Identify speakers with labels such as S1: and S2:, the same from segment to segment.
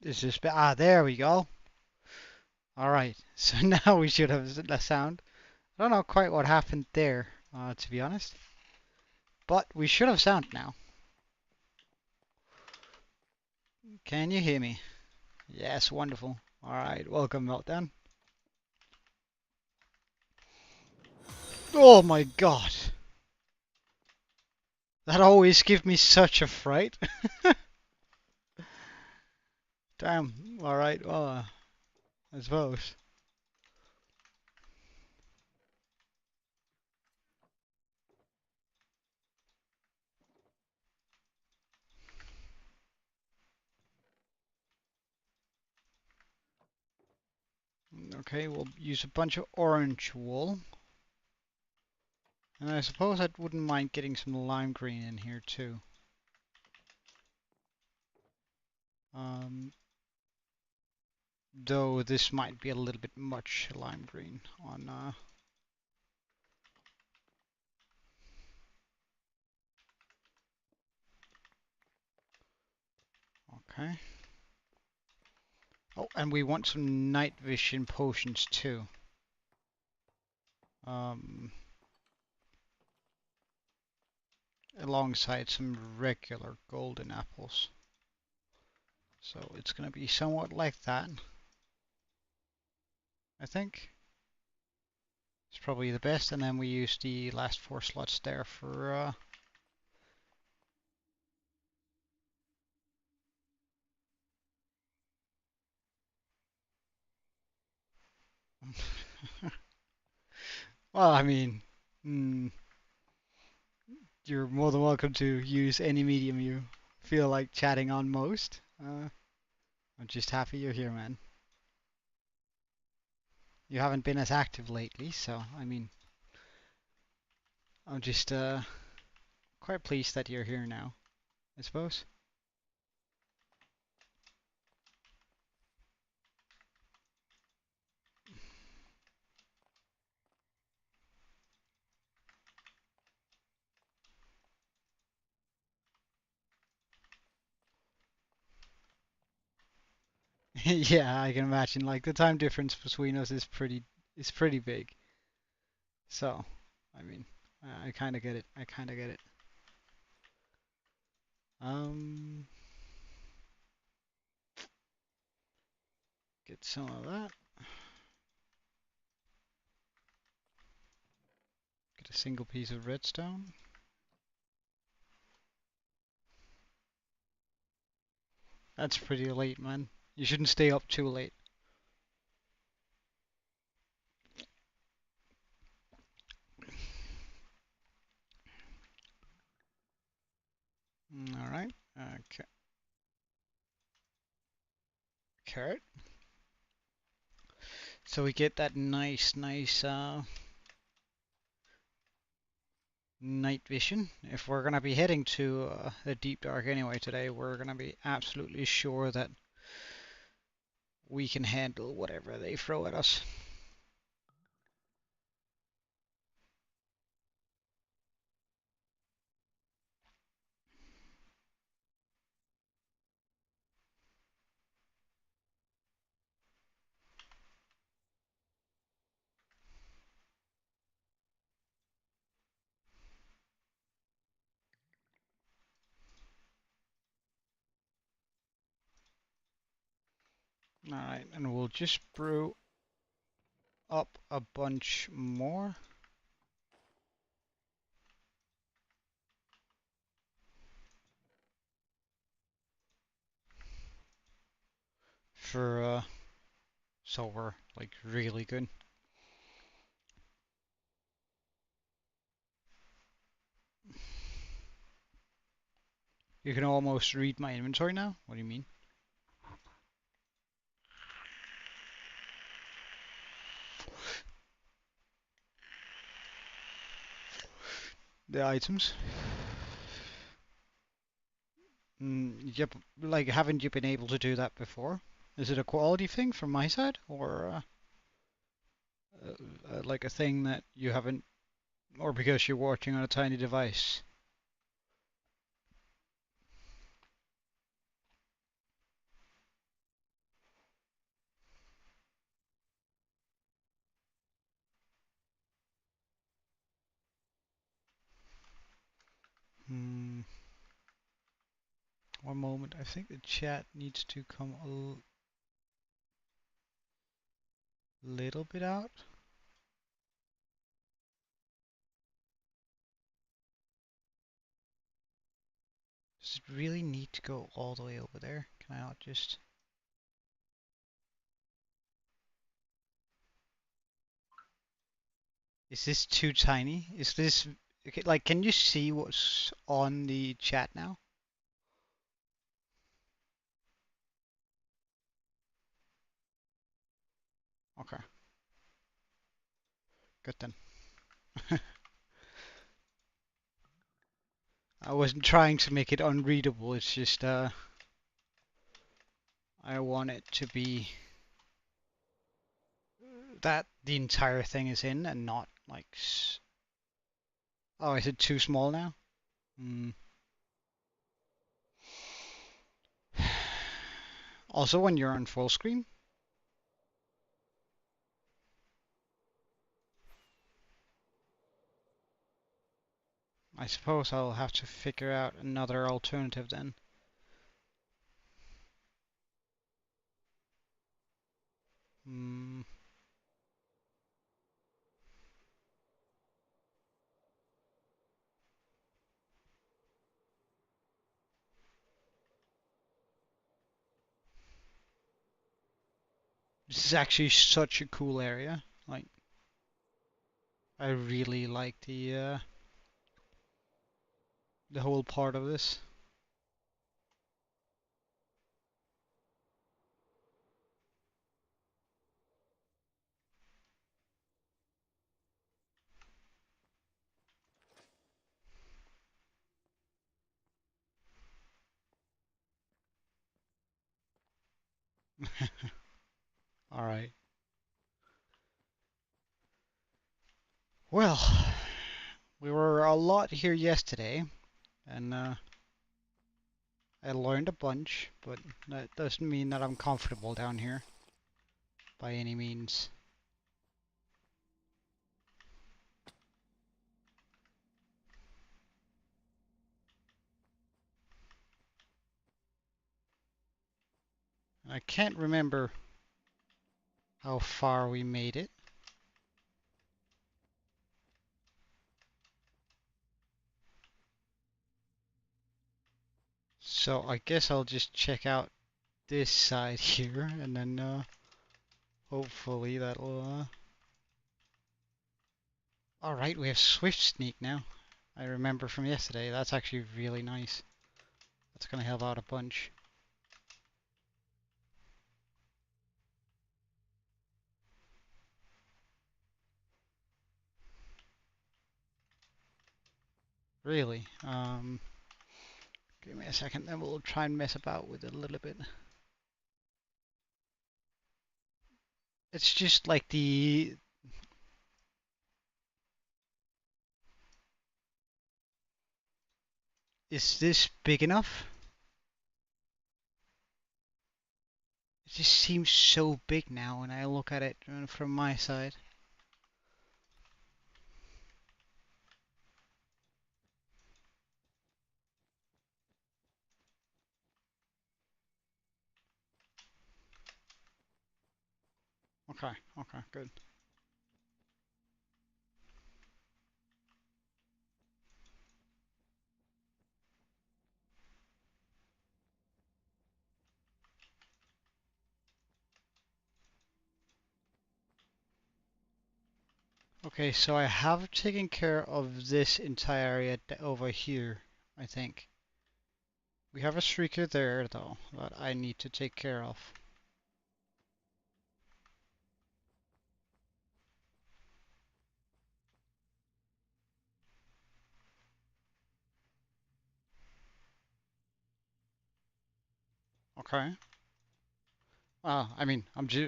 S1: Is this there we go. Alright, so now we should have a sound. I don't know quite what happened there, to be honest. But we should have sound now. Can you hear me? Yes, wonderful. Alright, welcome Meltdown. Oh my god! That always gives me such a fright. Damn, alright, well, I suppose. Okay, we'll use a bunch of orange wool. And I suppose I wouldn't mind getting some lime green in here too. Though this might be a little bit much lime green on okay. Oh, and we want some night vision potions too. Alongside some regular golden apples. So it's gonna be somewhat like that. I think. It's probably the best, and then we use the last 4 slots there for well, I mean, you're more than welcome to use any medium you feel like chatting on most. I'm just happy you're here, man. You haven't been as active lately, so I mean, I'm just quite pleased that you're here now, I suppose. Yeah, I can imagine. Like the time difference between us is pretty big. So, I mean, I kind of get it. I kind of get it. Um, get some of that. Get a single piece of redstone. That's pretty late, man. You shouldn't stay up too late. All right. Carrot. So we get that nice night vision. If we're gonna be heading to the deep dark anyway today, we're gonna be absolutely sure that we can handle whatever they throw at us. Alright, and we'll just brew up a bunch more. For, so we're, like, really good. You can almost read my inventory now? What do you mean? The items? Yep, like, haven't you been able to do that before? Is it a quality thing from my side? Or, like a thing that you haven't, or because you're watching on a tiny device? One moment. I think the chat needs to come a little bit out. Does it really need to go all the way over there? Can I not just... Is this too tiny? Is this... Okay, like, can you see what's on the chat now? Okay. Good then. I wasn't trying to make it unreadable, it's just, I want it to be that the entire thing is in and not like... Oh, is it too small now? Hmm. Also, when you're on full screen, I suppose I'll have to figure out another alternative then. Hmm. This is actually such a cool area. Like, I really like the whole part of this. All right. Well, we were a lot here yesterday, and I learned a bunch, but that doesn't mean that I'm comfortable down here by any means. I can't remember how far we made it. So I guess I'll just check out this side here, and then hopefully that'll... Alright, we have Swift Sneak now. I remember from yesterday, that's actually really nice. That's gonna help out a bunch. Really. Give me a second, then we'll try and mess about with it a little bit. It's just like the... Is this big enough? It just seems so big now when I look at it from my side. Okay, okay, good. Okay, so I have taken care of this entire area over here, I think. We have a streaker there, though, that I need to take care of. Okay. I mean,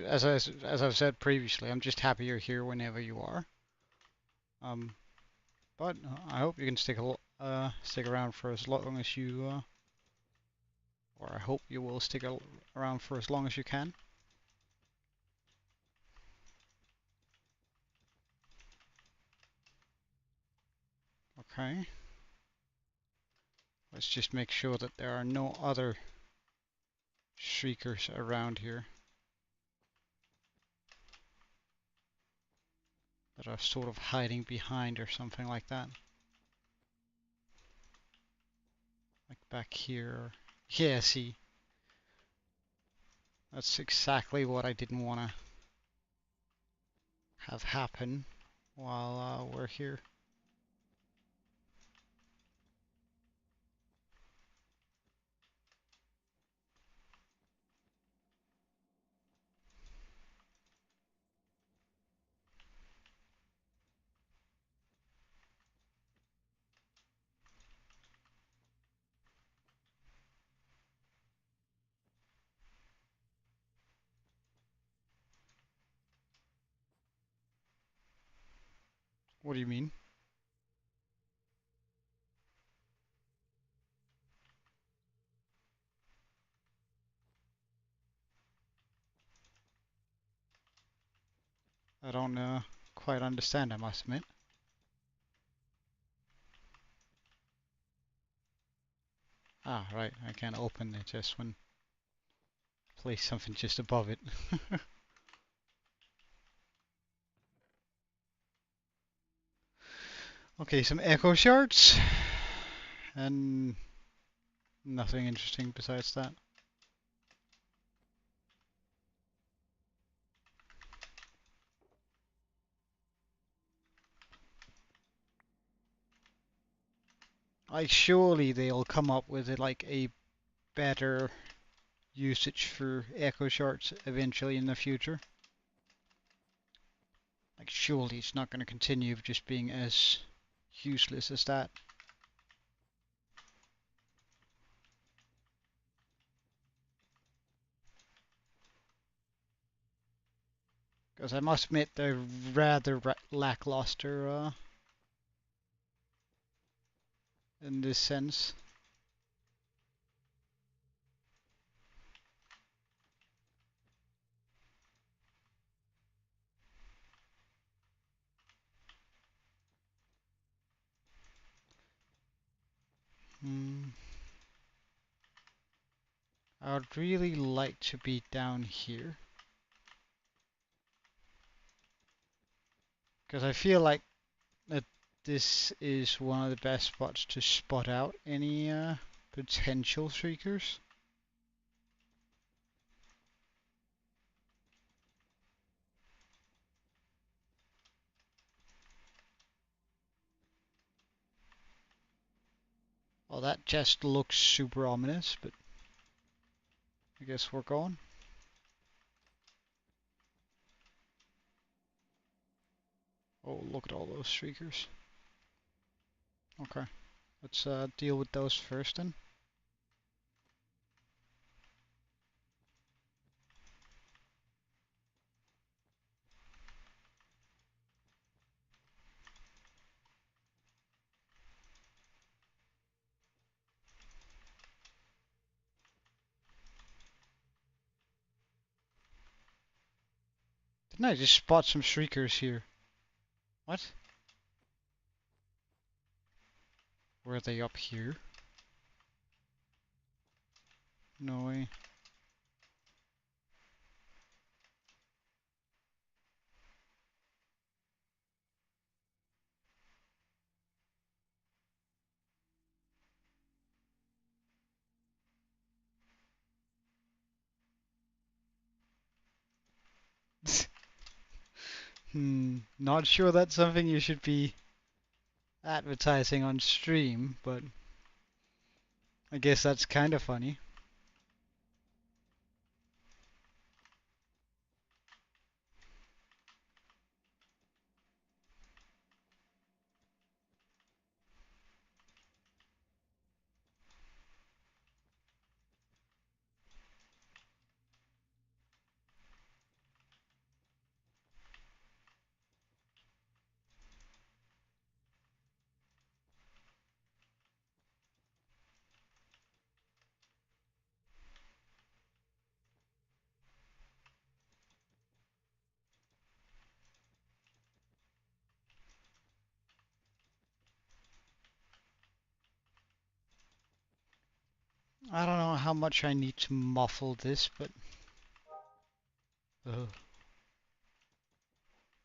S1: as I've said previously, I'm just happy you're here whenever you are. But I hope you can stick around for as long as you, or I hope you will stick around for as long as you can. Okay. Let's just make sure that there are no other shriekers around here that are sort of hiding behind or something like that. Like back here. Yeah, see. That's exactly what I didn't want to have happen while we're here. What do you mean? I don't quite understand, I must admit. Ah, right, I can't open it just when place something just above it. Okay, some echo shards. And nothing interesting besides that. Like, surely they'll come up with like a better usage for echo shards eventually in the future. Like, surely it's not going to continue just being as useless as that. Because I must admit they're rather lackluster in this sense. I would really like to be down here. Because I feel like that this is one of the best spots to spot out any potential shriekers. Well, that just looks super ominous, but I guess we're going. Oh, look at all those shriekers. Okay, let's deal with those first then. Didn't I just spot some shriekers here? What? Were they up here? No way. Not sure that's something you should be advertising on stream, but I guess that's kind of funny. I don't know how much I need to muffle this, but...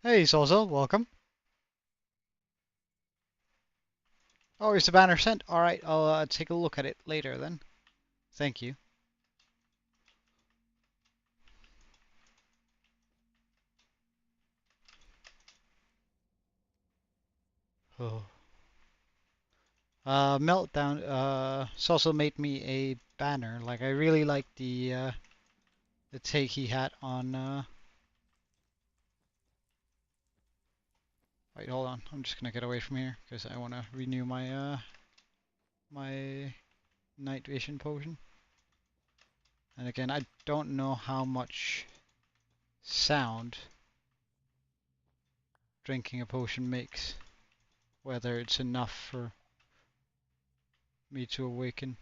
S1: Hey, Zozo, welcome. Oh, is the banner sent? Alright, I'll take a look at it later then. Thank you. Oh. Meltdown, Zozo made me a banner. Like, I really like the take he had on, Wait, hold on. I'm just gonna get away from here, because I want to renew my, my night vision potion. And again, I don't know how much sound drinking a potion makes. Whether it's enough for me to awaken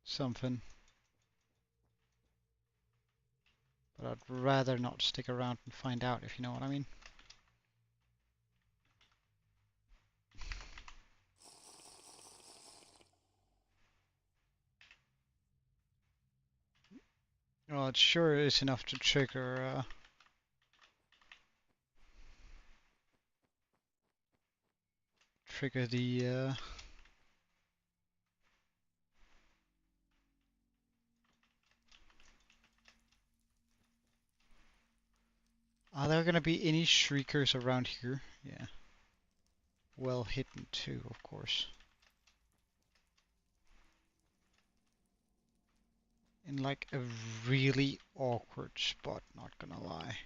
S1: something. But I'd rather not stick around and find out, if you know what I mean. Well, it sure is enough to trigger, trigger the, Are there gonna be any shriekers around here? Yeah. Well hidden too, of course. In like a really awkward spot, not gonna lie.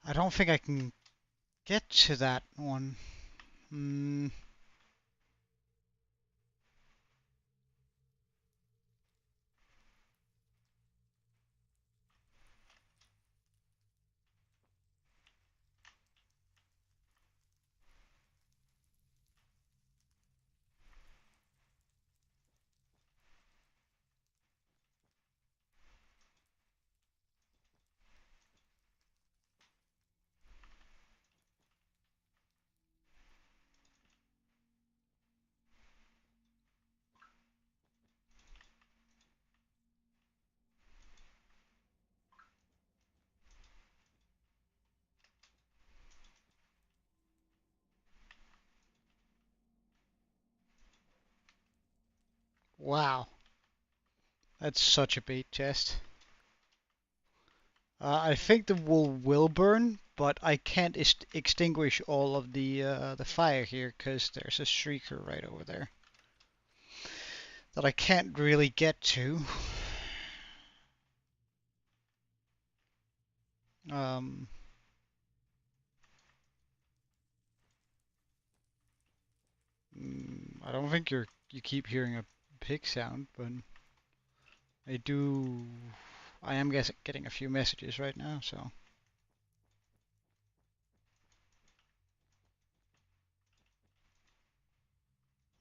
S1: I don't think I can get to that one. Wow. That's such a bait chest. I think the wool will burn, but I can't extinguish all of the fire here because there's a shrieker right over there that I can't really get to. Um, I don't think you keep hearing a pig sound, but I do. I am getting a few messages right now, so.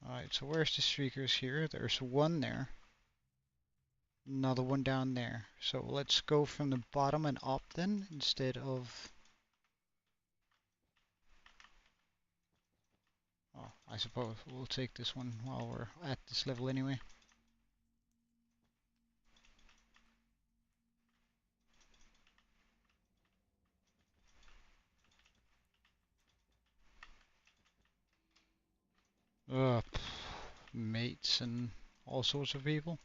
S1: Alright, so where's the streakers here? There's one there. Another one down there. So let's go from the bottom and up then, instead of... Oh, I suppose we'll take this one while we're at this level anyway. Ugh, mates and all sorts of people.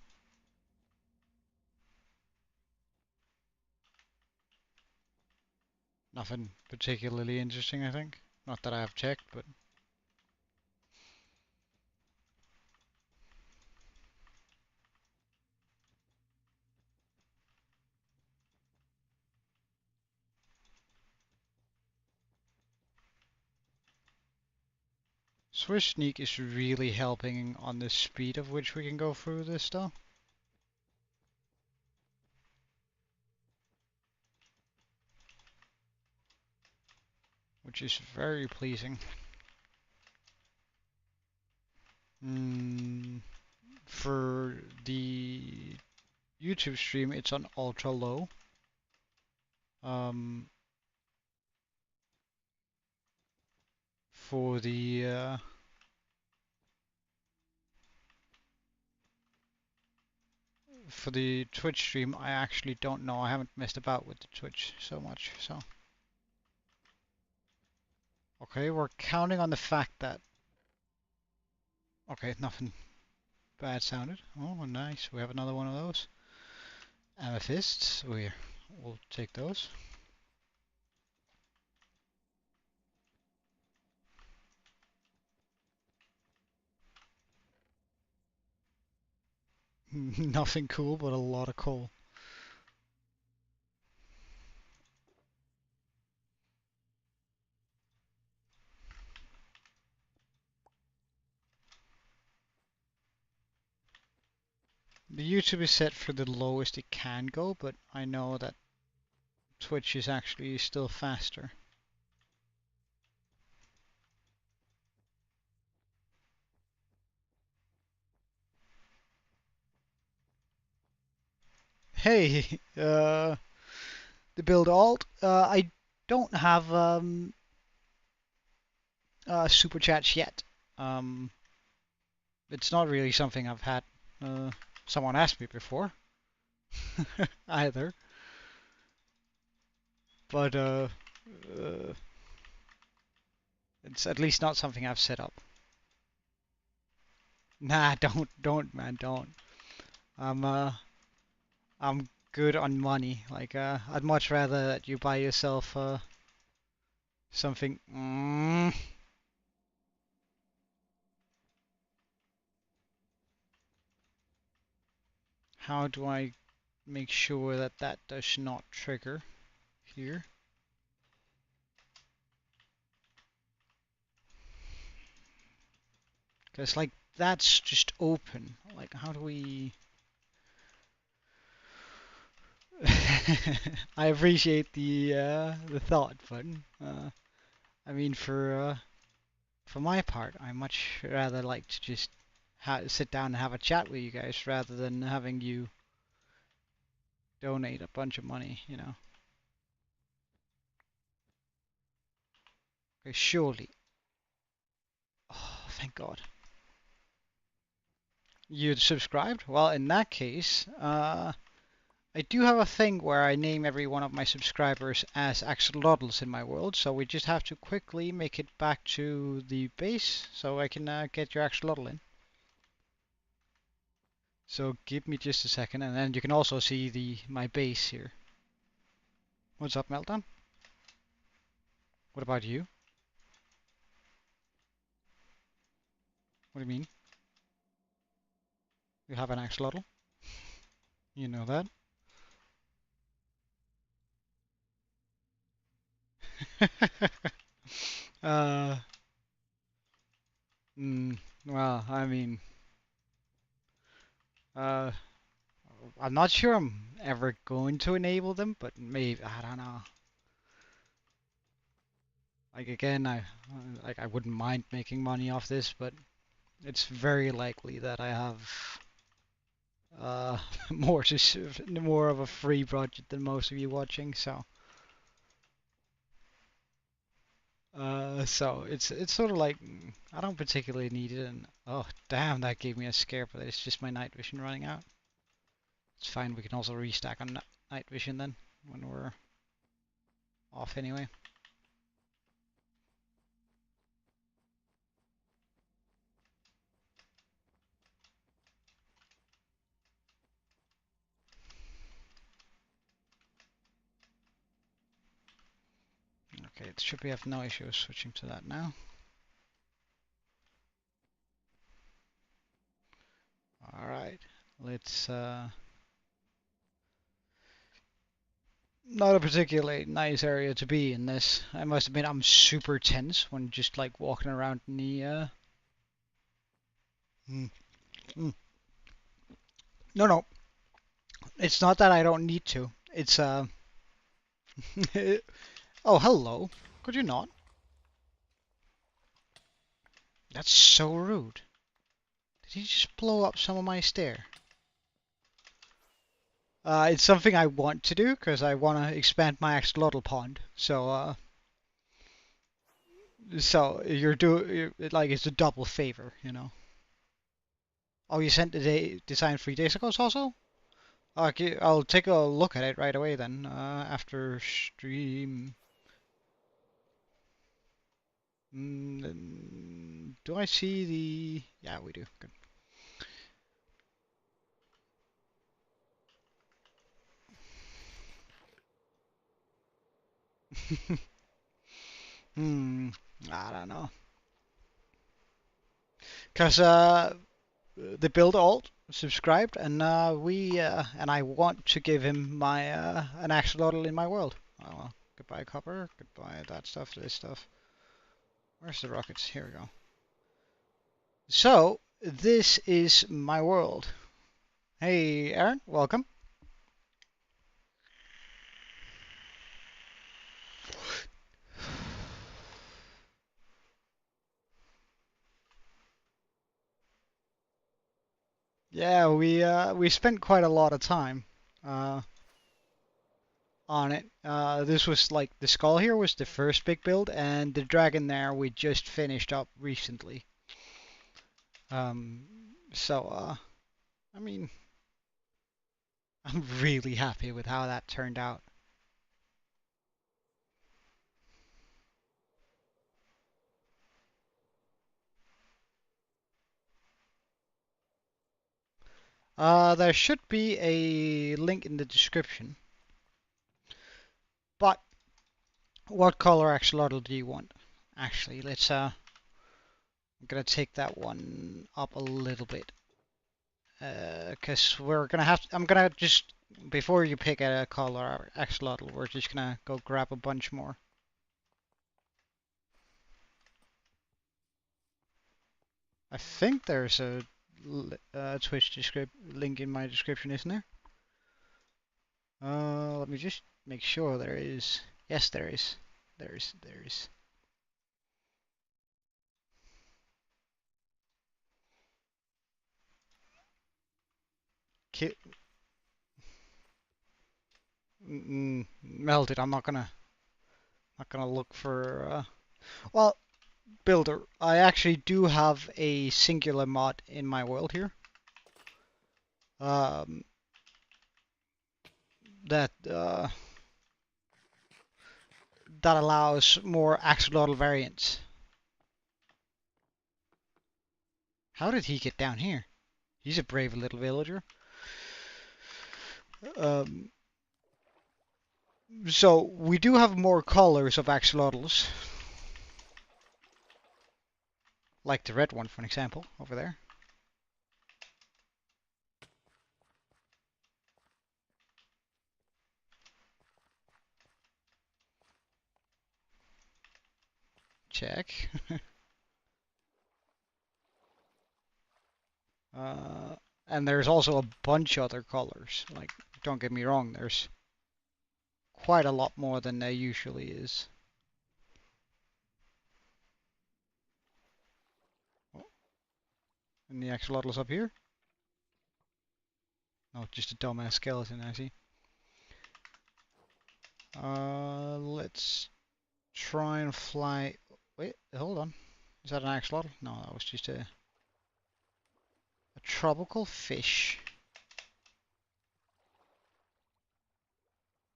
S1: Nothing particularly interesting, I think. Not that I have checked, but... Swift Sneak is really helping on the speed of which we can go through this stuff. which is very pleasing. For the YouTube stream, it's on ultra low. For the Twitch stream, I actually don't know. I haven't messed about with the Twitch so much, so. Okay, we're counting on the fact that... Okay, nothing bad sounded. Oh, nice. We have another one of those. Amethysts. We'll take those. Nothing cool, but a lot of coal. The YouTube is set for the lowest it can go, but I know that Twitch is actually still faster. Hey, the build alt. I don't have super chats yet. It's not really something I've had someone ask me before either. But it's at least not something I've set up. Nah, don't, man, don't. I'm good on money. Like, I'd much rather that you buy yourself something. How do I make sure that that does not trigger here? Because, like, that's just open. Like, how do we... I appreciate the thought, but I mean, for my part, I much rather like to just sit down and have a chat with you guys rather than having you donate a bunch of money, you know. Okay, surely. Oh, thank God. You'd subscribed? Well, in that case, I do have a thing where I name every one of my subscribers as axolotls in my world, so we just have to quickly make it back to the base so I can get your axolotl in. So give me just a second, and then you can also see my base here. What's up, Meltdown? What about you? What do you mean? You have an axolotl? You know that? uh, well, I mean, uh, I'm not sure I'm ever going to enable them, but maybe, I don't know. Like again, I wouldn't mind making money off this, but it's very likely that I have more of a free budget than most of you watching, so it's sort of like I don't particularly need it, and oh damn, that gave me a scare, but it's just my night vision running out. It's fine, we can also restack on night vision then when we're off anyway. Okay, it should be have no issues switching to that now. Alright, let's not a particularly nice area to be in this. I must admit I'm super tense when just like walking around in the mm, mm. No, it's not that I don't need to. It's oh, hello. Could you not? That's so rude. Did he just blow up some of my stair? It's something I want to do because I want to expand my axolotl pond. So like it's a double favor, you know. Oh, you sent the design 3 days ago also? Okay, I'll take a look at it right away then. After stream. Do I see the? Yeah, we do. Good. Hmm. I don't know. Cause the build alt subscribed, and and I want to give him my an axolotl in my world. Oh, well, goodbye copper. Goodbye that stuff. This stuff. Where's the rockets? Here we go. So this is my world. Hey, Aaron, welcome. Yeah, we spent quite a lot of time uh, on it. This was like the skull here was the first big build, and the dragon there we just finished up recently. Um, so I mean, I'm really happy with how that turned out. There should be a link in the description. But what color axolotl do you want? Actually, I'm gonna take that one up a little bit. Because we're gonna have to, I'm gonna just, before you pick a color axolotl, we're just gonna go grab a bunch more. I think there's a Twitch link in my description, isn't there? Let me just make sure there is. Yes, there is. There is. Ki Melted. I'm not gonna look for. Well, Builder. I actually do have a singular mod in my world here. Um, that that allows more axolotl variants. How did he get down here? He's a brave little villager. Um, so we do have more colors of axolotls. Like the red one, for example, over there. Check. uh, and there's also a bunch other colors. Like, don't get me wrong, there's quite a lot more than there usually is. Oh, and the axolotls up here? Oh, just a dumbass skeleton, I see. Let's try and fly. Wait, hold on. Is that an axolotl? No, that was just a tropical fish.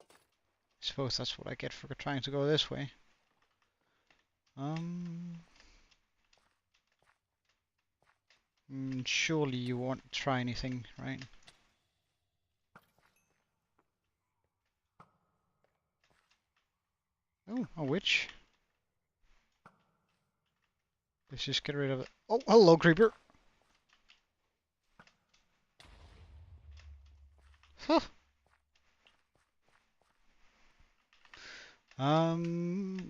S1: I suppose that's what I get for trying to go this way. Surely you won't try anything, right? Oh, a witch. Let's just get rid of it. Oh, hello, creeper. Huh.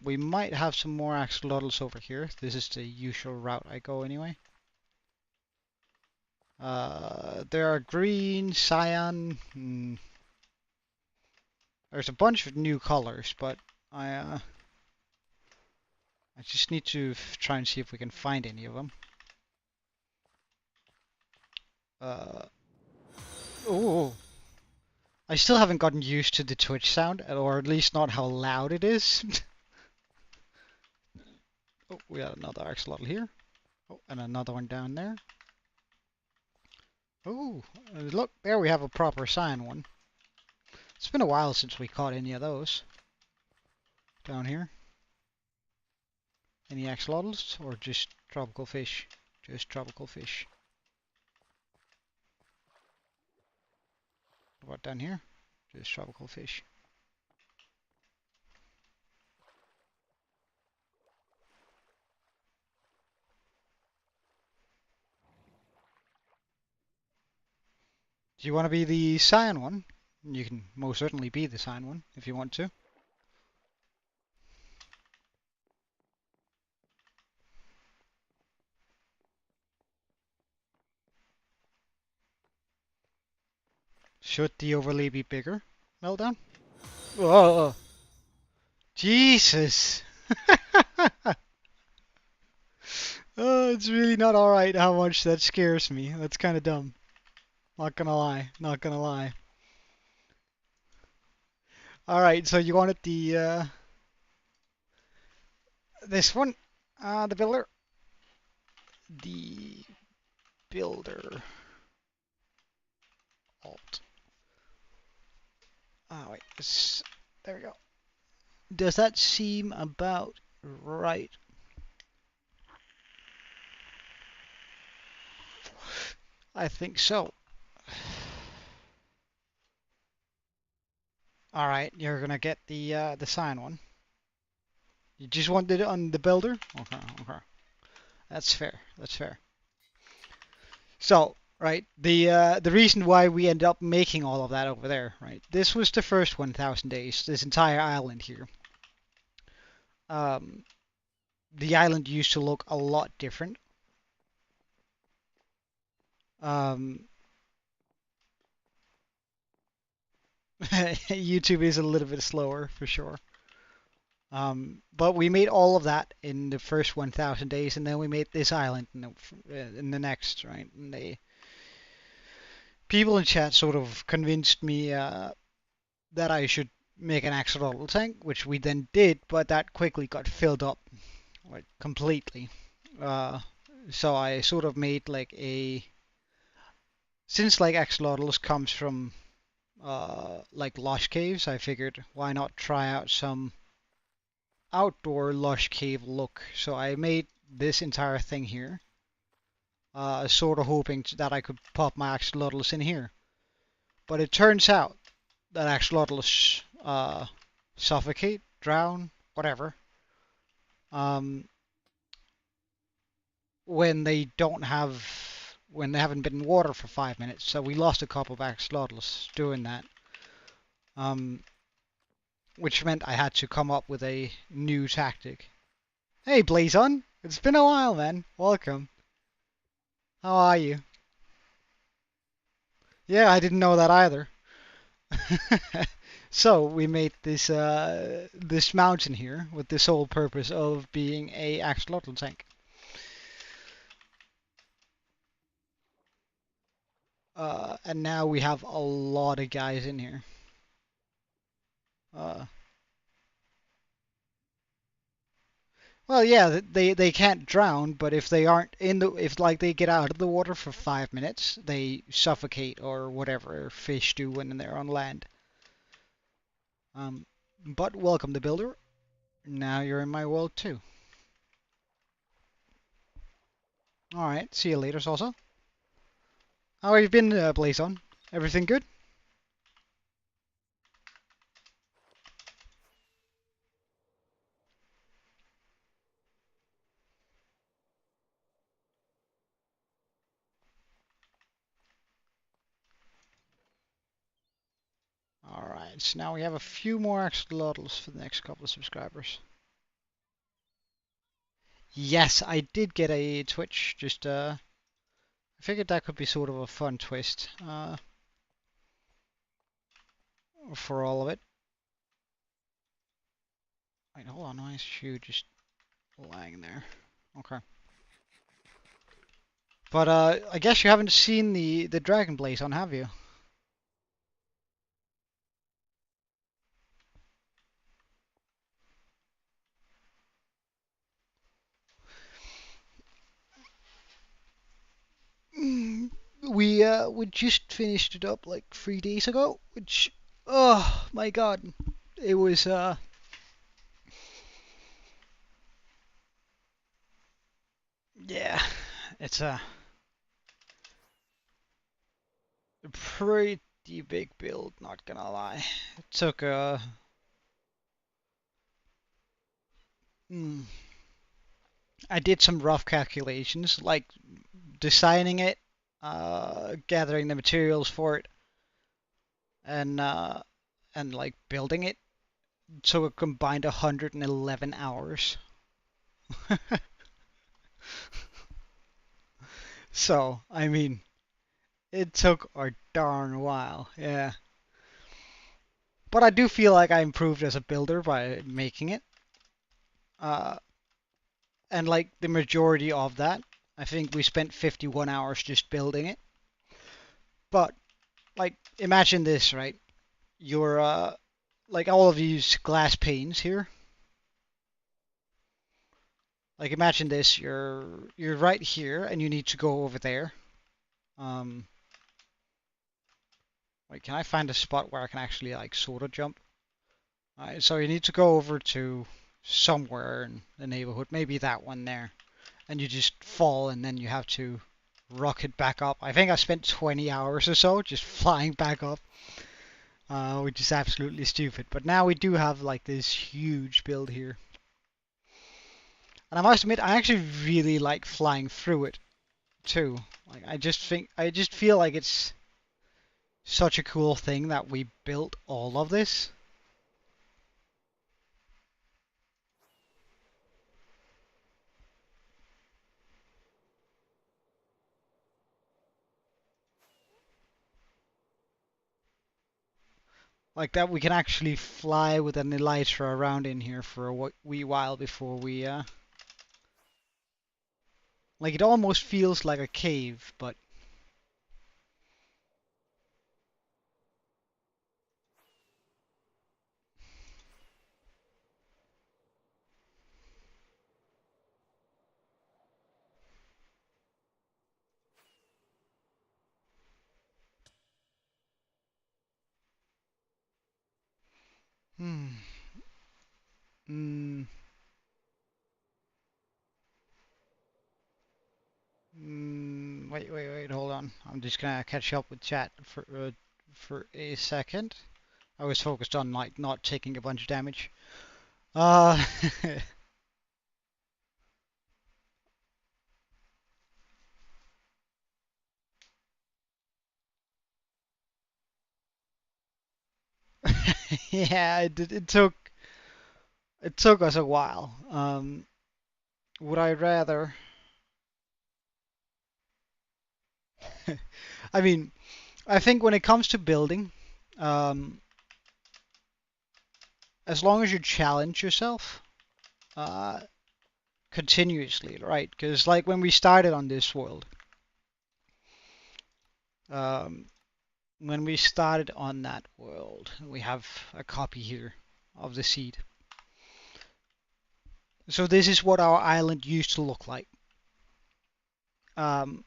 S1: We might have some more axolotls over here. This is the usual route I go anyway. There are green, cyan. There's a bunch of new colors, but I I just need to try and see if we can find any of them. Oh, I still haven't gotten used to the Twitch sound, or at least not how loud it is. Oh, we got another axolotl here. Oh, and another one down there. Oh, look, there we have a proper cyan one. It's been a while since we caught any of those. Down here. Any axolotls, or just tropical fish? Just tropical fish. What about down here? Just tropical fish. Do you want to be the cyan one? You can most certainly be the cyan one if you want to. Should the overlay be bigger? Meltdown? Whoa! Jesus! Oh, it's really not alright how much that scares me. That's kind of dumb. Not gonna lie. Not gonna lie. Alright, so you wanted the, this one? The builder? The builder. Alt. Oh, wait. There we go. Does that seem about right? I think so. All right, you're gonna get the cyan one. You just wanted it on the builder? Okay, okay. That's fair. That's fair. So, right, the reason why we ended up making all of that over there, right? This was the first 1,000 days. This entire island here. Um, the island used to look a lot different. YouTube is a little bit slower for sure. But we made all of that in the first 1,000 days, and then we made this island in the next, right? And people in chat sort of convinced me that I should make an axolotl tank, which we then did, but that quickly got filled up, like, completely. Uh, so I sort of made like since like axolotls comes from like lush caves, I figured why not try out some outdoor lush cave look. So I made this entire thing here, sort of hoping that I could pop my axolotls in here. But it turns out that axolotls suffocate, drown, whatever, um, when they don't have, when they haven't been in water for 5 minutes. So we lost a couple of axolotls doing that, which meant I had to come up with a new tactic. Hey, Blazon, it's been a while, man. Welcome. How are you? Yeah, I didn't know that either. So we made this mountain here with the sole purpose of being a axolotl tank. And now we have a lot of guys in here. Uh, well, yeah, they can't drown, but if they aren't in the if like they get out of the water for 5 minutes, they suffocate or whatever fish do when they're on land. But welcome the builder. Now you're in my world too. All right, see you later, Salsa. How have you been, Blazon? Everything good? Alright, so now we have a few more axolotls for the next couple of subscribers. Yes, I did get a Twitch, just I figured that could be sort of a fun twist for all of it. Wait, hold on, my shoe just lying there. Okay. But I guess you haven't seen the Dragon Blazon, have you? Mm, we just finished it up like 3 days ago, which oh my god, it was yeah, it's a pretty big build, not gonna lie. It took mm, I did some rough calculations, like designing it, gathering the materials for it, and uh, and like building it. So it combined 111 hours. So I mean, it took a darn while, yeah. But I do feel like I improved as a builder by making it. Uh, and like the majority of that, I think we spent 51 hours just building it. But like, imagine this, right? You're like all of these glass panes here. Like imagine this, you're right here and you need to go over there. Um, Wait, can I find a spot where I can actually like sort of jump? Alright, so you need to go over to somewhere in the neighborhood, maybe that one there, and you just fall and then you have to rocket back up. I think I spent 20 hours or so just flying back up, which is absolutely stupid. But now we do have like this huge build here. And I must admit, I actually really like flying through it too. Like I just feel like it's such a cool thing that we built all of this. Like that we can actually fly with an elytra around in here for a wee while before we like it almost feels like a cave, but hmm. Mm, wait, hold on. I'm just gonna catch up with chat for a second. I was focused on like not taking a bunch of damage. Uh yeah, it took us a while. Would I rather I mean, I think when it comes to building, um as long as you challenge yourself uh, continuously, right? Because like when we started on this world, um, when we started on that world, we have a copy here of the seed. So this is what our island used to look like. Um,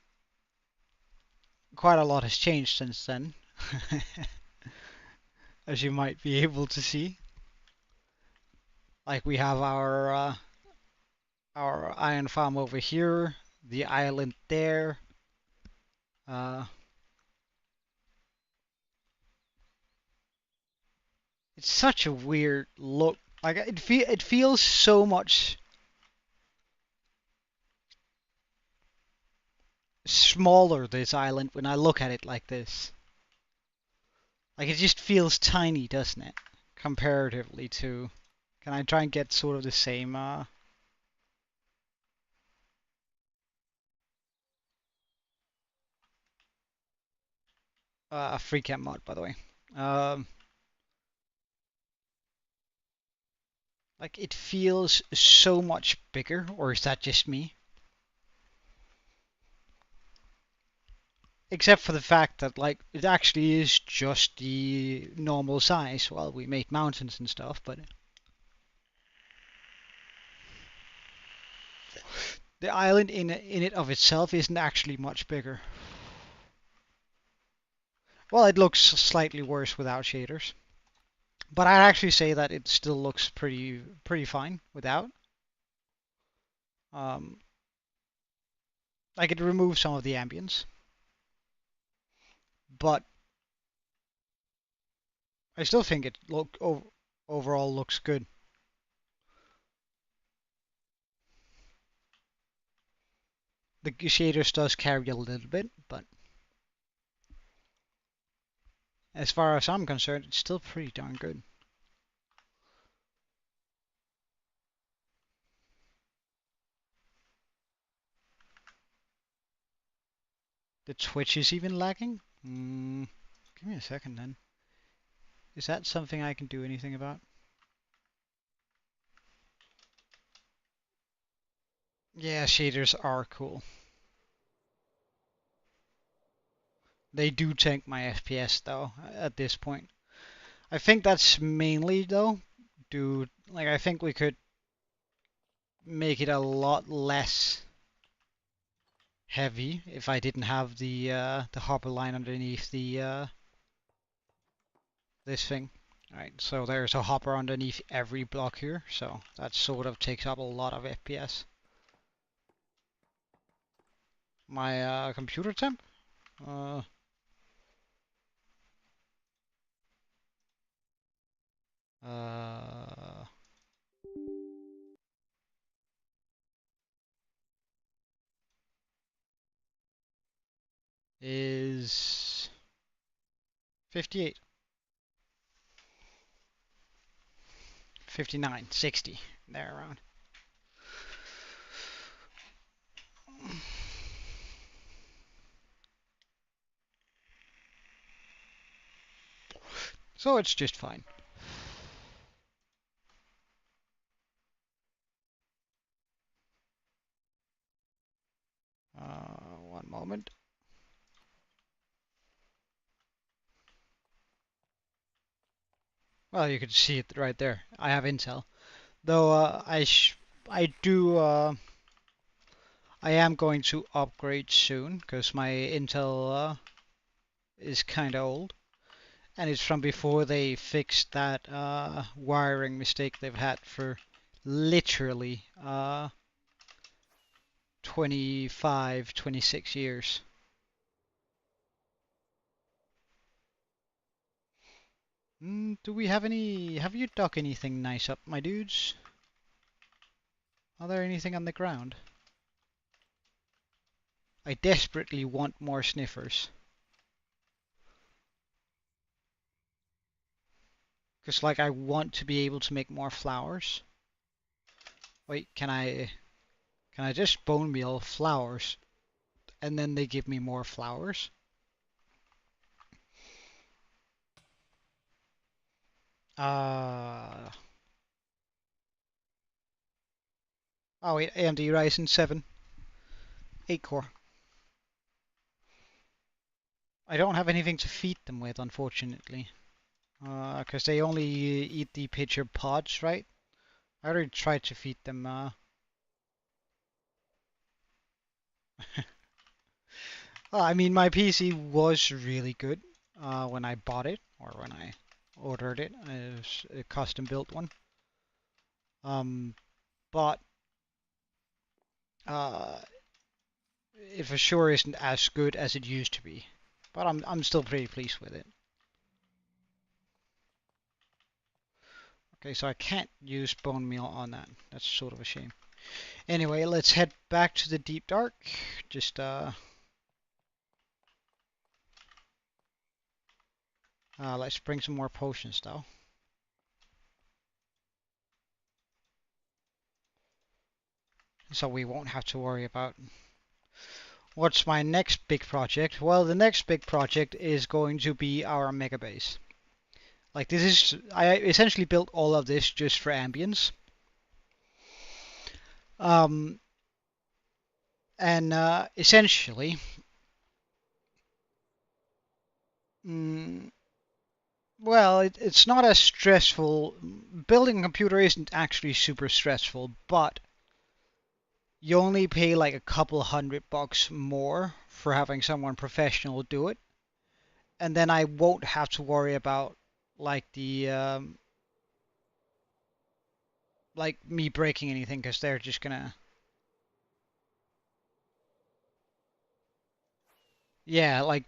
S1: Quite a lot has changed since then, as you might be able to see. Like we have our iron farm over here, the island there. Uh, it's such a weird look. Like it feels so much smaller, this island, when I look at it like this. Like it just feels tiny, doesn't it? Comparatively to. Can I try and get sort of the same free cam mod, by the way. Um Like it feels so much bigger, or is that just me? Except for the fact that like it actually is just the normal size. Well, we make mountains and stuff, but the island in it of itself isn't actually much bigger. Well, it looks slightly worse without shaders, but I'd actually say that it still looks pretty fine without. Um, I could remove some of the ambience, but I still think it overall looks good. The shaders does carry a little bit, but as far as I'm concerned, it's still pretty darn good. The Twitch is even lagging? Give me a second then. Is that something I can do anything about? Yeah, shaders are cool. They do tank my FPS though at this point. I think that's mainly though due like I think we could make it a lot less heavy if I didn't have the hopper line underneath the this thing. Alright, so there's a hopper underneath every block here, so that sort of takes up a lot of FPS. My computer temp? Uh, uh, is 58, 59, 60, there around. So it's just fine. One moment. Well, you can see it right there. I have Intel. Though I am going to upgrade soon because my Intel is kind of old, and it's from before they fixed that wiring mistake they've had for literally 25, 26 years. Do we have any? Have you dug anything nice up, my dudes? Are there anything on the ground? I desperately want more sniffers. Because, like, I want to be able to make more flowers. Wait, can I just bone meal flowers and then they give me more flowers? Uh, oh wait, AMD Ryzen 7, 8 core. I don't have anything to feed them with, unfortunately. Because they only eat the pitcher pods, right? I already tried to feed them. Well, I mean, my PC was really good when I bought it, or when I ordered it. It was a custom built one. But uh, it for sure isn't as good as it used to be. But I'm still pretty pleased with it. Okay, so I can't use bone meal on that. That's sort of a shame. Anyway, let's head back to the deep dark. Just let's bring some more potions though. So we won't have to worry about what's my next big project. Well, the next big project is going to be our mega base. Like this is, I essentially built all of this just for ambience. Um, and essentially, mm, well, it's not as stressful. Building a computer isn't actually super stressful, but you only pay like a couple $100 more for having someone professional do it, and then I won't have to worry about like the like me breaking anything because they're just gonna. Yeah, like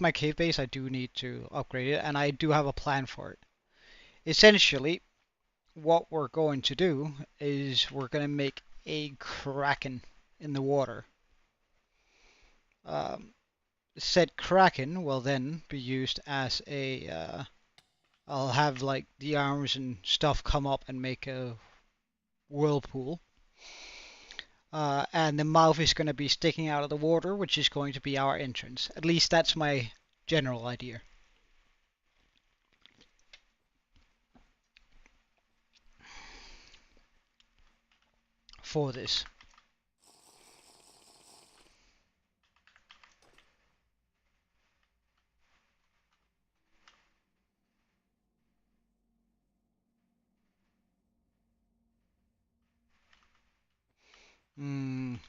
S1: my cave base, I do need to upgrade it, and I do have a plan for it. Essentially, what we're going to do is we're going to make a kraken in the water. Um, Said kraken will then be used as a. I'll have like the arms and stuff come up and make a whirlpool. And the mouth is going to be sticking out of the water, which is going to be our entrance. At least that's my general idea for this. Mm,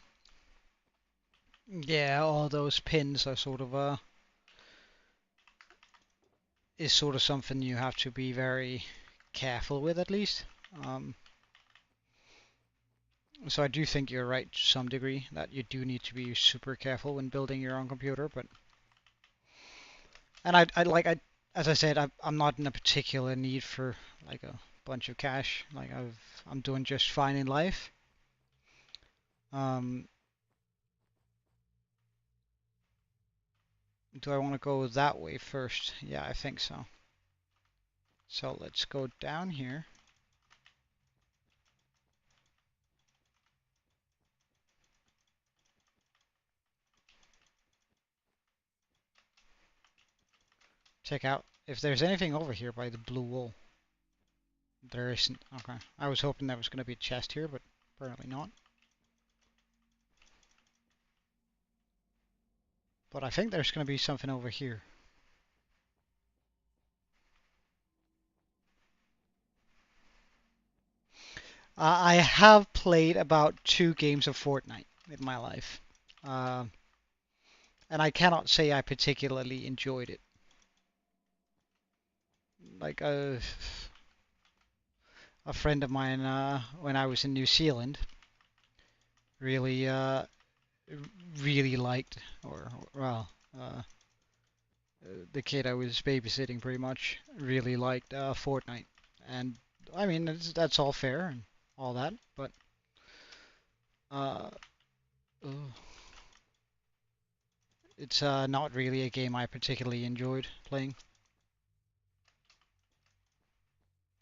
S1: yeah, all those pins are sort of is sort of something you have to be very careful with at least. Um, so I do think you're right to some degree that you do need to be super careful when building your own computer. But and as I said, I'm not in a particular need for like a bunch of cash. Like I'm doing just fine in life. Um, do I want to go that way first? Yeah, I think so. So let's go down here. Check out if there's anything over here by the blue wool. There isn't. Okay. I was hoping there was going to be a chest here, but apparently not. But I think there's going to be something over here. I have played about 2 games of Fortnite in my life. Uh, and I cannot say I particularly enjoyed it. Like a friend of mine, when I was in New Zealand, really, really liked, or well, the kid I was babysitting pretty much really liked Fortnite, and I mean that's all fair and all that, but uh, it's not really a game I particularly enjoyed playing.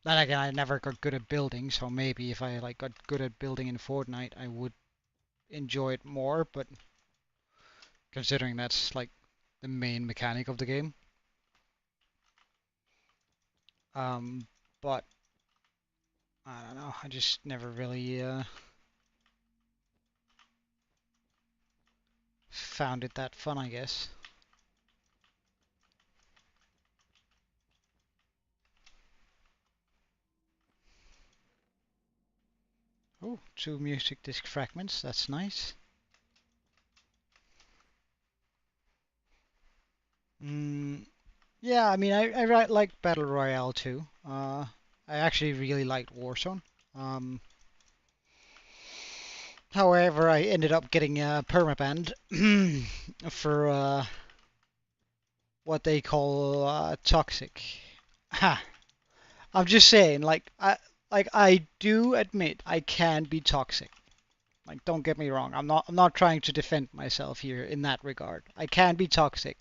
S1: Then again, I never got good at building, so maybe if I like got good at building in Fortnite, I would enjoy it more. But considering that's like the main mechanic of the game, um, but I don't know. I just never really found it that fun, I guess. Oh, 2 music disc fragments. That's nice. Mm, yeah, I mean, I like Battle Royale too. I actually really liked Warzone. Um, However, I ended up getting permabanned for what they call toxic. Ha! I'm just saying, I do admit I can be toxic. Like, don't get me wrong. I'm not trying to defend myself here in that regard. I can be toxic,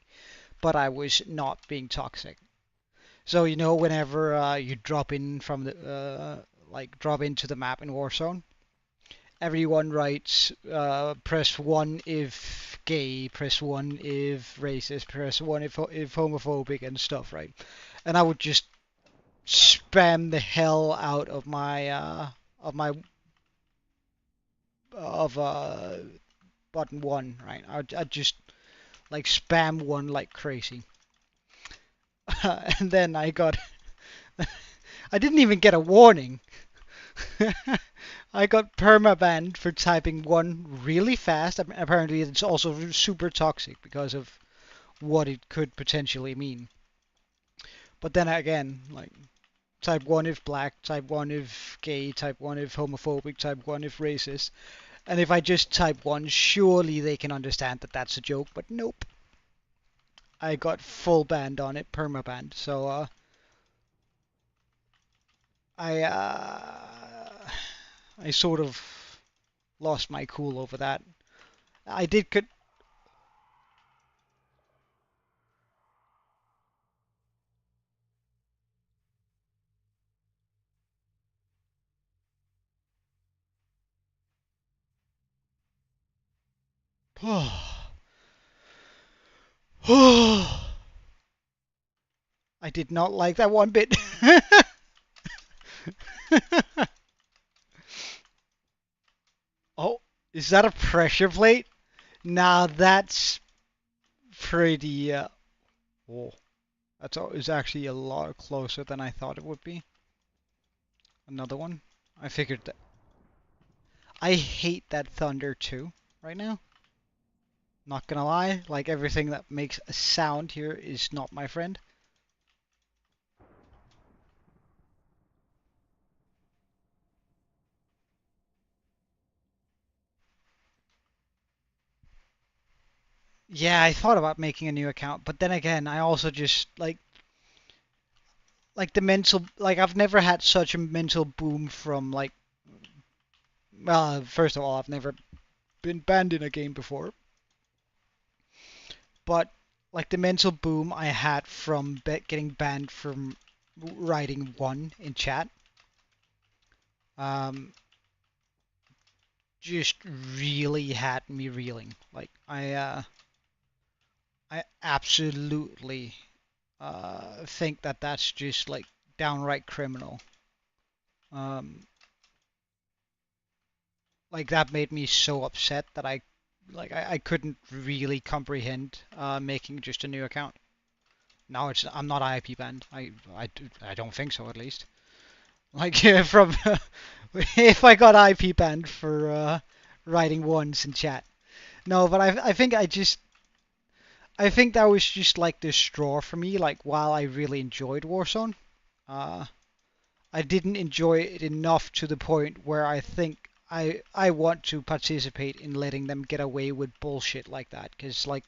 S1: but I was not being toxic. So whenever you drop in from the drop into the map in Warzone, everyone writes press 1 if gay, press 1 if racist, press 1 if homophobic and stuff, right? And I would just spam the hell out of my button one, right? I'd just like spam one like crazy. And then I didn't even get a warning. I got permabanned for typing one really fast. Apparently, it's also super toxic because of what it could potentially mean. But then again, like type 1 if black, type 1 if gay, type 1 if homophobic, type 1 if racist. And if I just type 1, surely they can understand that that's a joke, but nope. I got full banned on it, permabanned. So I I sort of lost my cool over that. I did could I did not like that one bit. Oh, is that a pressure plate? Now that's pretty. Oh, is actually a lot closer than I thought it would be. Another one. I figured that. I hate that thunder too right now. Not gonna lie, like everything that makes a sound here is not my friend. Yeah, I thought about making a new account, but then again, I also just like the mental like I've never had such a mental boom from like well, first of all, I've never been banned in a game before, but like the mental boom I had from getting banned from writing one in chat, um, just really had me reeling. Like I absolutely think that that's just like downright criminal. Um, like that made me so upset that I couldn't really comprehend making just a new account. Now I'm not IP banned. I don't think so at least. Like from if I got IP banned for writing once in chat. No, but I think that was just like the straw for me. Like while I really enjoyed Warzone, uh, I didn't enjoy it enough to the point where I think I want to participate in letting them get away with bullshit like that. Cause like,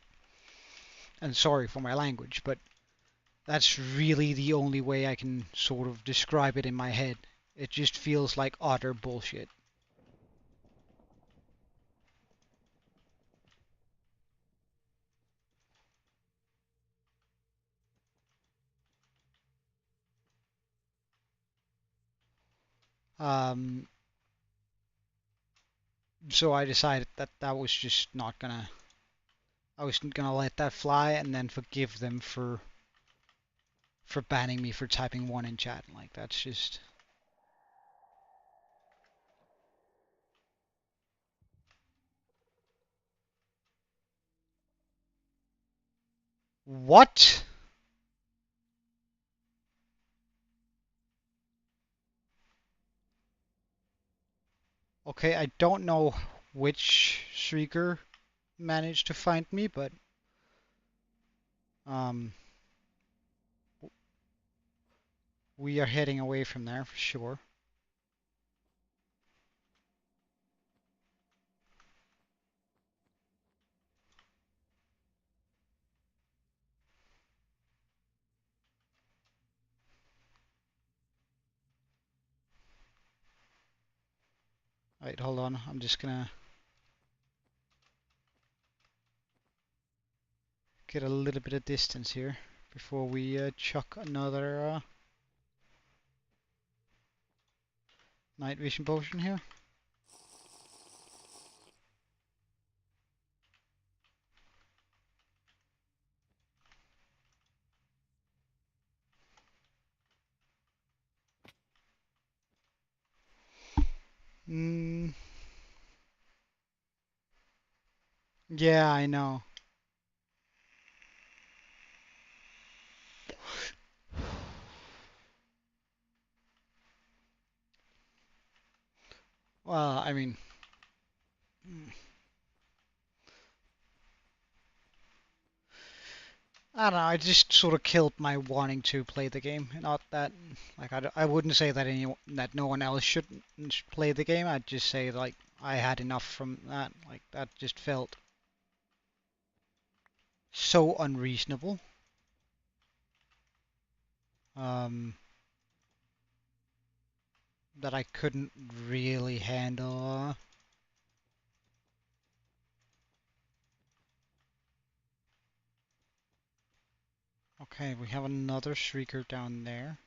S1: and sorry for my language, but that's really the only way I can sort of describe it in my head. It just feels like utter bullshit. Um, so I decided that that was just not gonna. I wasn't gonna let that fly and then forgive them for banning me for typing one in chat. Like that's just what? Okay, I don't know which streaker managed to find me, but um, we are heading away from there for sure. Right, hold on. I'm just gonna get a little bit of distance here before we chuck another night vision potion here. Mm, Yeah, I know. Well, I mean, I don't know. I just sort of killed my wanting to play the game. Not that, like, I wouldn't say that that no one else shouldn't play the game. I'd just say like I had enough from that. Like that just felt so unreasonable. Um, that I couldn't really handle. Okay, we have another shrieker down there.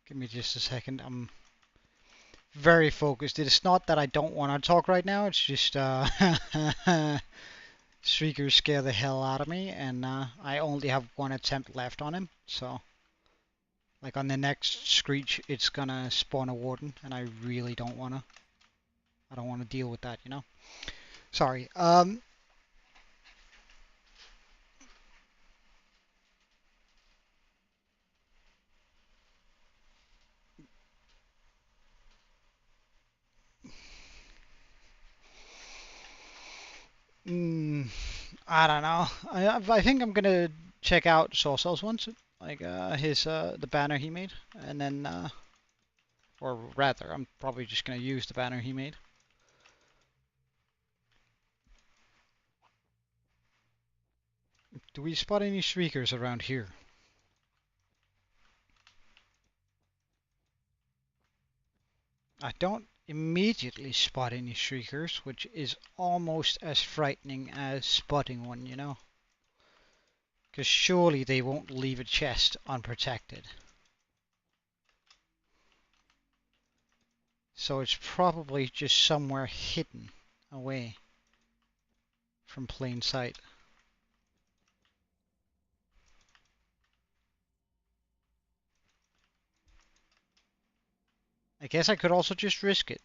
S1: Give me just a second. I'm very focused. It's not that I don't want to talk right now. It's just Shriekers scare the hell out of me, and I only have one attempt left on him. So, like on the next screech, it's gonna spawn a warden, and I really don't wanna. I don't wanna deal with that, you know. Sorry. Mm, I don't know. I think I'm gonna check out Sorcel's once, like his the banner he made, and then or rather, I'm probably just gonna use the banner he made. Do we spot any shriekers around here? I don't immediately spot any shriekers, which is almost as frightening as spotting one, you know? Because surely they won't leave a chest unprotected. So it's probably just somewhere hidden away from plain sight. I guess I could also just risk it.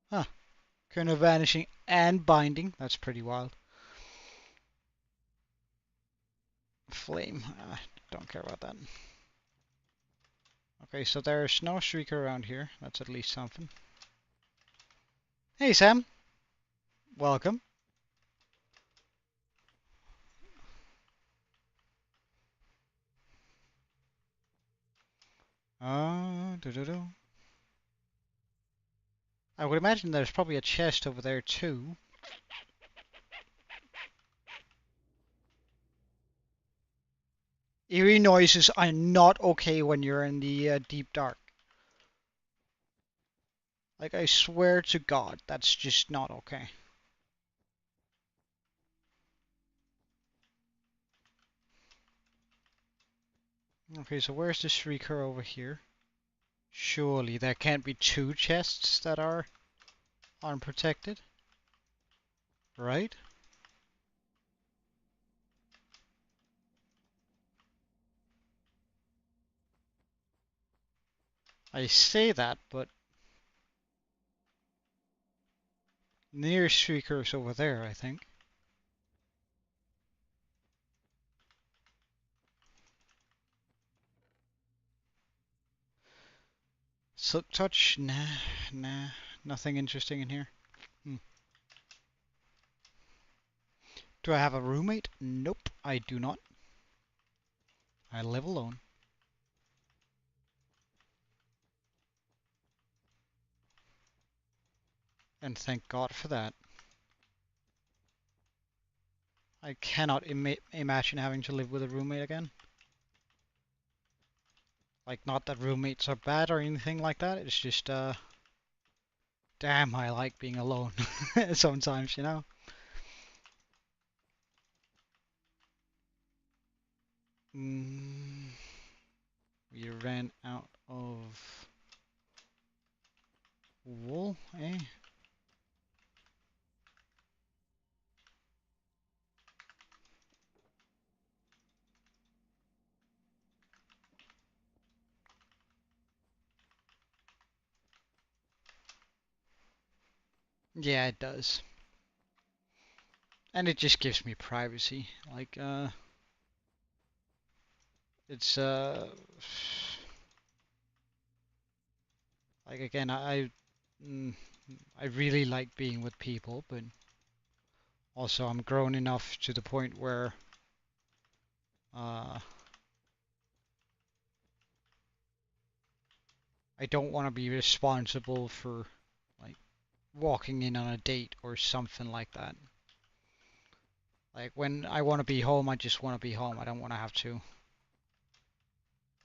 S1: Huh. Kind of vanishing and binding. That's pretty wild. Flame. Don't care about that. Okay, so there's no shrieker around here. That's at least something. Hey, Sam. Welcome. Doo-doo-doo. I would imagine there's probably a chest over there too. Eerie noises are not okay when you're in the deep dark. Like, I swear to God, that's just not okay. Okay, so where's the Shrieker over here? Surely there can't be two chests that are unprotected, right? I say that, but nearest Shrieker's over there, I think. Silk Touch? Nah, nothing interesting in here. Hmm. Do I have a roommate? Nope, I do not. I live alone. And thank God for that. I cannot imagine having to live with a roommate again. Like, not that roommates are bad or anything like that. It's just, damn, I like being alone sometimes, you know? Mm, we ran out of wool, eh? Yeah, it does. And it just gives me privacy. Like, it's, like again, mm, I really like being with people, but also I'm grown enough to the point where, uh, I don't want to be responsible for, like, walking in on a date or something like that. Like, when I want to be home, I just want to be home. I don't want to have to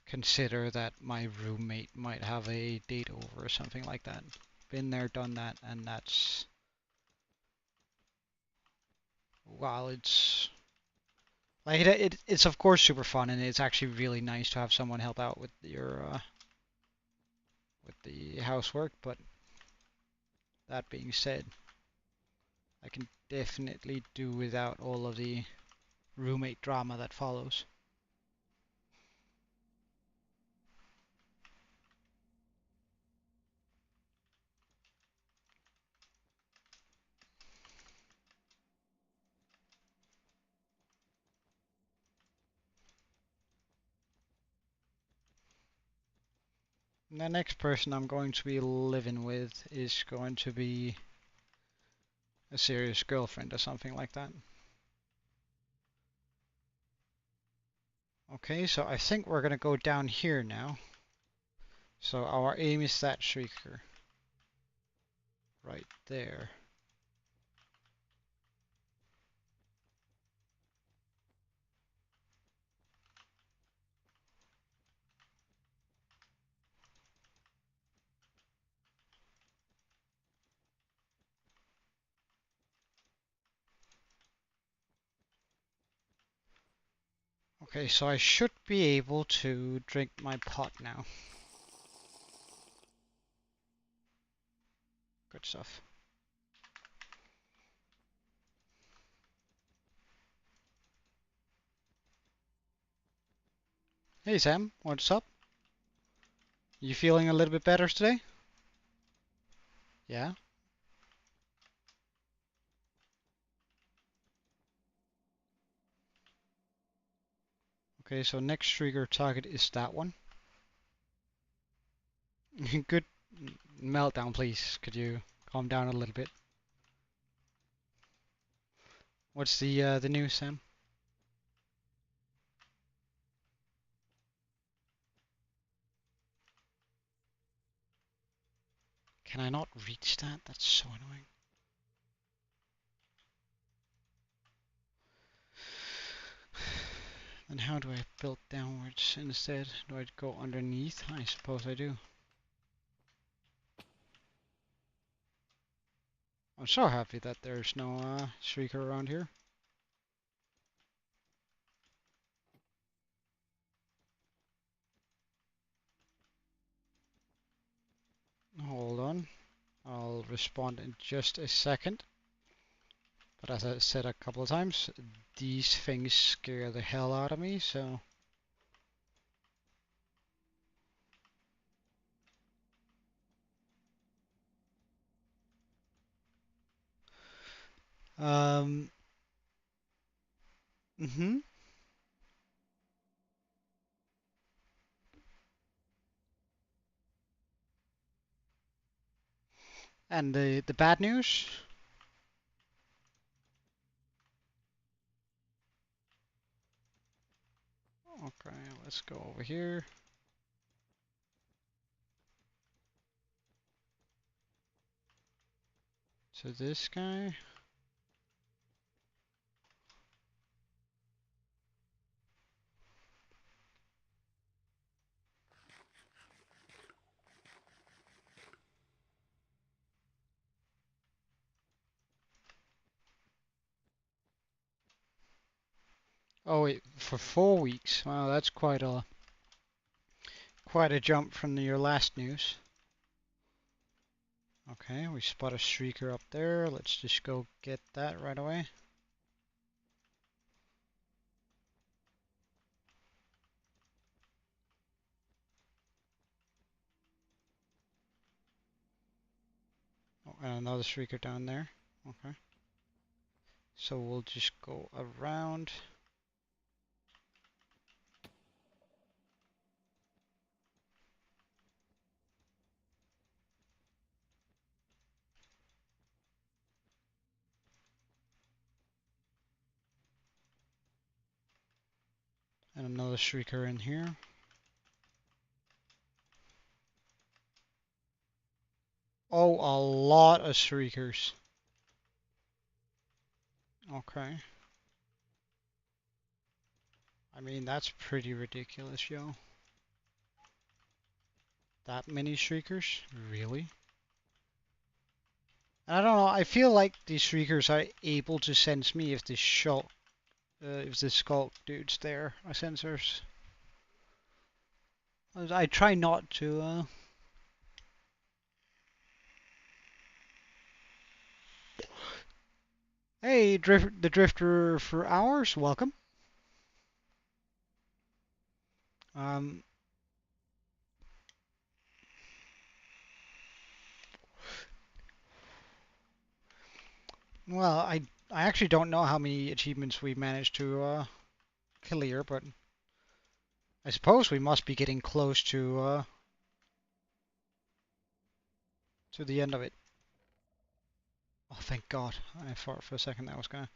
S1: consider that my roommate might have a date over or something like that. Been there, done that, and that's, while it's like it's of course super fun, and it's actually really nice to have someone help out with the housework. But that being said, I can definitely do without all of the roommate drama that follows. And the next person I'm going to be living with is going to be a serious girlfriend or something like that. Okay, so I think we're gonna go down here now. So our aim is that shrieker right there. Okay, so I should be able to drink my pot now. Good stuff. Hey Sam, what's up? You feeling a little bit better today? Yeah? Okay, so next trigger target is that one. Good meltdown, please. Could you calm down a little bit? What's the news, Sam? Can I not reach that? That's so annoying. Then how do I build downwards instead? Do I go underneath? I suppose I do. I'm so happy that there's no shrieker around here. Hold on. I'll respond in just a second. But as I said a couple of times, these things scare the hell out of me, so... Um... Mm-hmm. And the bad news? Okay, let's go over here. To this guy. Oh, wait, for 4 weeks. Wow, that's quite a jump from your last news. Okay, we spot a streaker up there. Let's just go get that right away. Oh, and another streaker down there. Okay. So we'll just go around. And another streaker in here. Oh, a lot of streakers. Okay. I mean, that's pretty ridiculous, yo. That many shriekers? Really? I don't know, I feel like these shriekers are able to sense me if if the skull dude's there, our sensors. I try not to, Hey, the Drifter for hours, welcome. Um, well, I actually don't know how many achievements we managed to, clear, but I suppose we must be getting close to the end of it. Oh, thank God. I thought for a second that was gonna...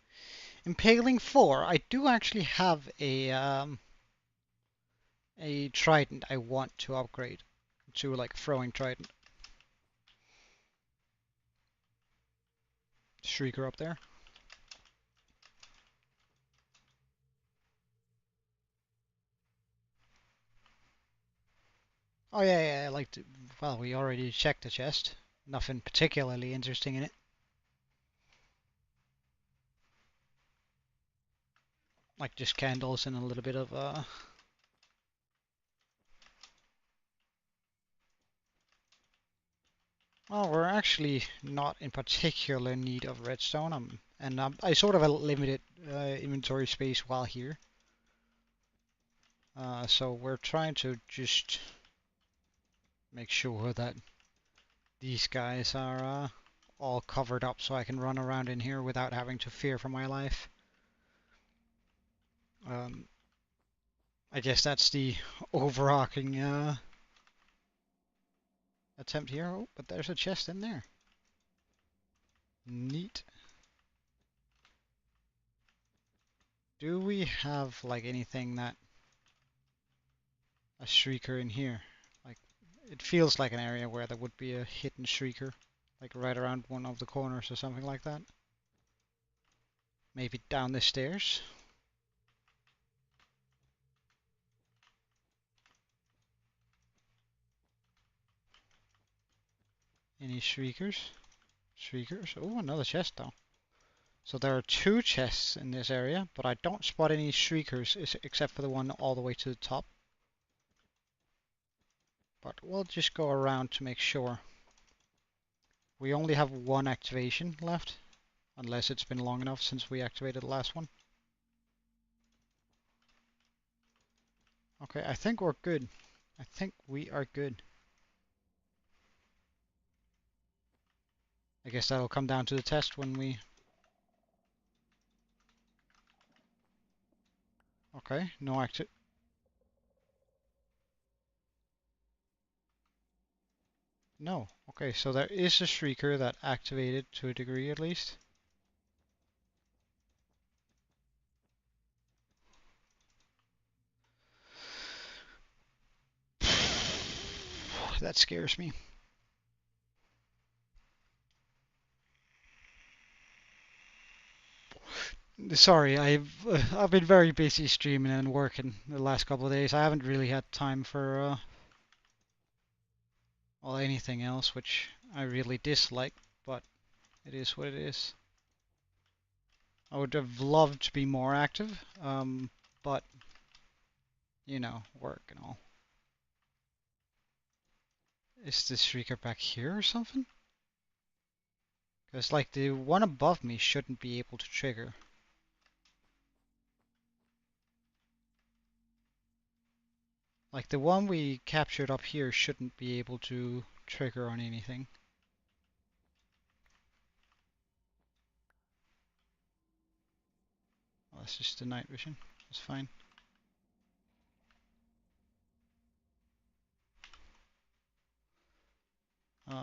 S1: Impaling 4. I do actually have a trident I want to upgrade to like throwing trident. Shrieker up there. Oh yeah, I like to... Well, we already checked the chest. Nothing particularly interesting in it. Like just candles and a little bit of Well, we're actually not in particular need of redstone, and I sort of have a limited inventory space while here. So we're trying to just make sure that these guys are all covered up so I can run around in here without having to fear for my life. Um, I guess that's the overarching attempt here. Oh, but there's a chest in there. Neat. Do we have like anything that a shrieker in here? Like it feels like an area where there would be a hidden shrieker, like right around one of the corners or something like that. Maybe down the stairs. Any shriekers? Shriekers? Oh, another chest though. So there are 2 chests in this area, but I don't spot any shriekers except for the one all the way to the top. But we'll just go around to make sure. We only have 1 activation left, unless it's been long enough since we activated the last one. Okay, I think we're good. I think we are good. I guess that'll come down to the test when we... Okay, no active... No. Okay, so there is a shrieker that activated to a degree at least. That scares me. Sorry, I've been very busy streaming and working the last couple of days. I haven't really had time for well, anything else, which I really dislike, but it is what it is. I would have loved to be more active. but, you know, work and all. Is the shrieker back here or something? Because, like, the one above me shouldn't be able to trigger. Like, the one we captured up here shouldn't be able to trigger on anything. Well, that's just the night vision. It's fine. Uh,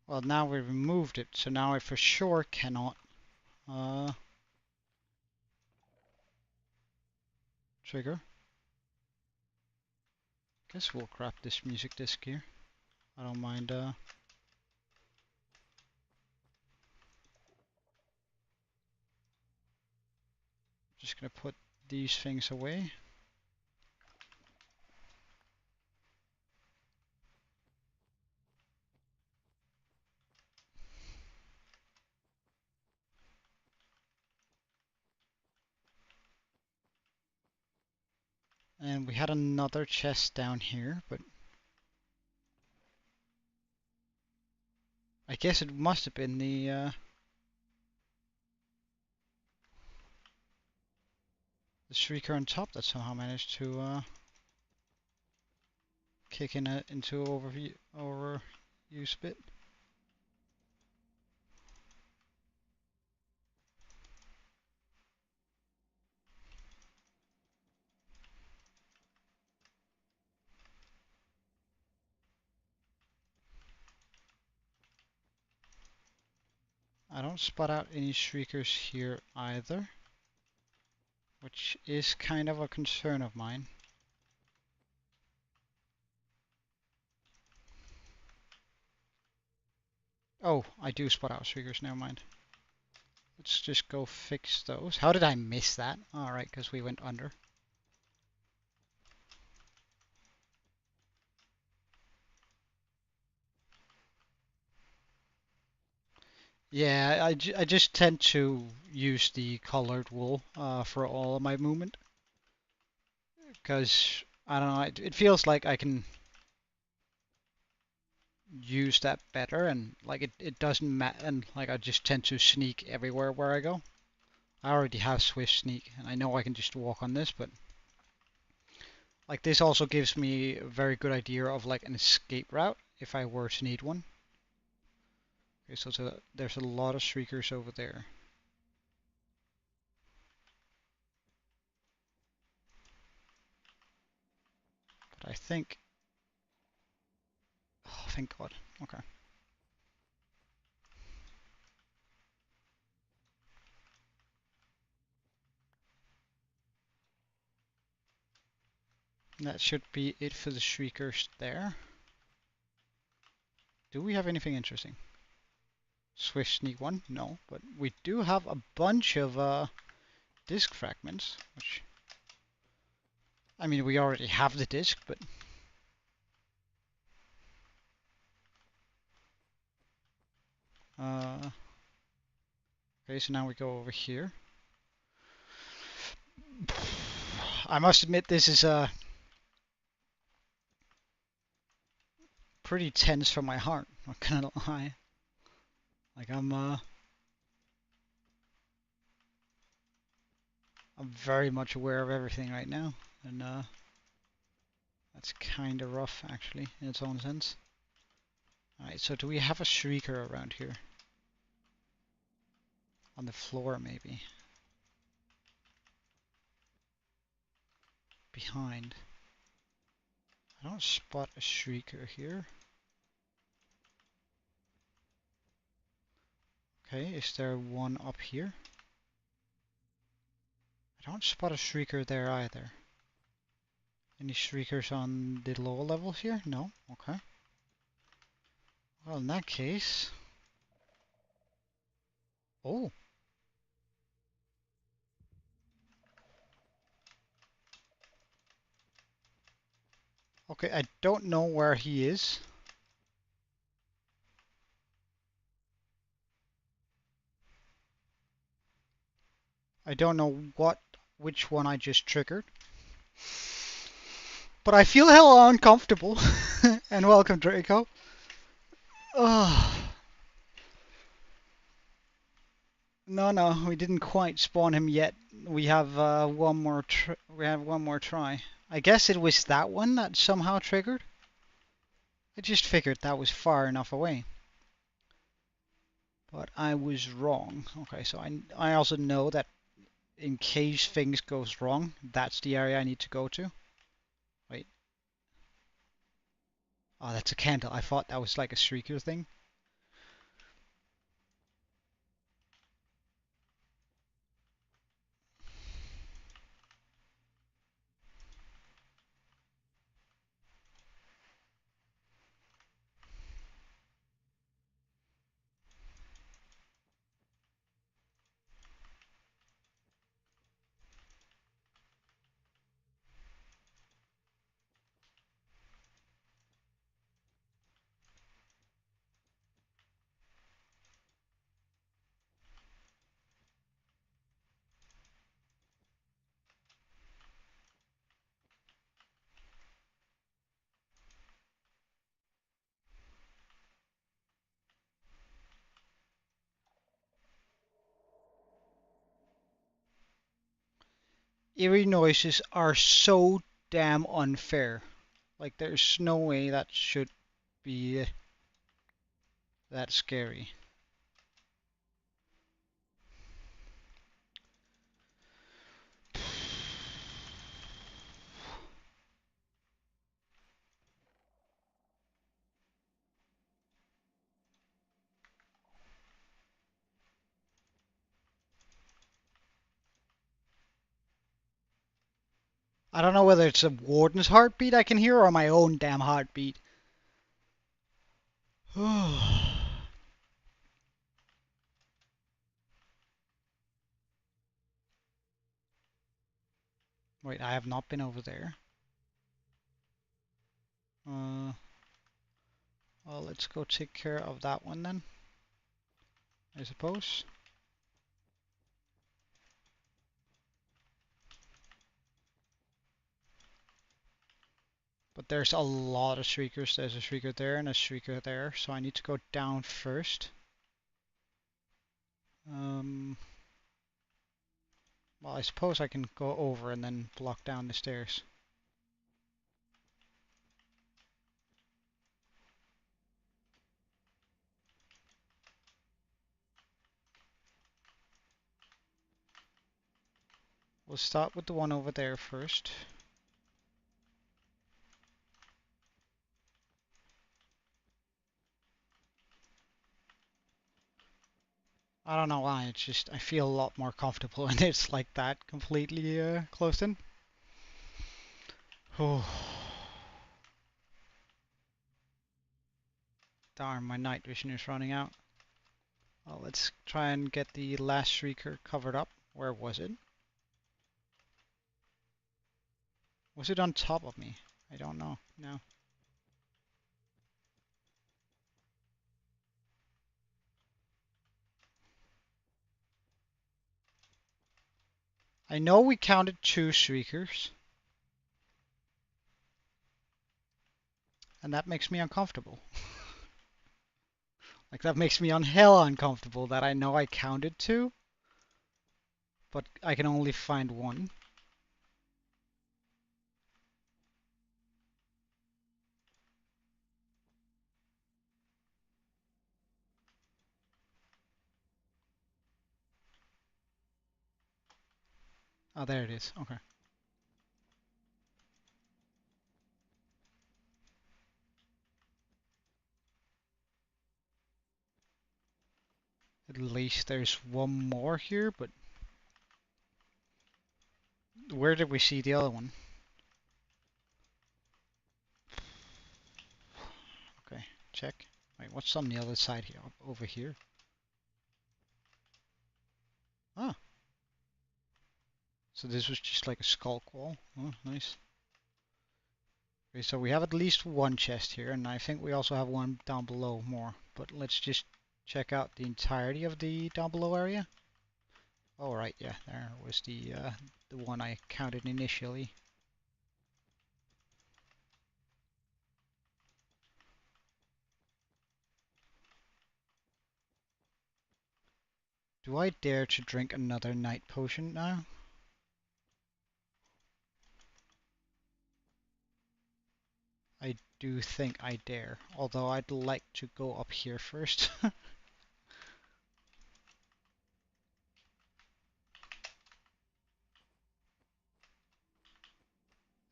S1: well, now we removed it, so now I for sure cannot trigger. Guess we'll grab this music disc here. I don't mind. Just gonna put these things away. And we had another chest down here, but I guess it must have been the shrieker on top that somehow managed to kick in into overuse bit. I don't spot out any shriekers here either, which is kind of a concern of mine. Oh, I do spot out shriekers, never mind. Let's just go fix those. How did I miss that? Alright, because we went under. Yeah, I just tend to use the colored wool for all of my movement. Because, I don't know, it feels like I can use that better, and like it doesn't matter, and like I just tend to sneak everywhere where I go. I already have Swift Sneak, and I know I can just walk on this, but like this also gives me a very good idea of like an escape route if I were to need one. Okay, so there's a lot of shriekers over there. But I think, oh, thank God. Okay. That should be it for the shriekers there. Do we have anything interesting? Swift Sneak 1? No, but we do have a bunch of disk fragments, which, I mean, we already have the disk, but okay, so now we go over here. I must admit this is pretty tense for my heart, not gonna lie. Like I'm very much aware of everything right now, and that's kind of rough actually in its own sense. Alright, so do we have a shrieker around here? On the floor maybe? Behind. I don't spot a shrieker here. Okay, is there one up here? I don't spot a shrieker there either. Any shriekers on the lower levels here? No? Okay. Well, in that case... Oh! Okay, I don't know where he is. I don't know which one I just triggered. But I feel hella uncomfortable. And welcome, Draco. Oh, no, we didn't quite spawn him yet. We have one more. We have one more try. I guess it was that one that somehow triggered. I just figured that was far enough away. But I was wrong. Okay, so I also know that in case things goes wrong, that's the area I need to go to. Wait. Oh, that's a candle. I thought that was like a streaker thing. Eerie noises are so damn unfair. Like, there's no way that should be that scary. I don't know whether it's a warden's heartbeat I can hear or my own damn heartbeat. Wait, I have not been over there. Well, let's go take care of that one then, I suppose. But there's a lot of shriekers. There's a shrieker there and a shrieker there, so I need to go down first. Well, I suppose I can go over and then block down the stairs. We'll start with the one over there first. I don't know why, it's just I feel a lot more comfortable when it's like that, completely closed in. Oh, darn, my night vision is running out. Well, let's try and get the last shrieker covered up. Where was it? Was it on top of me? I don't know. No. I know we counted 2 shriekers. And that makes me uncomfortable. Like, that makes me hell uncomfortable that I know I counted 2, but I can only find 1. Oh, there it is. Okay. At least there's one more here, but where did we see the other one? Okay, check. Wait, what's on the other side here? Over here? Ah, so this was just like a skulk wall. Oh, nice. Okay, so we have at least one chest here, and I think we also have one down below more. But let's just check out the entirety of the down below area. Oh, right, yeah, there was the one I counted initially. Do I dare to drink another night potion now? I do think I dare, although I'd like to go up here first.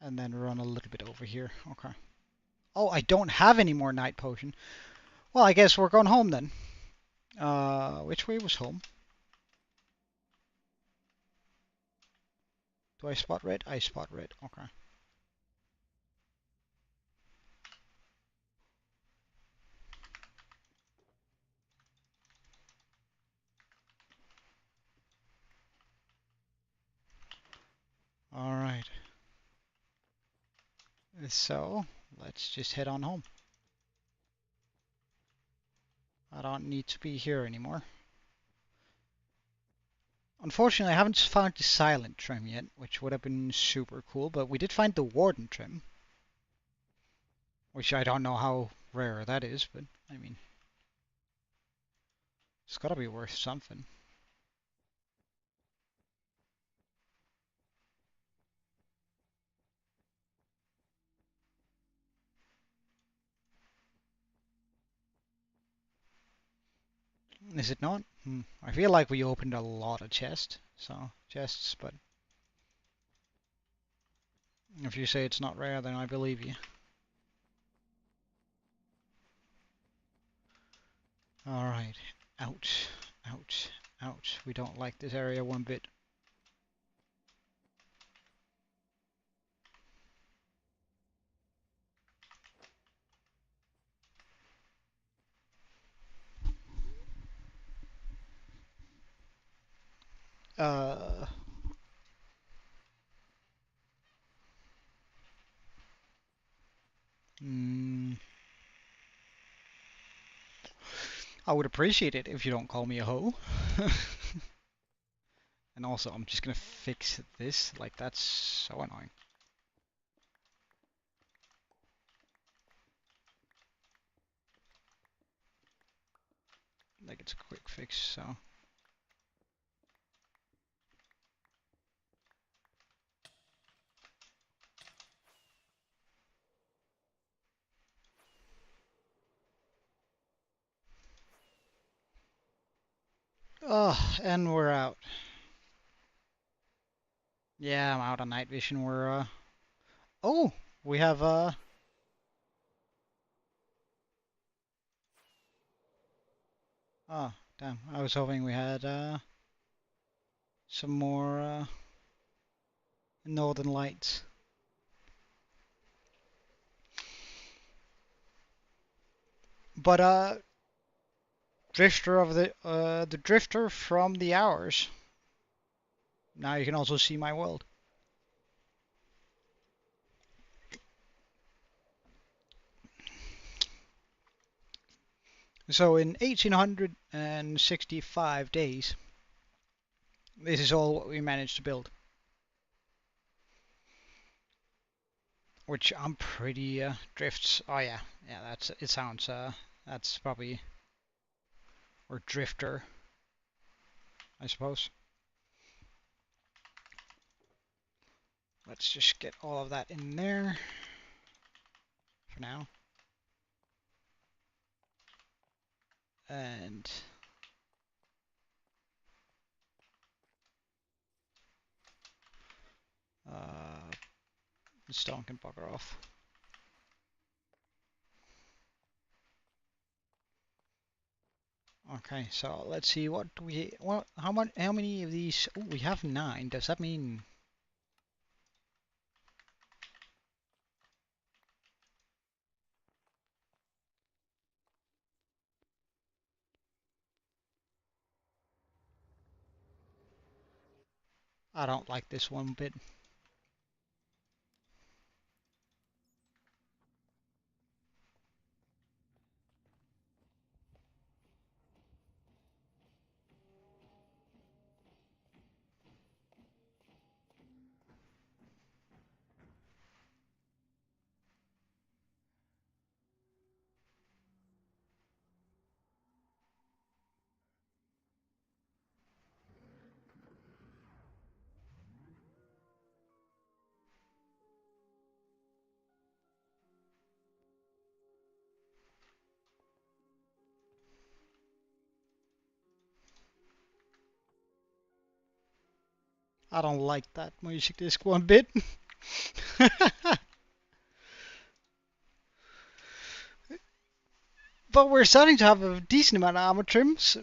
S1: And then run a little bit over here. Okay. Oh, I don't have any more night potion. Well, I guess we're going home then. Which way was home? Do I spot red? I spot red. Okay. All right. So, let's just head on home. I don't need to be here anymore. Unfortunately, I haven't found the silent trim yet, which would have been super cool, but we did find the warden trim, which I don't know how rare that is, but I mean, it's gotta be worth something. Is it not? I feel like we opened a lot of chests, but if you say it's not rare, then I believe you. Alright. Ouch. Ouch. Ouch. We don't like this area one bit. Uh... Mm, I would appreciate it if you don't call me a hoe. And also, I'm just gonna fix this. Like, that's so annoying. Like, it's a quick fix, so... Oh, and we're out. Yeah, I'm out on night vision. Oh! We have, Oh, damn. I was hoping we had, some more, Northern Lights. But, Drifter of the Drifter from the Hours. Now you can also see my world. So in 1865 days, this is all what we managed to build. Which I'm pretty, drifts. Oh yeah, yeah. It sounds. That's probably or drifter, I suppose. Let's just get all of that in there for now. And the stone can bugger off. Okay, so let's see what we how many of these? Oh, we have 9. Does that mean I don't like this one bit? I don't like that music disc one bit. But we're starting to have a decent amount of armor trims.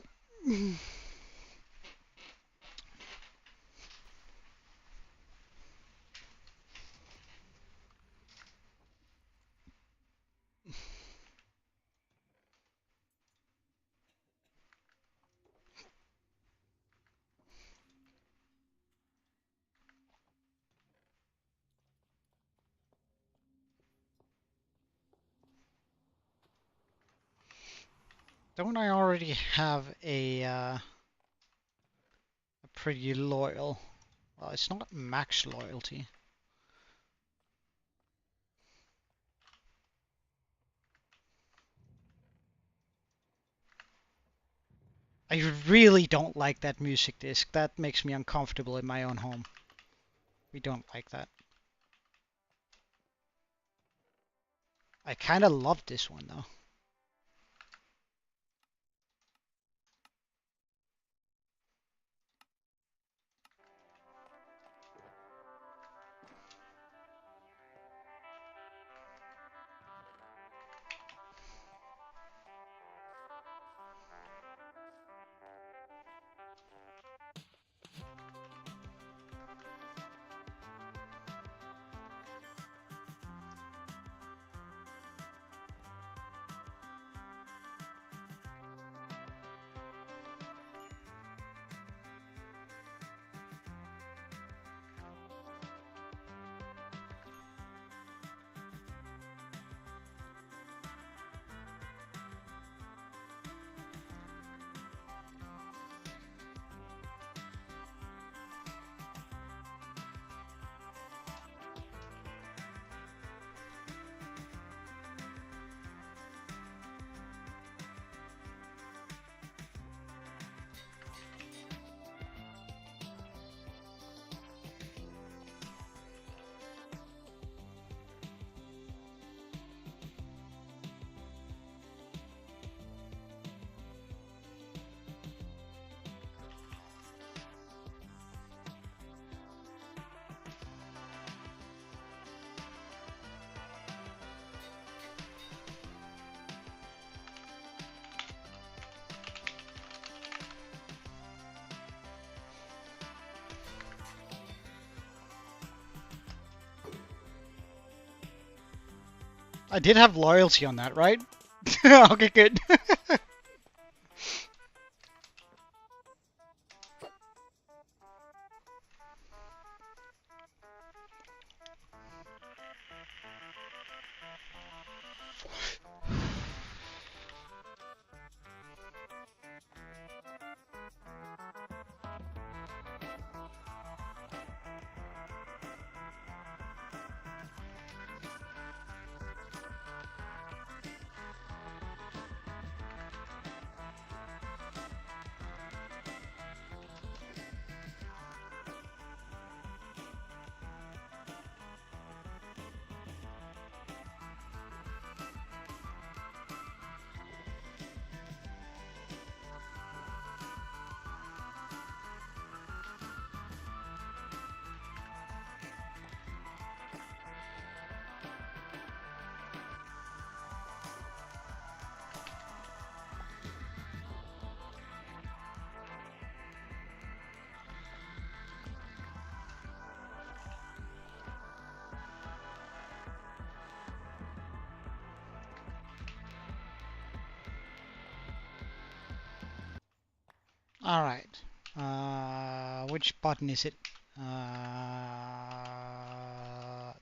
S1: Don't I already have a pretty loyal? Well, it's not max loyalty. I really don't like that music disc. That makes me uncomfortable in my own home. We don't like that. I kind of love this one though. I did have loyalty on that, right? Okay, good. All right. Which button is it?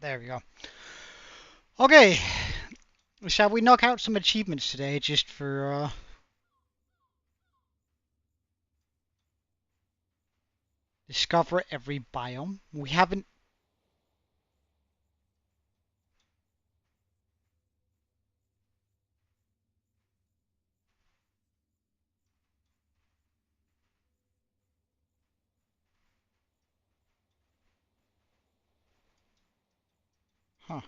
S1: There we go. Okay. Shall we knock out some achievements today just for discover every biome? We haven't. Huh.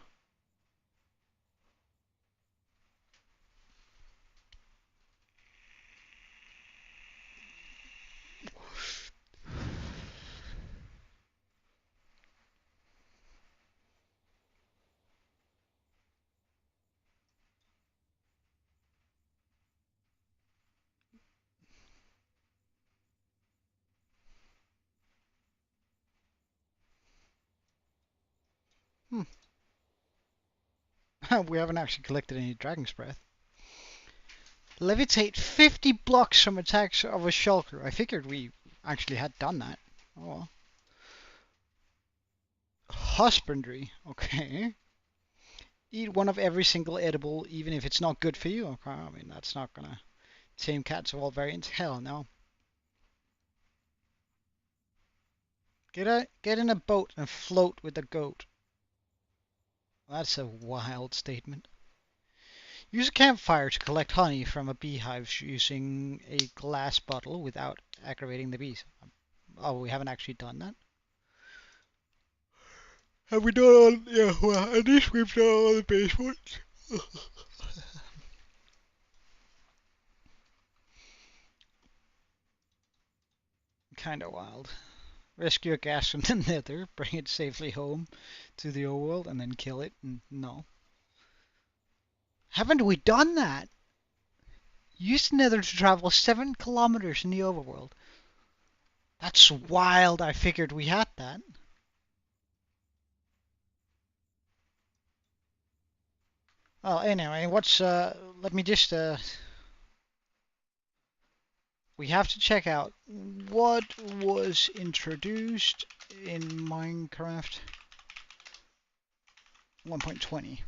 S1: Hmm. We haven't actually collected any Dragon's Breath. Levitate 50 blocks from attacks of a shulker. I figured we actually had done that. Oh well. Husbandry. Okay. Eat one of every single edible, even if it's not good for you. Okay, I mean, that's not gonna tame cats of all variants. Hell no. Get in a boat and float with the goat. That's a wild statement. Use a campfire to collect honey from a beehive using a glass bottle without aggravating the bees. Oh, we haven't actually done that. Have we done all? Yeah, well, at least we've done all the base ones. Kinda wild. Rescue a gas from the nether, bring it safely home to the overworld, and then kill it? No. Haven't we done that? Use the nether to travel 7 kilometers in the overworld. That's wild. I figured we had that. Well, anyway, let me just, we have to check out what was introduced in Minecraft 1.20.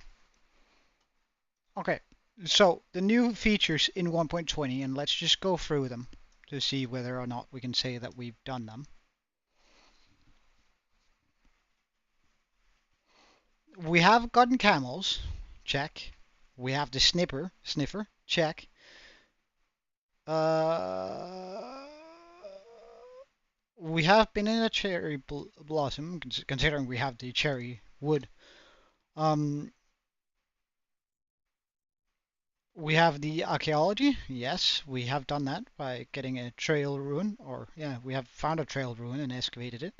S1: Okay, so the new features in 1.20, and let's just go through them to see whether or not we can say that we've done them. We have gotten camels, check. We have the sniffer, check. We have been in a cherry blossom, considering we have the cherry wood. We have the archaeology. Yes, we have done that by getting a trail ruin, or yeah, we have found a trail ruin and excavated it.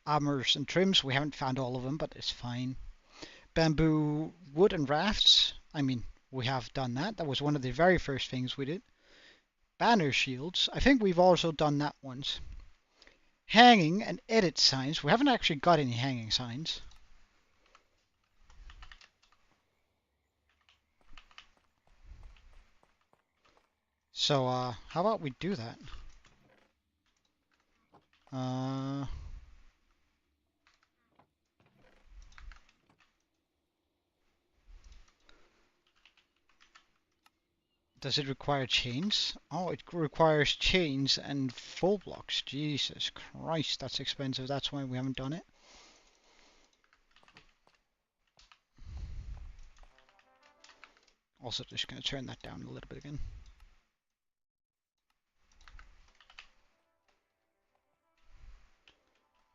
S1: Armors and trims, we haven't found all of them, but it's fine. Bamboo, wood and rafts. I mean, we have done that. That was one of the very first things we did. Banner shields. I think we've also done that once. Hanging and edit signs. We haven't actually got any hanging signs. So, how about we do that? Does it require chains? Oh, it requires chains and full blocks. Jesus Christ, that's expensive. That's why we haven't done it. Also, just going to turn that down a little bit again.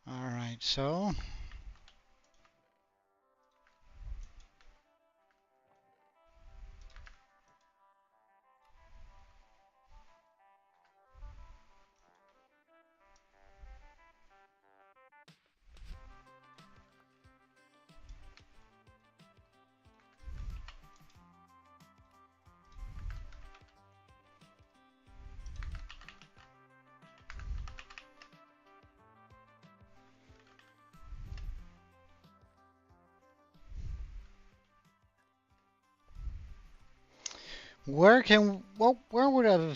S1: Alright, so where would a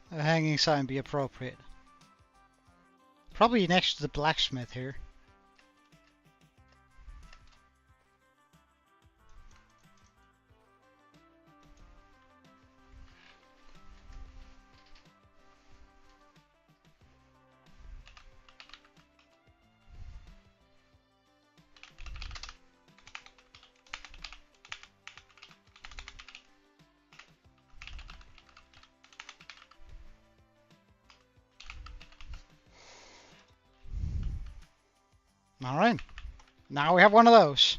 S1: hanging sign be appropriate? Probably next to the blacksmith here. Alright, now we have one of those.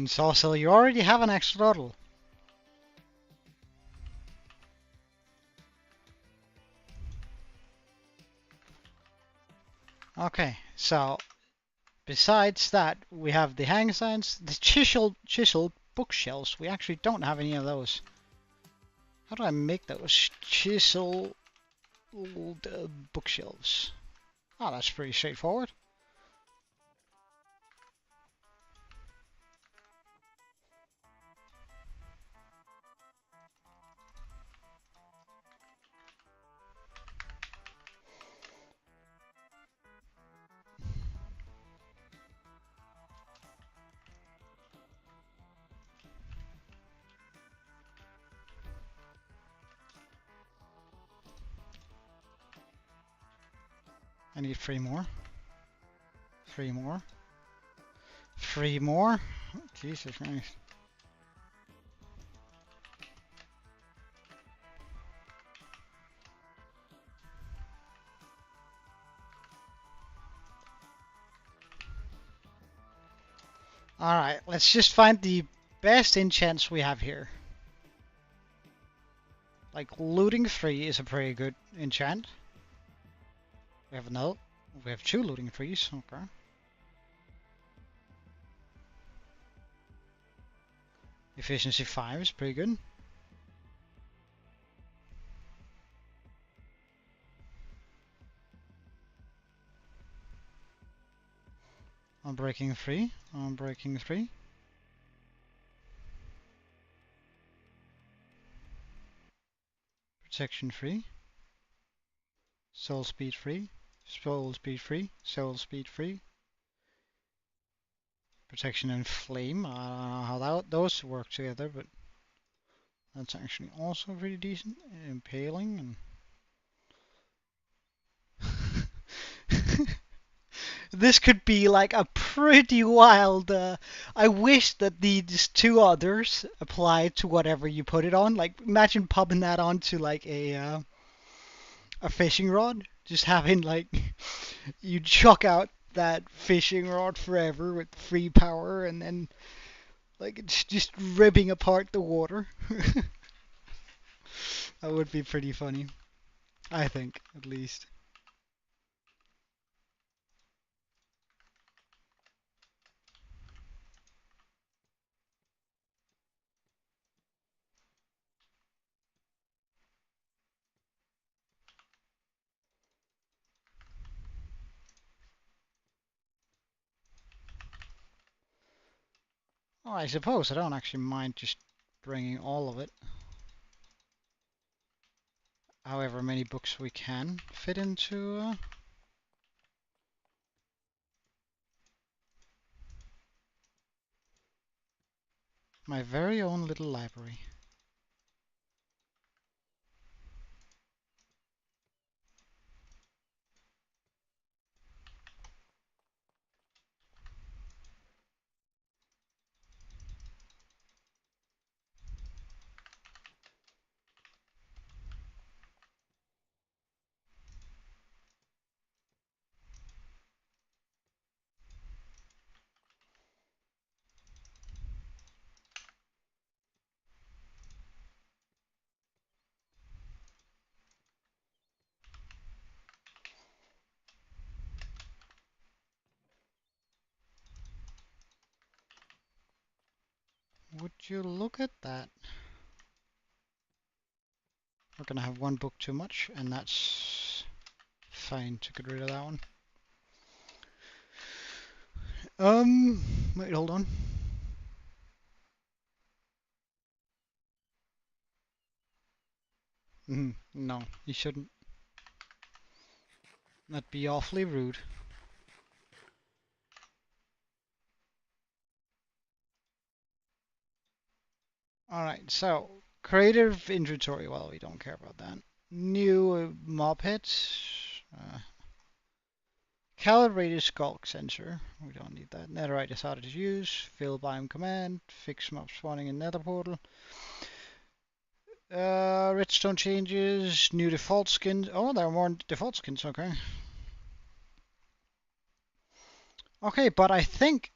S1: So you already have an axolotl. Okay, so besides that, we have the hang signs, the chiseled bookshelves. We actually don't have any of those. How do I make those? Chisel old bookshelves. Oh, that's pretty straightforward. I need 3 more. 3 more. 3 more. Oh, Jesus Christ. Alright, let's just find the best enchants we have here. Like, looting 3 is a pretty good enchant. We have no. We have 2 looting 3s, okay. Efficiency 5 is pretty good. Unbreaking 3. Unbreaking 3. Protection 3. Soul speed 3. Soul speed 3. Soul speed 3. Protection and flame. I don't know how those work together, but that's actually also pretty decent. Impaling and this could be like a pretty wild. I wish that these 2 others applied to whatever you put it on. Like, imagine popping that onto like a fishing rod. Just having like you chuck out that fishing rod forever with free power, and then like it's just ripping apart the water. That would be pretty funny, I think, at least. Oh, I suppose I don't actually mind just bringing all of it. However many books we can fit into my very own little library. Would you look at that? We're gonna have 1 book too much, and that's fine to get rid of that one. Wait, hold on. No, you shouldn't. That'd be awfully rude. Alright, so creative inventory. Well, we don't care about that. New mob hits. Calibrated skulk sensor. We don't need that. Netherite is harder to use. Fill biome command. Fix mob spawning in nether portal. Redstone changes. New default skins. Oh, there are more default skins. Okay. Okay, but I think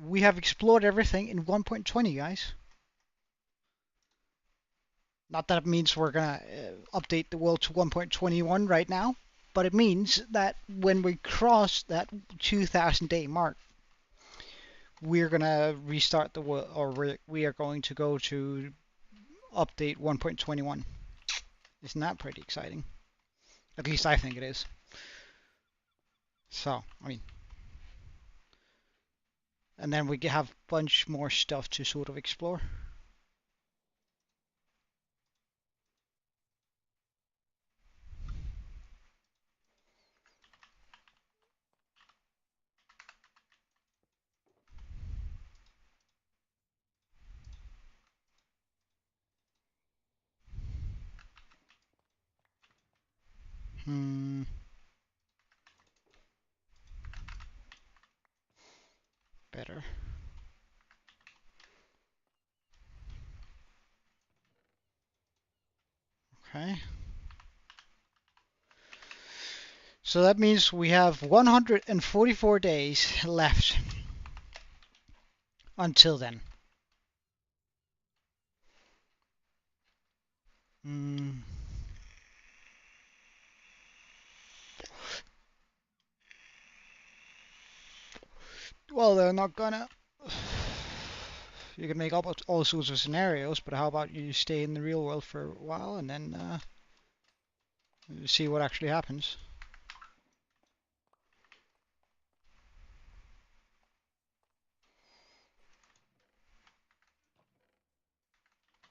S1: we have explored everything in 1.20, guys. Not that it means we're gonna update the world to 1.21 right now, but it means that when we cross that 2,000 day mark, we're gonna restart the world, or we are going to go to update 1.21. Isn't that pretty exciting? At least I think it is. So, I mean, and then we have a bunch more stuff to sort of explore. Hmm. Better. Okay. So that means we have 144 days left until then. Hmm. Well, they're not gonna. You can make up all sorts of scenarios, but how about you stay in the real world for a while and then see what actually happens?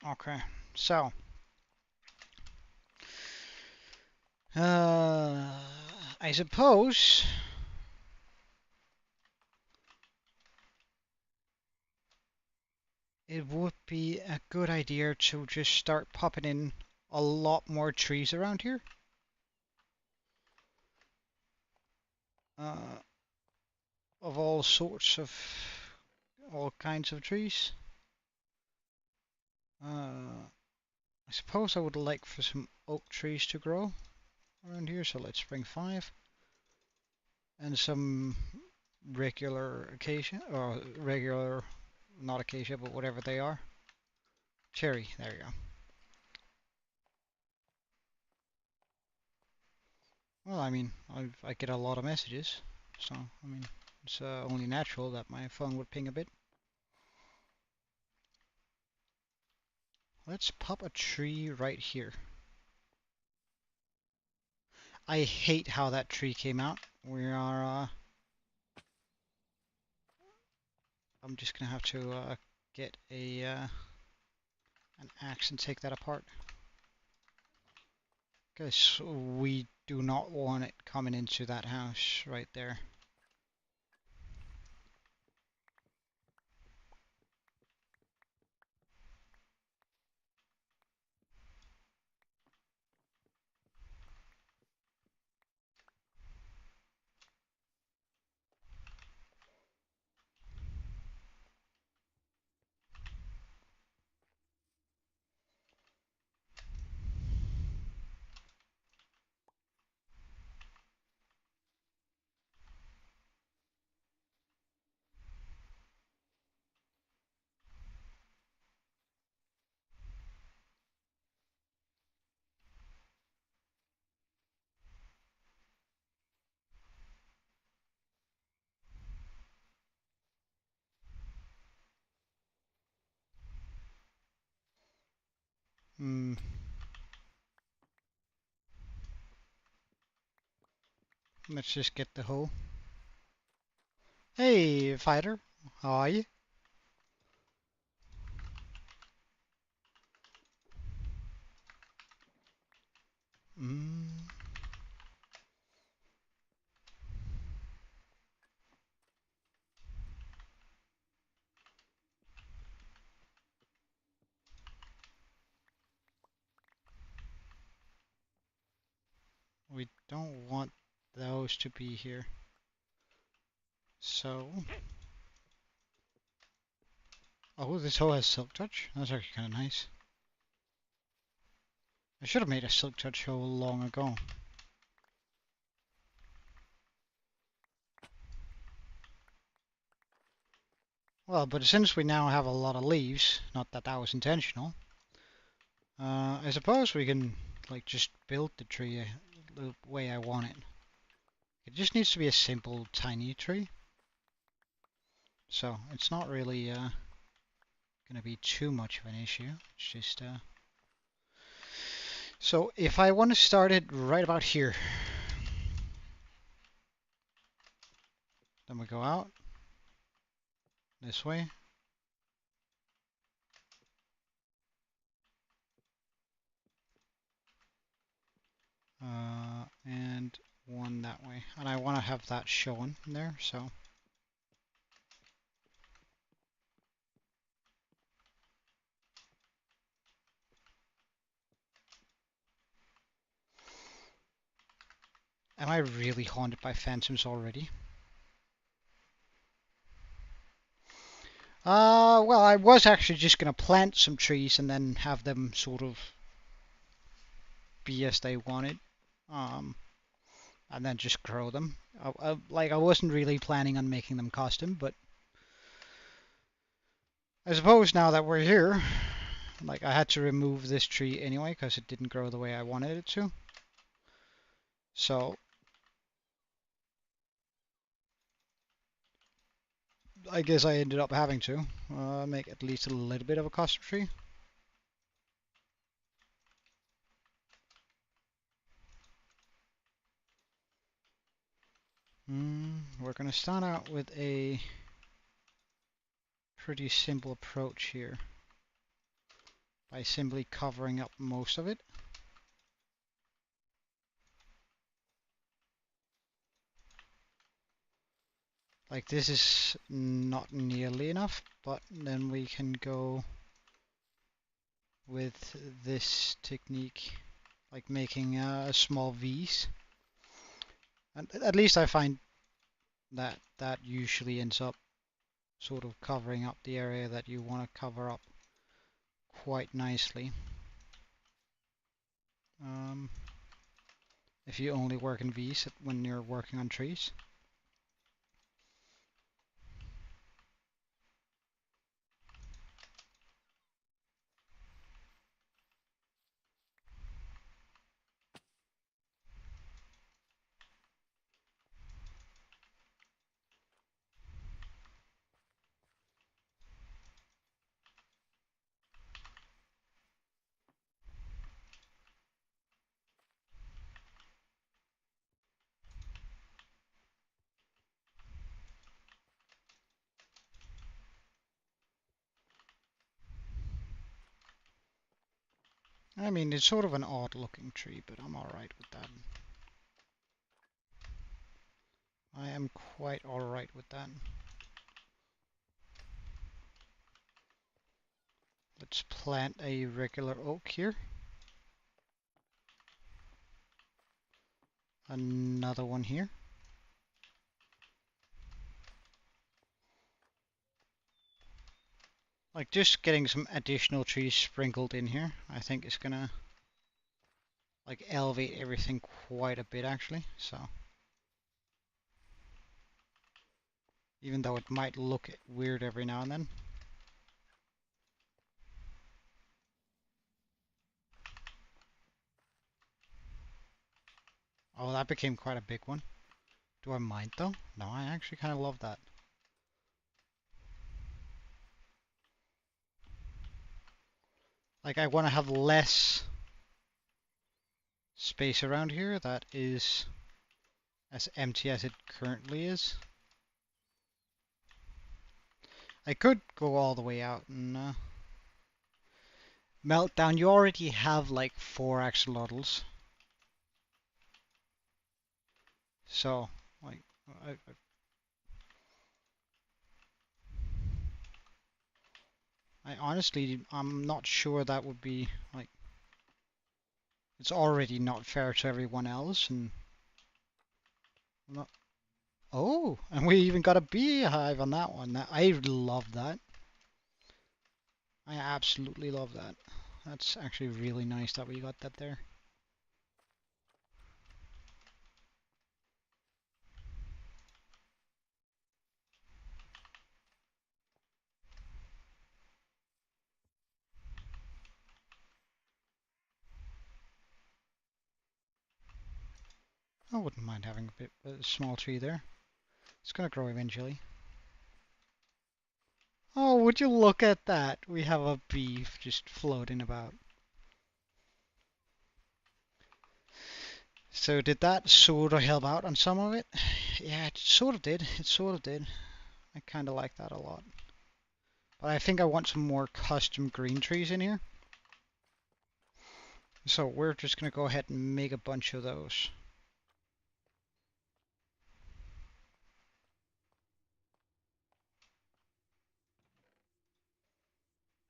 S1: Okay, so I suppose it would be a good idea to just start popping in a lot more trees around here. Uh, of all sorts of, all kinds of trees. I suppose I would like for some oak trees to grow around here, so let's bring 5. And some regular acacia, or regular, not acacia, but whatever they are. Cherry, there you go. Well, I mean, I get a lot of messages, so, I mean, it's only natural that my phone would ping a bit. Let's pop a tree right here. I hate how that tree came out. We are, I'm just gonna have to get an axe and take that apart. Because we do not want it coming into that house right there. Hmm. Let's just get the hoe. Hey, fighter. How are you? Mm. We don't want those to be here. So... Oh, this hoe has silk touch? That's actually kind of nice. I should have made a silk touch hoe long ago. Well, but since we now have a lot of leaves, not that that was intentional, I suppose we can, like, just build the tree the way I want it. It just needs to be a simple, tiny tree. So, it's not really gonna be too much of an issue. It's just So if I want to start it right about here, then we go out this way. And one that way. And I want to have that shown there, so. Am I really haunted by phantoms already? Well, I was actually just going to plant some trees and then have them sort of be as they wanted. And then just grow them. Like, I wasn't really planning on making them custom, but I suppose now that we're here, like, I had to remove this tree anyway because it didn't grow the way I wanted it to. So I guess I ended up having to make at least a little bit of a custom tree. We're going to start out with a pretty simple approach here by simply covering up most of it. Like, this is not nearly enough, but then we can go with this technique, like making small V's. And at least I find that that usually ends up sort of covering up the area that you want to cover up quite nicely. If you only work in V's when you're working on trees. I mean, it's sort of an odd looking tree, but I'm alright with that. I am quite alright with that. Let's plant a regular oak here. Another one here. Like, just getting some additional trees sprinkled in here, I think is gonna like elevate everything quite a bit actually. So even though it might look weird every now and then. Oh, that became quite a big one. Do I mind though? No, I actually kind of love that. Like, I want to have less space around here that is as empty as it currently is. I could go all the way out and melt down. You already have like 4 axolotls. So, like, I honestly, I'm not sure that would be, like, it's already not fair to everyone else, and not, oh, and we even got a beehive on that one. I love that. I absolutely love that. That's actually really nice that we got that there. I wouldn't mind having a small tree there. It's gonna grow eventually. Oh, would you look at that? We have a bee just floating about. So did that sort of help out on some of it? Yeah, it sort of did. It sort of did. I kind of like that a lot. But I think I want some more custom green trees in here. So we're just going to go ahead and make a bunch of those.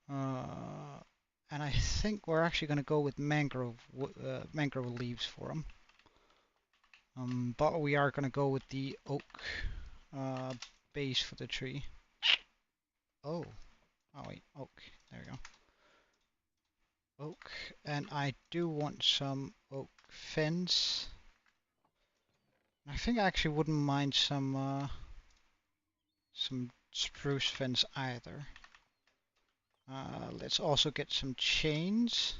S1: And I think we're actually going to go with mangrove leaves for them. But we are going to go with the oak base for the tree. Oh wait, oak. There we go. Oak, and I do want some oak fence. I think I actually wouldn't mind some spruce fence either. Let's also get some chains.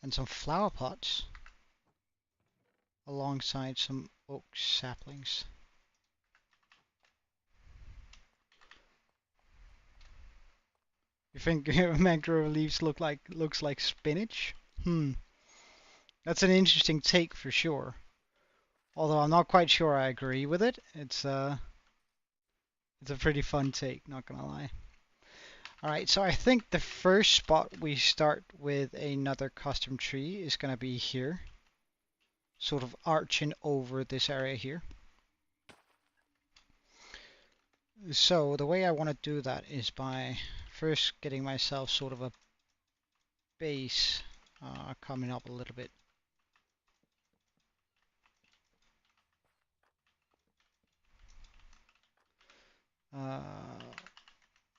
S1: And some flower pots alongside some oak saplings. You think mangrove leaves looks like spinach? That's an interesting take for sure. Although I'm not quite sure I agree with it. It's a pretty fun take, not gonna lie. Alright, so I think the first spot we start with another custom tree is gonna be here. Sort of arching over this area here. So the way I want to do that is by first getting myself sort of a base coming up a little bit.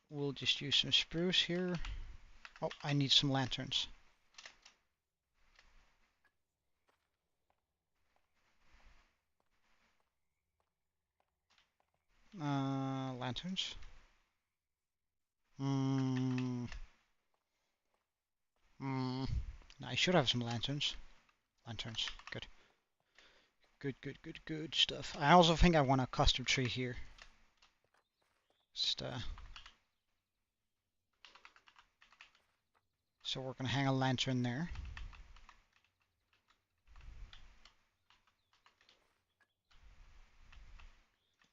S1: We'll just use some spruce here. Oh, I need some lanterns. Lanterns. I should have some lanterns. Lanterns, good. Good stuff. I also think I want a custom tree here. Just, so we're gonna hang a lantern there.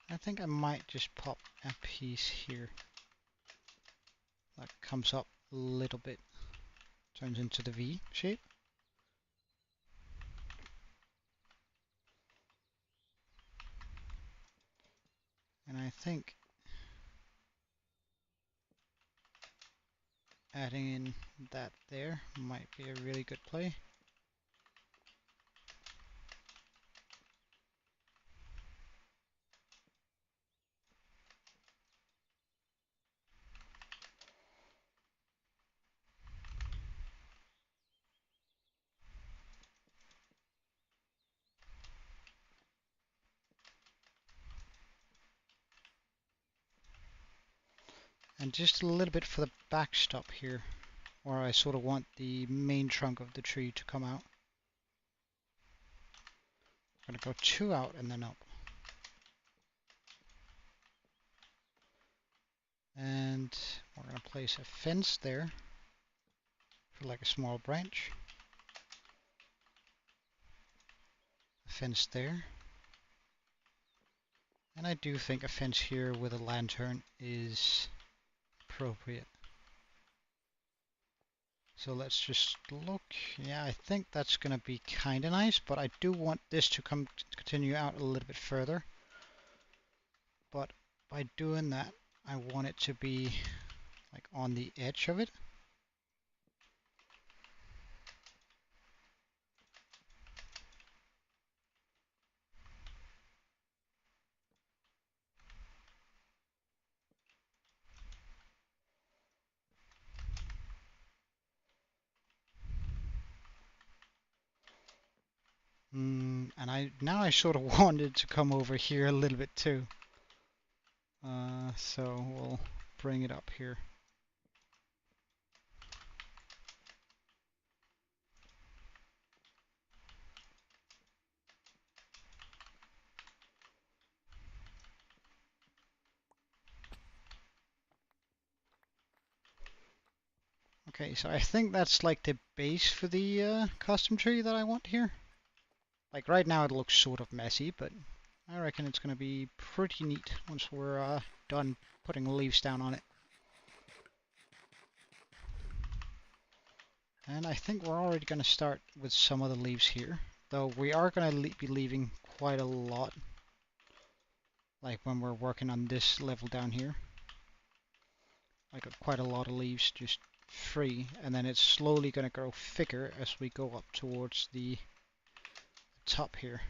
S1: I think I might just pop a piece here. That comes up a little bit. Turns into the V shape. And I think adding in that there might be a really good play. And just a little bit for the backstop here, where I sort of want the main trunk of the tree to come out. I'm going to go 2 out and then up. And we're going to place a fence there for like a small branch. A fence there. And I do think a fence here with a lantern is appropriate. So let's just look. Yeah, I think that's going to be kind of nice, but I do want this to continue out a little bit further. But by doing that, I want it to be like on the edge of it. And now I sort of wanted to come over here a little bit too. So we'll bring it up here. Okay, so I think that's like the base for the custom tree that I want here. Like right now it looks sort of messy, but I reckon it's going to be pretty neat once we're done putting leaves down on it. And I think we're already going to start with some of the leaves here, though we are going to be leaving quite a lot, like when we're working on this level down here. Like quite a lot of leaves just free, and then it's slowly going to grow thicker as we go up towards the top here.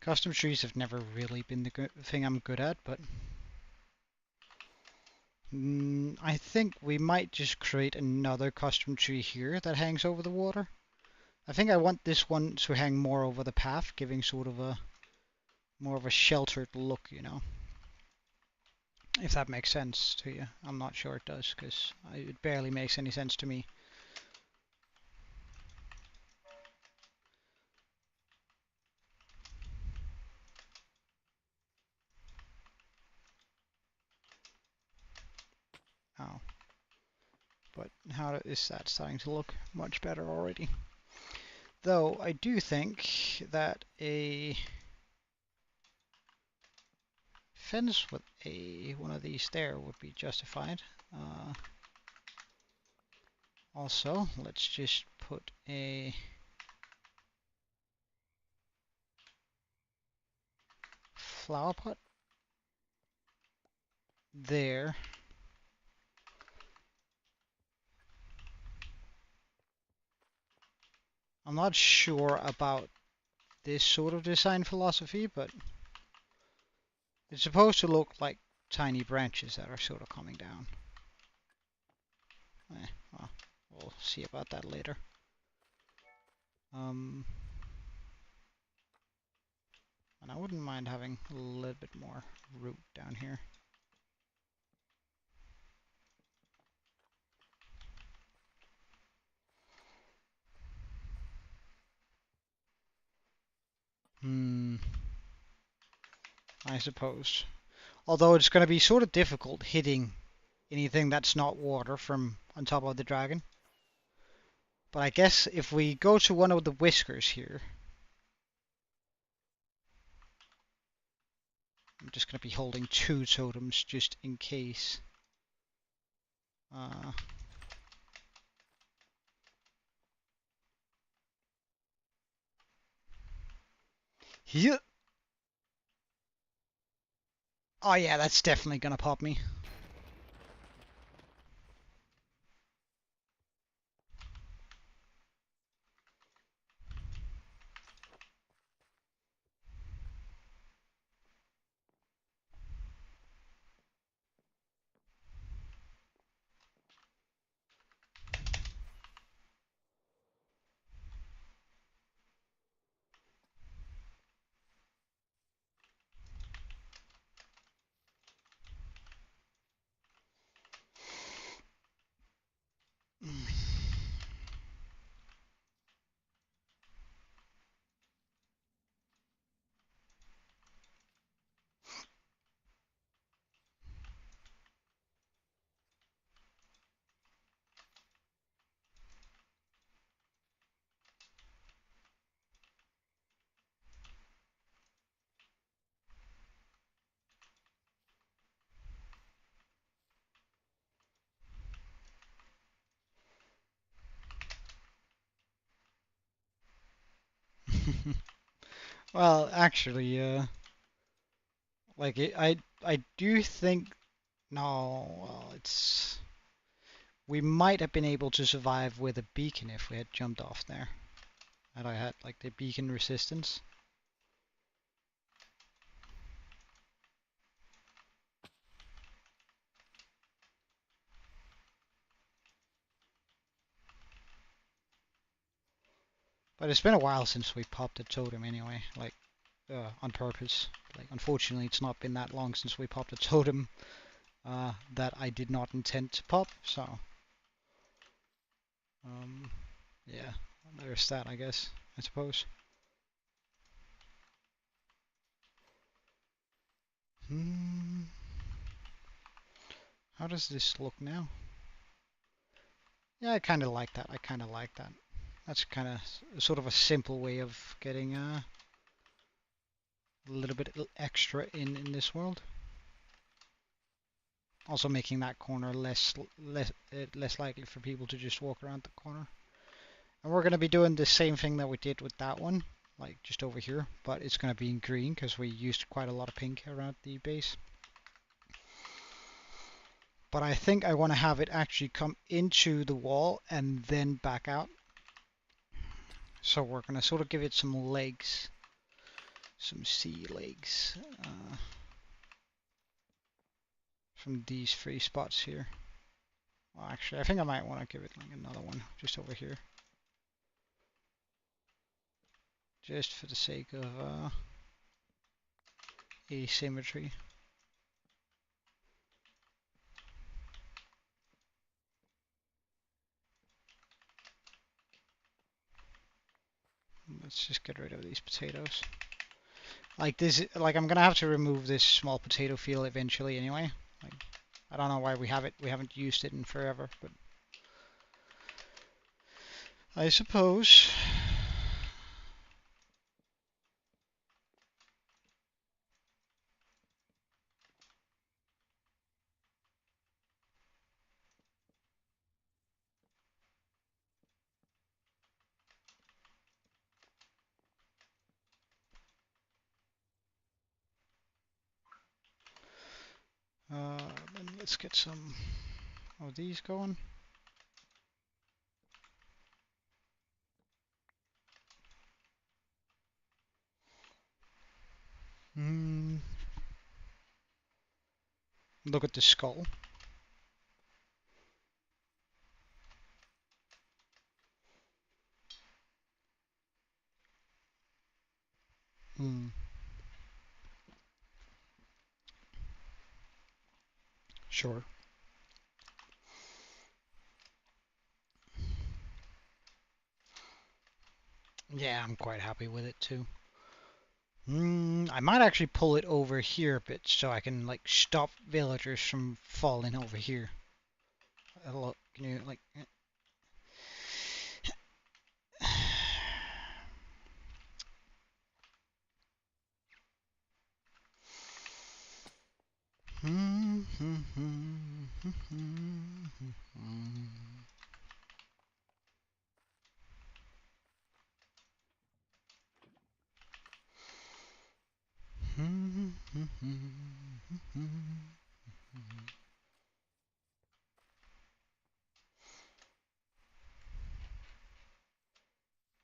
S1: Custom trees have never really been the thing I'm good at, but I think we might just create another custom tree here that hangs over the water. I think I want this one to hang more over the path, giving sort of a more of a sheltered look, you know. If that makes sense to you. I'm not sure it does, because it barely makes any sense to me. Oh. But how is that starting to look much better already? Though I do think that a fence with one of these there would be justified. Also, let's just put a flower pot there. I'm not sure about this sort of design philosophy, but it's supposed to look like tiny branches that are sort of coming down. Well, we'll see about that later. And I wouldn't mind having a little bit more root down here. I suppose. Although it's going to be sort of difficult hitting anything that's not water from on top of the dragon. But I guess if we go to one of the whiskers here, I'm just going to be holding 2 totems just in case. Here. Oh yeah, that's definitely going to pop me. Well, actually, like I do think no, well, it's we might have been able to survive with a beacon if we had jumped off there. And I had like the beacon resistance. But it's been a while since we popped a totem anyway, like on purpose. Like unfortunately, it's not been that long since we popped a totem that I did not intend to pop. So yeah, there's that, I guess. I suppose. How does this look now? Yeah, I kind of like that. I kind of like that. That's kind of sort of a simple way of getting a little bit extra in this world. Also making that corner less likely for people to just walk around the corner. And we're going to be doing the same thing that we did with that one, like just over here, but it's going to be in green because we used quite a lot of pink around the base. But I think I want to have it actually come into the wall and then back out. So we're going to sort of give it some legs, some sea legs from these three spots here. Well, actually, I think I might want to give it like another one just over here. Just for the sake of asymmetry. Let's just get rid of these potatoes. Like this, like I'm gonna have to remove this small potato field eventually anyway. Like, I don't know why we have it. We haven't used it in forever, but I suppose. Then let's get some of these going. Look at the skull. Sure. Yeah, I'm quite happy with it too. I might actually pull it over here a bit so I can like stop villagers from falling over here. Look, can you like?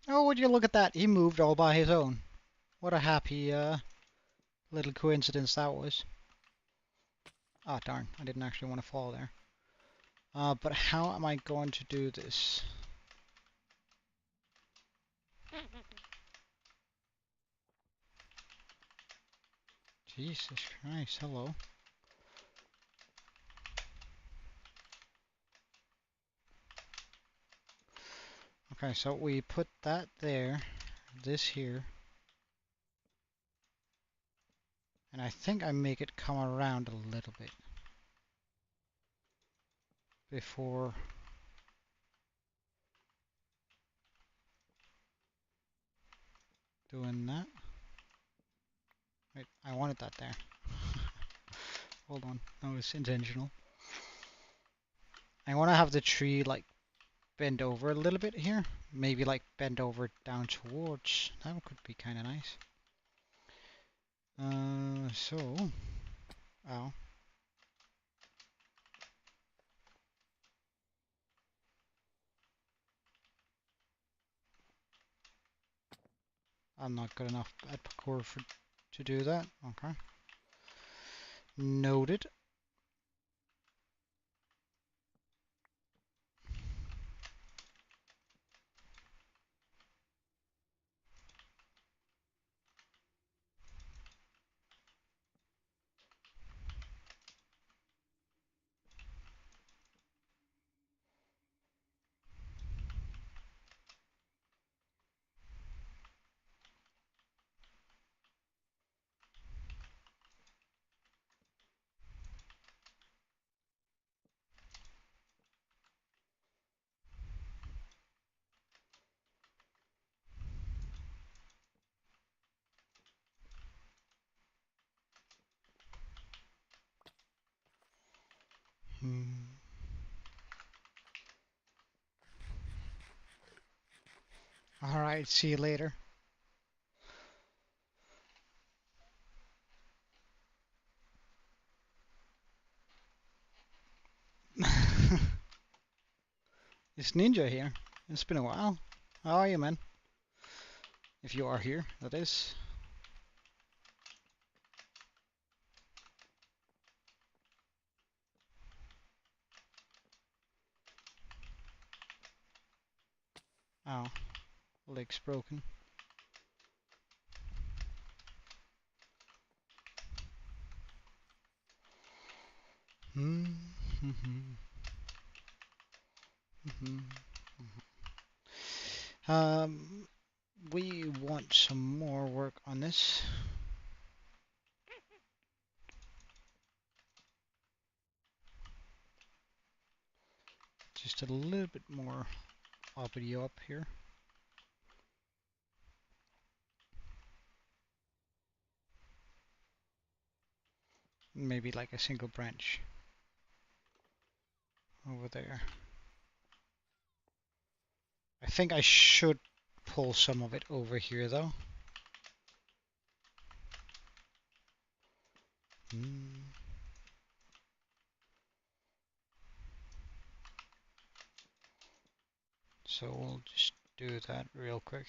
S1: Oh, would you look at that? He moved all by his own. What a happy little coincidence that was. Ah, darn. I didn't actually want to fall there. But how am I going to do this? Jesus Christ, hello. Okay, so we put that there, this here. And I think I make it come around a little bit before doing that. Wait, I wanted that there. Hold on, that was intentional. I want to have the tree like bend over a little bit here. Maybe like bend over down towards. That could be kind of nice. Ow. I'm not good enough at parkour to do that. Okay. Noted. Alright, see you later. It's Ninja here. It's been a while. How are you, man? If you are here, that is. Oh, leg's broken. Hmm. um, we want some more work on this. Just a little bit more audio up here. Maybe like a single branch over there. I think I should pull some of it over here though. So we'll just do that real quick.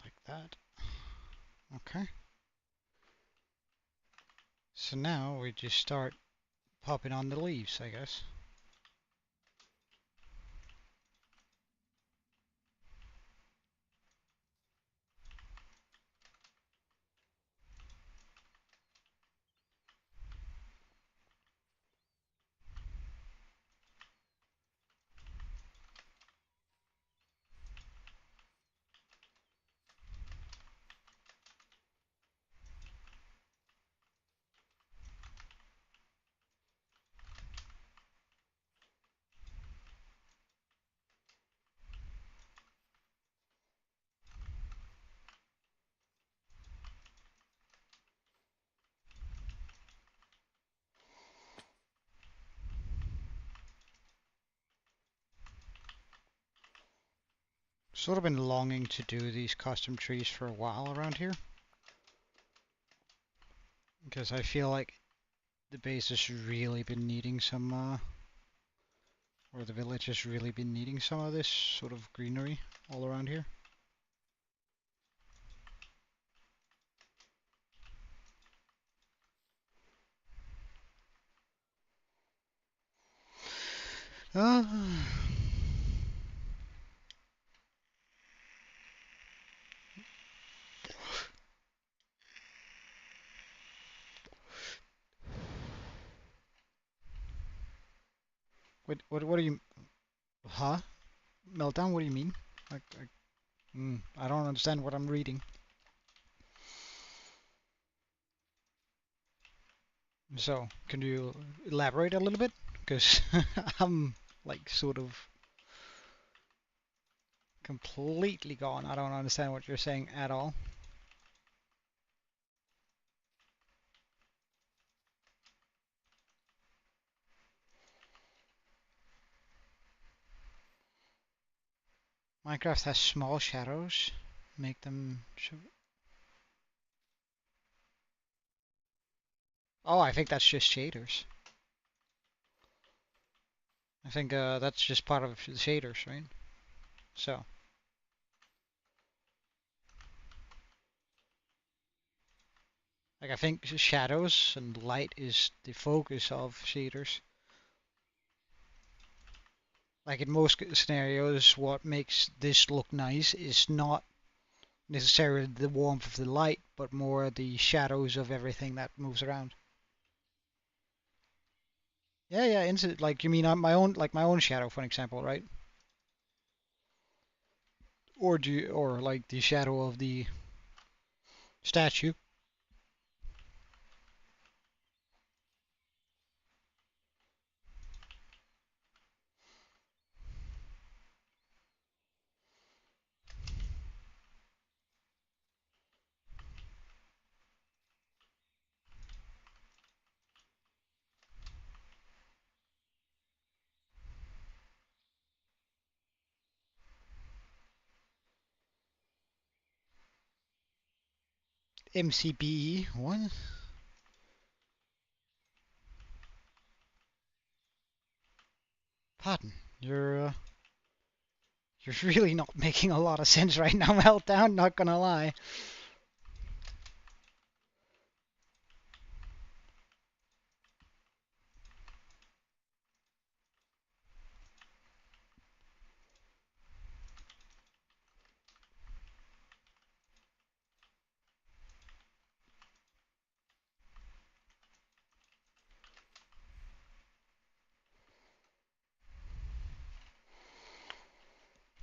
S1: Like that. Okay. So now we just start popping on the leaves, I guess. Sort of been longing to do these custom trees for a while around here. Because I feel like the base has really been needing some, or the village has really been needing some of this sort of greenery all around here. Uh, what do you, huh? Meltdown, what do you mean? I don't understand what I'm reading. So, can you elaborate a little bit? Because I'm like sort of completely gone. I don't understand what you're saying at all. Minecraft has small shadows. Make them... Oh, I think that's just shaders. I think that's just part of the shaders, right? So. Like I think shadows and light is the focus of shaders. Like in most scenarios, what makes this look nice is not necessarily the warmth of the light, but more the shadows of everything that moves around. Yeah, yeah. Like you mean my own, like my own shadow, for example, right? Or like the shadow of the statue. MCBE. What? Pardon. You're really not making a lot of sense right now, Meltdown, not gonna lie.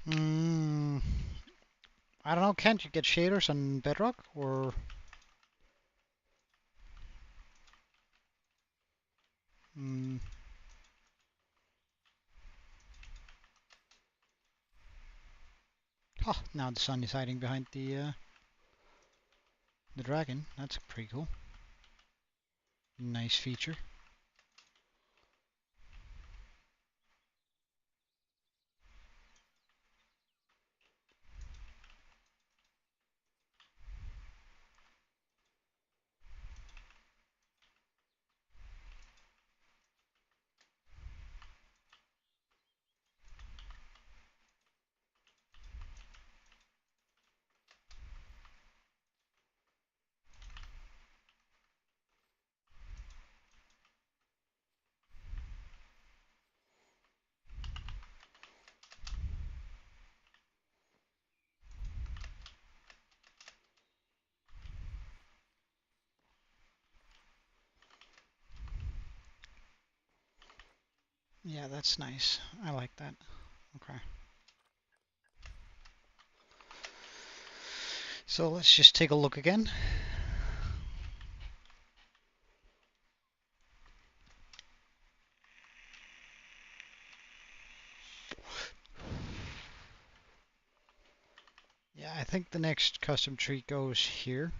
S1: Hmm. I don't know, can't you get shaders on Bedrock? Or... Hmm. Oh, now the sun is hiding behind the dragon. That's pretty cool. Nice feature. Yeah, that's nice. I like that. Okay. So let's just take a look again. Yeah, I think the next custom tree goes here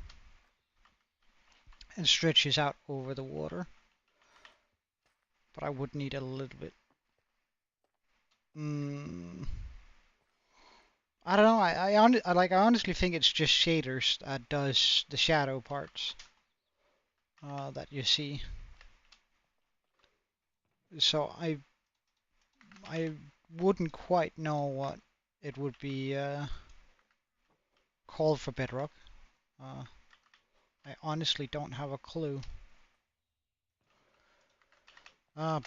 S1: and stretches out over the water. But I would need a little bit. I don't know. I honestly think it's just shaders that does the shadow parts that you see. So I wouldn't quite know what it would be called for Bedrock. Uh, I honestly don't have a clue.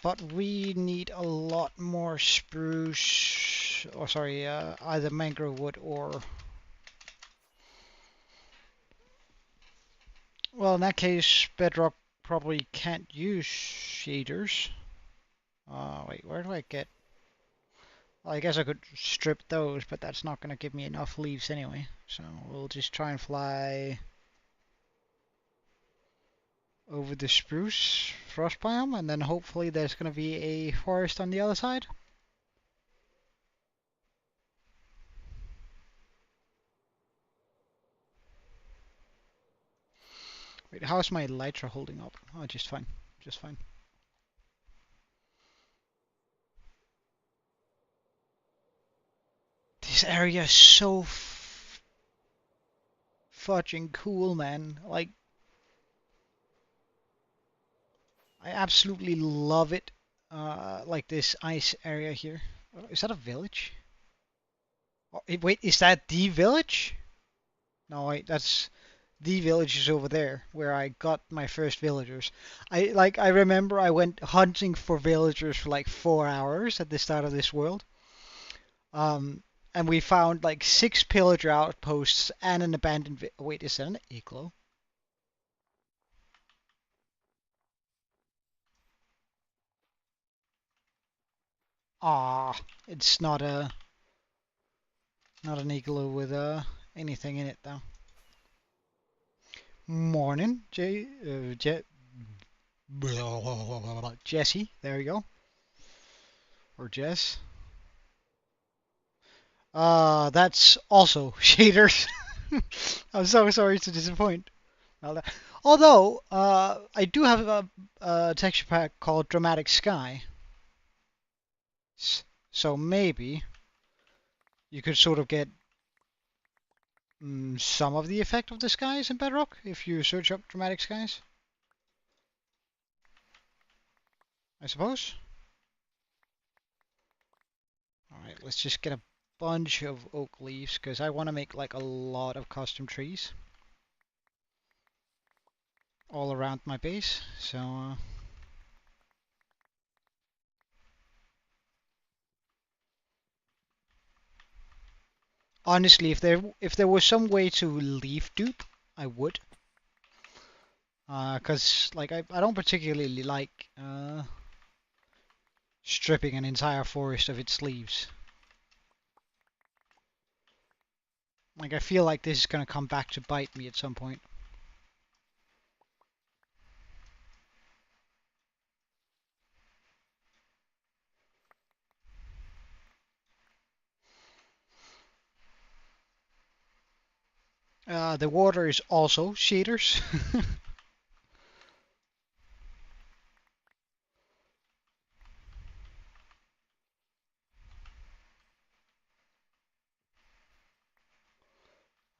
S1: But we need a lot more spruce, or sorry, either mangrove wood or... Well, in that case, Bedrock probably can't use shaders. Wait, where do I get... Well, I guess I could strip those, but that's not going to give me enough leaves anyway. So we'll just try and fly over the spruce frost biome, and then hopefully there's going to be a forest on the other side. Wait, how's my elytra holding up? Oh, just fine. Just fine. This area is so fudging cool, man. Like, I absolutely love it. Like this ice area here. Oh, is that a village? Oh, wait, is that the village? No, wait, that's the village is over there where I got my first villagers. I remember I went hunting for villagers for like 4 hours at the start of this world. Um, and we found like 6 pillager outposts and an abandoned. Wait, is that an igloo? Ah, it's not an igloo with anything in it though. Morning, Jesse. There you go, or Jess. That's also shaders. I'm so sorry to disappoint. Although, I do have a texture pack called Dramatic Sky. So maybe you could sort of get some of the effect of the skies in Bedrock, if you search up dramatic skies, I suppose. Alright, let's just get a bunch of oak leaves, because I want to make like a lot of custom trees all around my base, so honestly, if there was some way to leaf dupe, I would. Because like I don't particularly like stripping an entire forest of its leaves. Like I feel like this is gonna come back to bite me at some point. The water is also shaders.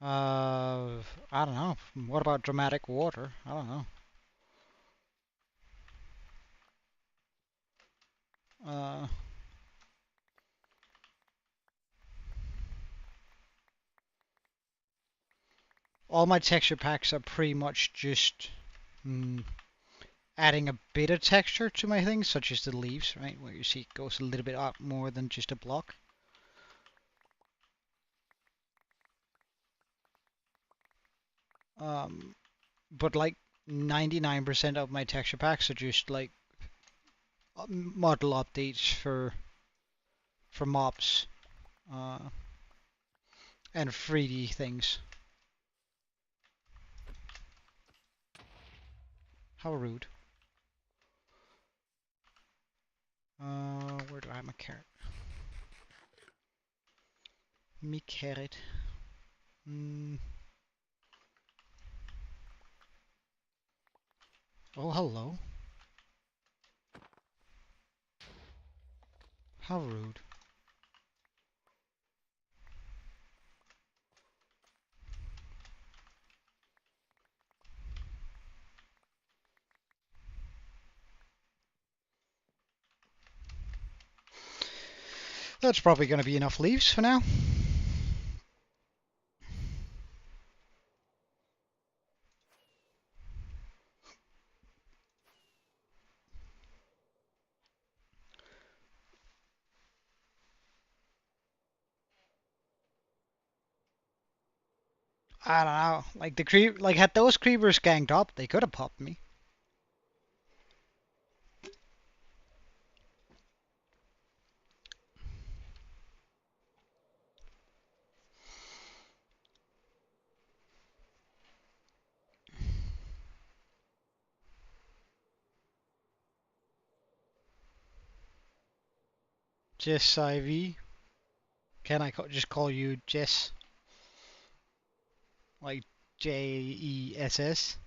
S1: I don't know. What about dramatic water? I don't know. Uh, all my texture packs are pretty much just adding a bit of texture to my things, such as the leaves, right? Where you see it goes a little bit up more than just a block. But like 99% of my texture packs are just like model updates for mobs and 3D things. How rude. Where do I have my carrot? Me carrot. Oh, hello. How rude. That's probably going to be enough leaves for now. I don't know. Like had those creepers ganged up, they could have popped me. Jess IV. Can I just call you Jess? Like Jess?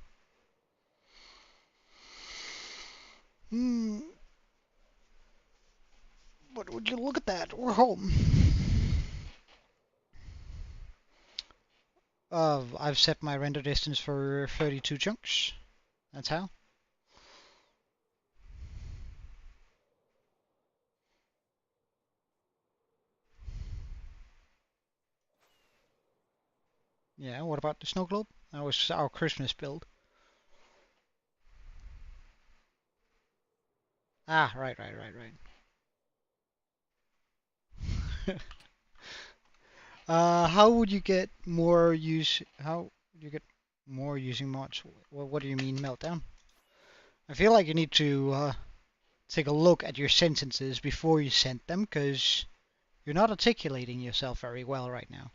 S1: But would you look at that? We're home. I've set my render distance for 32 chunks. That's how. Yeah, what about the snow globe? That was our Christmas build. Ah, right. How would you get more use? How would you get more using mods? What do you mean meltdown? I feel like you need to take a look at your sentences before you send them, because you're not articulating yourself very well right now.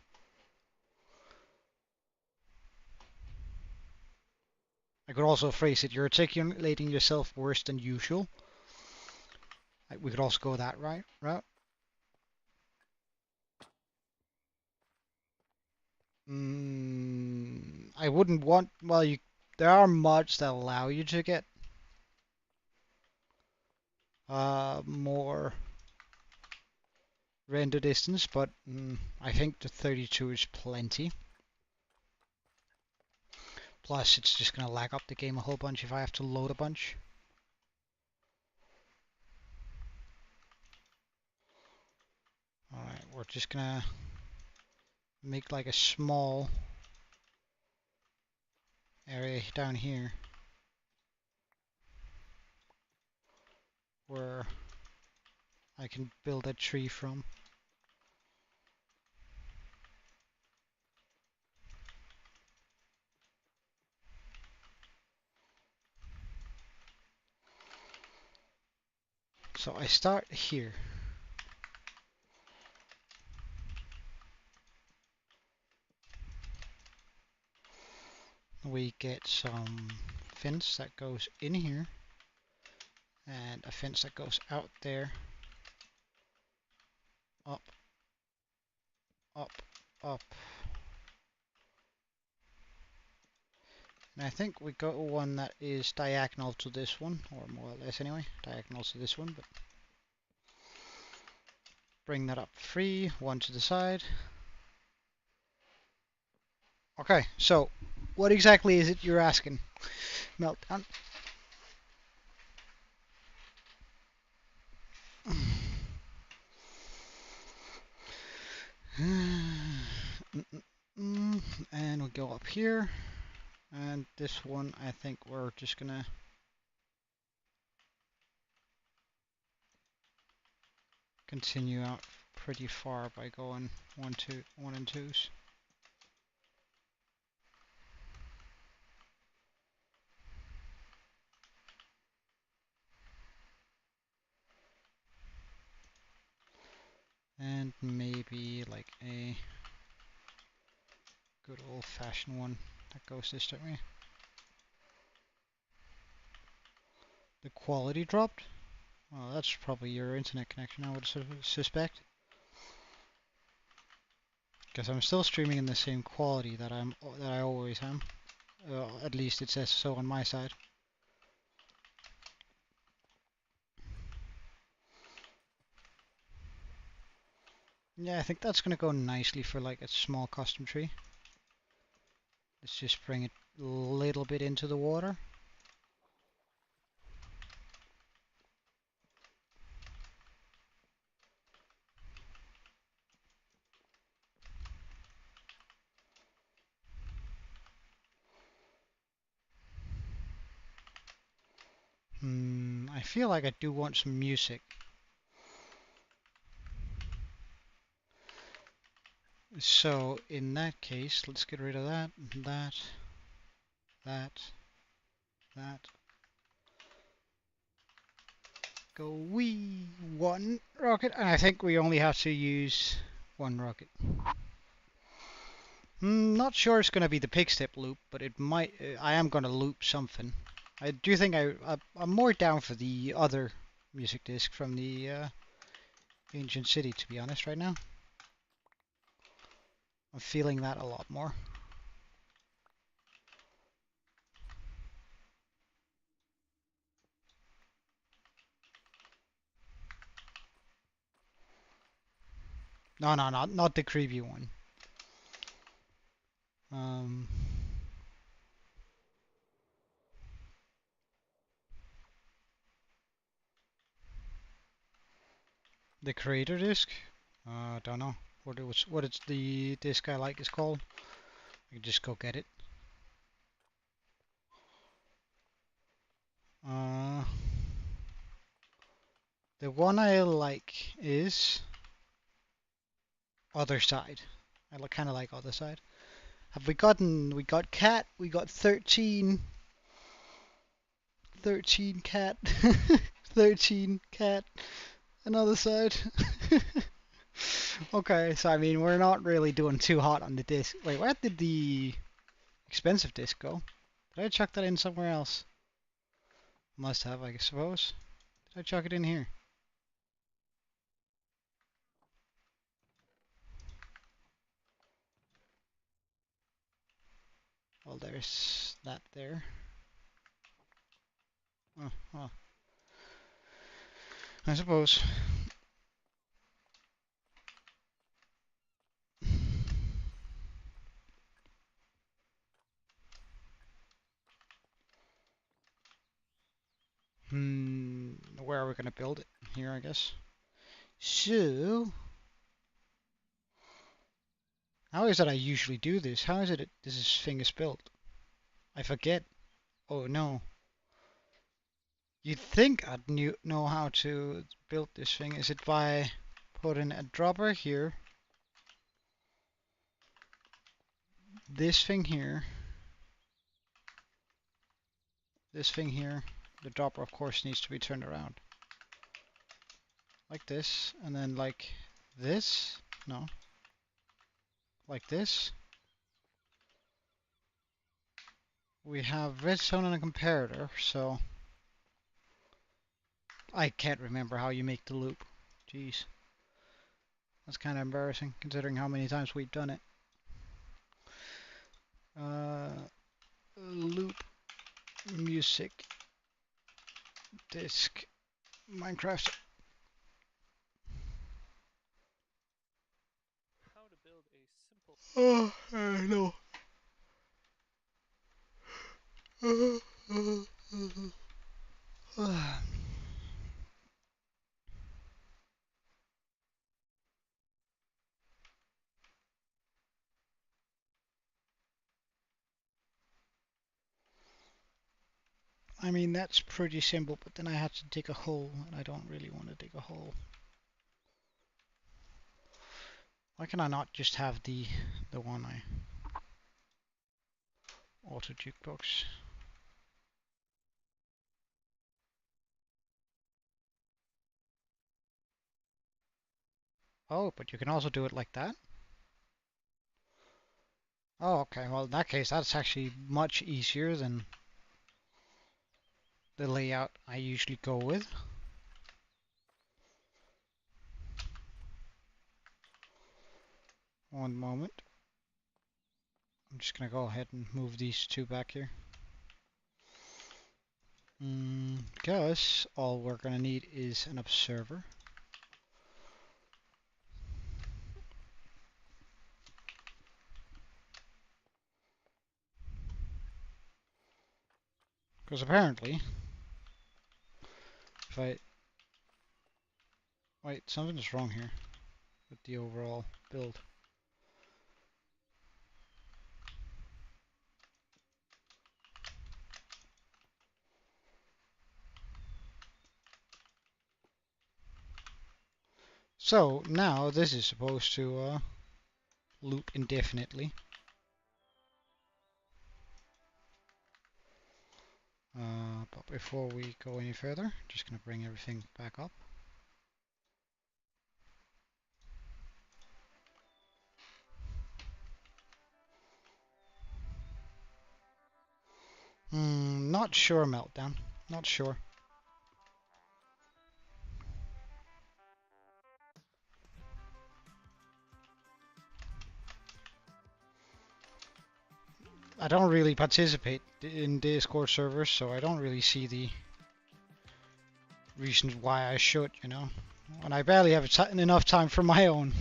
S1: I could also phrase it, you're articulating yourself worse than usual. We could also go that route. I wouldn't want, well, there are mods that allow you to get more render distance, but I think the 32 is plenty. Plus, it's just going to lag up the game a whole bunch if I have to load a bunch. Alright, we're just going to make like a small area down here where I can build a tree from. So I start here. We get some fence that goes in here and a fence that goes out there. Up, up, up. And I think we got one that is diagonal to this one, or more or less anyway, diagonal to this one, but bring that up 3, 1 to the side. Okay, so what exactly is it you're asking? Meltdown. And we'll go up here. And this one, I think we're just gonna continue out pretty far by going 1, 2, 1 and 2s. And maybe like a good old-fashioned one that goes this way. The quality dropped? Well, that's probably your internet connection, I would suspect. Because I'm still streaming in the same quality that I always am. At least it says so on my side. Yeah, I think that's gonna go nicely for like a small custom tree. Let's just bring it a little bit into the water. I feel like I do want some music. So in that case, let's get rid of that, that. Go wee, 1 rocket, and I think we only have to use 1 rocket. Not sure it's going to be the pig step loop, but it might. I am going to loop something. I do think I'm more down for the other music disc from the Ancient City, to be honest, right now. I'm feeling that a lot more. No, not the creepy one. The creator disc? Don't know. What it's the disc I like is called. I can just go get it. The one I like is Other Side. I kind of like Other Side. Have we gotten? We got cat. We got 13. 13 cat. 13 cat. Another side. Okay, so I mean we're not really doing too hot on the disc. Wait, where did the expensive disc go? Did I chuck that in somewhere else? Must have, I suppose. Did I chuck it in here? Well, there's that there. Oh, well. I suppose. gonna build it here, I guess. So, how is it I usually do this? How is it this thing is built? I forget. Oh no. You'd think I'd know how to build this thing. Is it by putting a dropper here, this thing here, this thing here? The dropper, of course, needs to be turned around. Like this, and then like this? No. Like this. We have redstone and a comparator, so I can't remember how you make the loop. Jeez. That's kind of embarrassing, considering how many times we've done it. Loop, music, disk, Minecraft.
S2: How to build a simple...
S1: Oh, I know. I mean, that's pretty simple, but then I have to dig a hole, and I don't really want to dig a hole. Why can I not just have the one I auto jukebox? Oh, but you can also do it like that? Oh, okay. Well, in that case, that's actually much easier than the layout I usually go with. One moment. I'm just gonna go ahead and move these two back here. Because all we're gonna need is an observer. Because apparently, if I... Wait, something's wrong here with the overall build. So, now this is supposed to loop indefinitely. But before we go any further, I'm just gonna bring everything back up. Not sure, Meltdown. Not sure. I don't really participate in Discord servers, so I don't really see the reasons why I should, you know. And I barely have enough time for my own.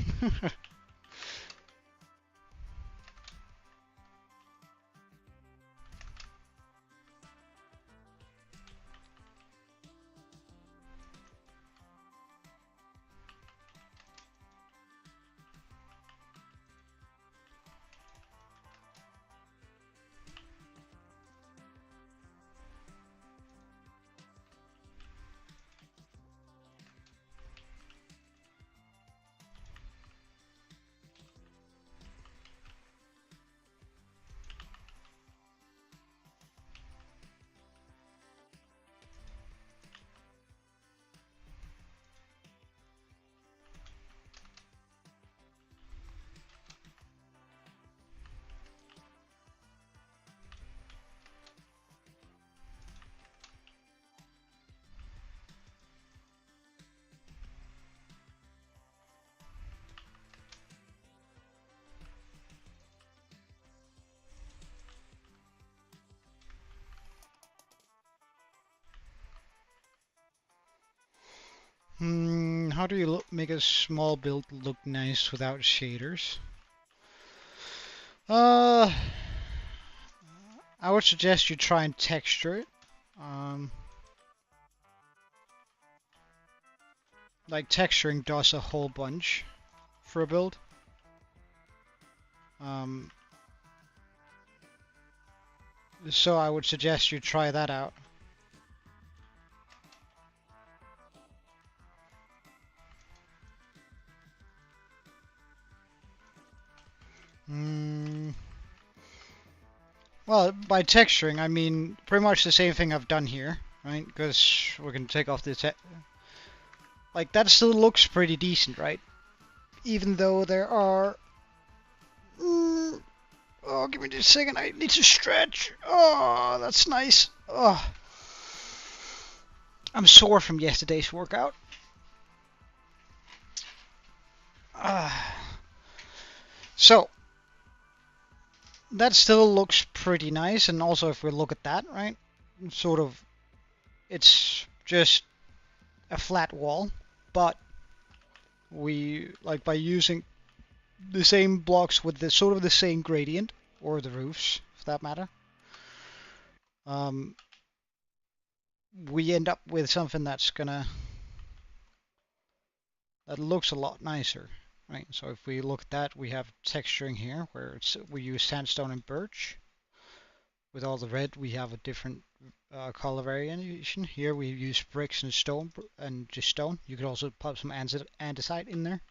S1: How do you make a small build look nice without shaders? I would suggest you try and texture it. like texturing does a whole bunch for a build. Um, so I would suggest you try that out. Mm, well, by texturing, I mean pretty much the same thing I've done here, right? Because we're going to take off the like, that still looks pretty decent, right? Even though there are... oh, give me just a second, I need to stretch. Oh, that's nice. Oh, I'm sore from yesterday's workout. So, that still looks pretty nice, and also if we look at that, right, sort of, it's just a flat wall, but we, like, by using the same blocks with the sort of the same gradient, or the roofs, for that matter, um, we end up with something that's gonna, that looks a lot nicer, right? So if we look at that, we have texturing here, where we use sandstone and birch. With all the red, we have a different color variation. Here we use bricks and stone, and just stone. You could also put some andesite in there.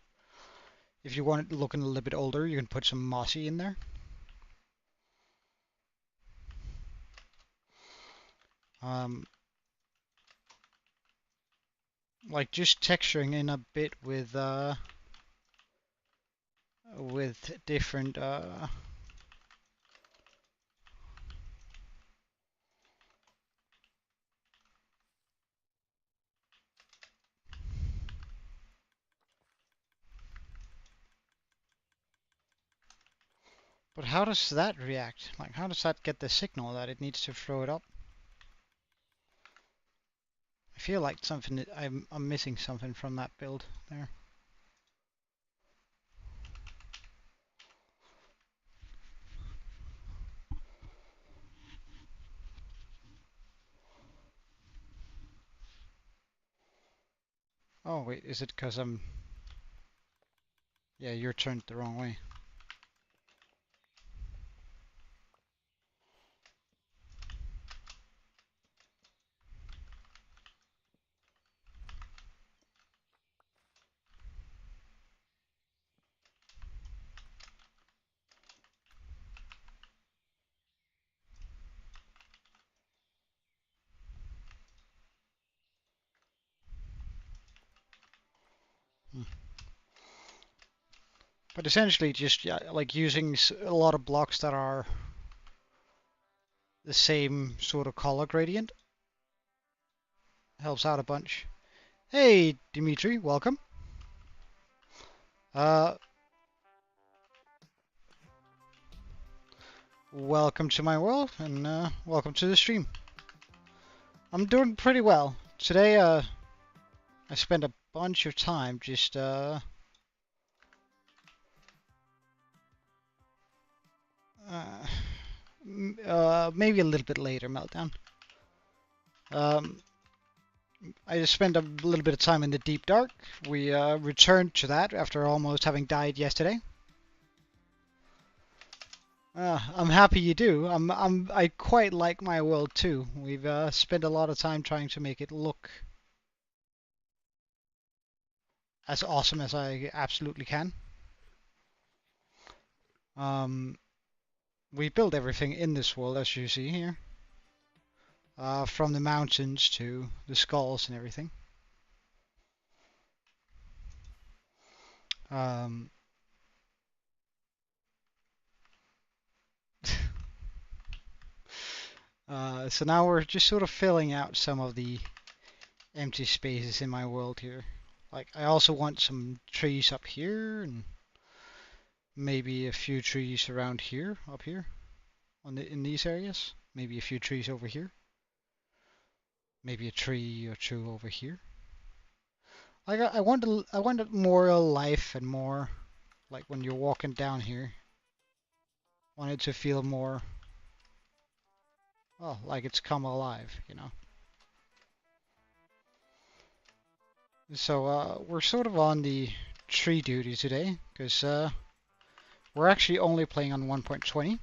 S1: If you want it looking a little bit older, you can put some mossy in there. Like just texturing in a bit with different but how does that react? Like, how does that get the signal that it needs to throw it up? I feel like something, I'm missing something from that build there. Oh wait, is it because I'm... Yeah, you're turned the wrong way. Hmm. But essentially just, yeah, like using a lot of blocks that are the same sort of color gradient helps out a bunch. Hey, Dimitri, welcome. Uh, Welcome to my world, and welcome to the stream. I'm doing pretty well. Today, I spent a bunch of time just, maybe a little bit later, Meltdown. Um, I just spent a little bit of time in the deep dark. We returned to that after almost having died yesterday. I'm happy you do. I quite like my world too. We've spent a lot of time trying to make it look as awesome as I absolutely can. We built everything in this world, as you see here, from the mountains to the skulls and everything. Um, so now we're just sort of filling out some of the empty spaces in my world here. Like, I also want some trees up here, and maybe a few trees around here, up here, in these areas. Maybe a few trees over here. Maybe a tree or two over here. Like, I want more life and more, like when you're walking down here. I want it to feel more, well, like it's come alive, you know. So we're sort of on the tree duty today, because we're actually only playing on 1.20.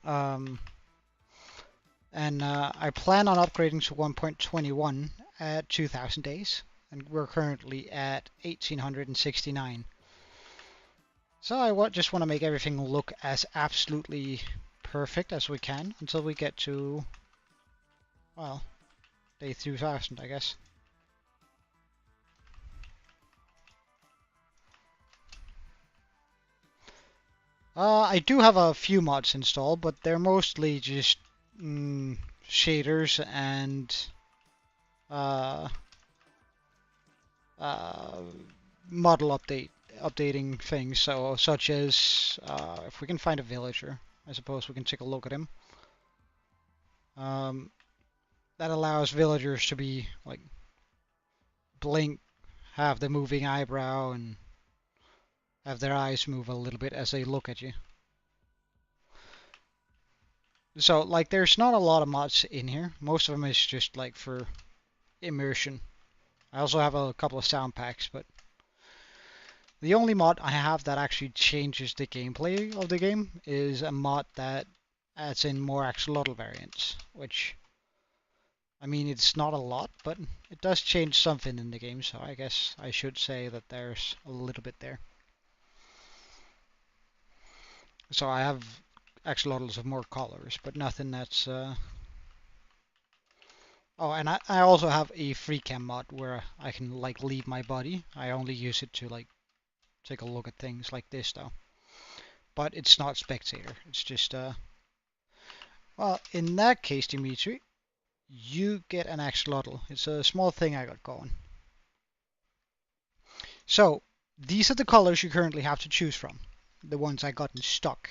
S1: Um, and I plan on upgrading to 1.21 at 2000 days, and we're currently at 1869. So just want to make everything look as absolutely perfect as we can until we get to, well, day 2000, I guess. I do have a few mods installed, but they're mostly just shaders and uh, uh, model updating things. So such as if we can find a villager, I suppose we can take a look at him. Um, that allows villagers to be like blink, have the moving eyebrow, and have their eyes move a little bit as they look at you. So like, there's not a lot of mods in here. Most of them is just like for immersion. I also have a couple of sound packs, but the only mod I have that actually changes the gameplay of the game is a mod that adds in more axolotl variants, which, I mean, it's not a lot, but it does change something in the game, so I guess I should say that there's a little bit there. So I have axolotls of more colors, but nothing that's... Oh, and I also have a free cam mod where I can, like, leave my body. I only use it to, like, take a look at things like this, though. But it's not spectator. It's just, well, in that case, Dimitri, you get an axolotl. It's a small thing I got going. So, these are the colors you currently have to choose from. The ones I got in stock.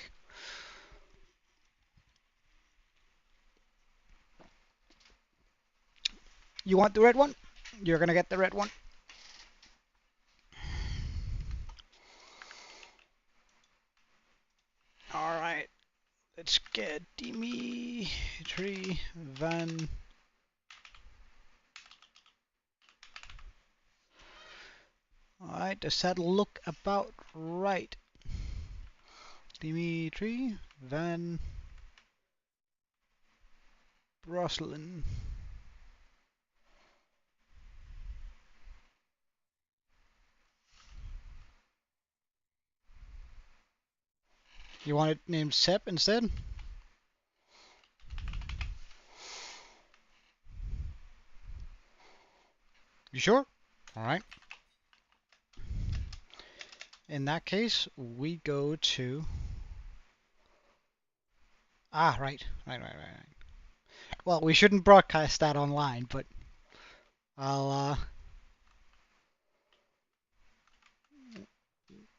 S1: You want the red one? You're gonna get the red one. Alright, let's get Dimitri Van... Alright, does that look about right? Dimitri Van Broslin. You want it named Sep instead? You sure? Alright. In that case, we go to... Ah, right. Well, we shouldn't broadcast that online, but I'll,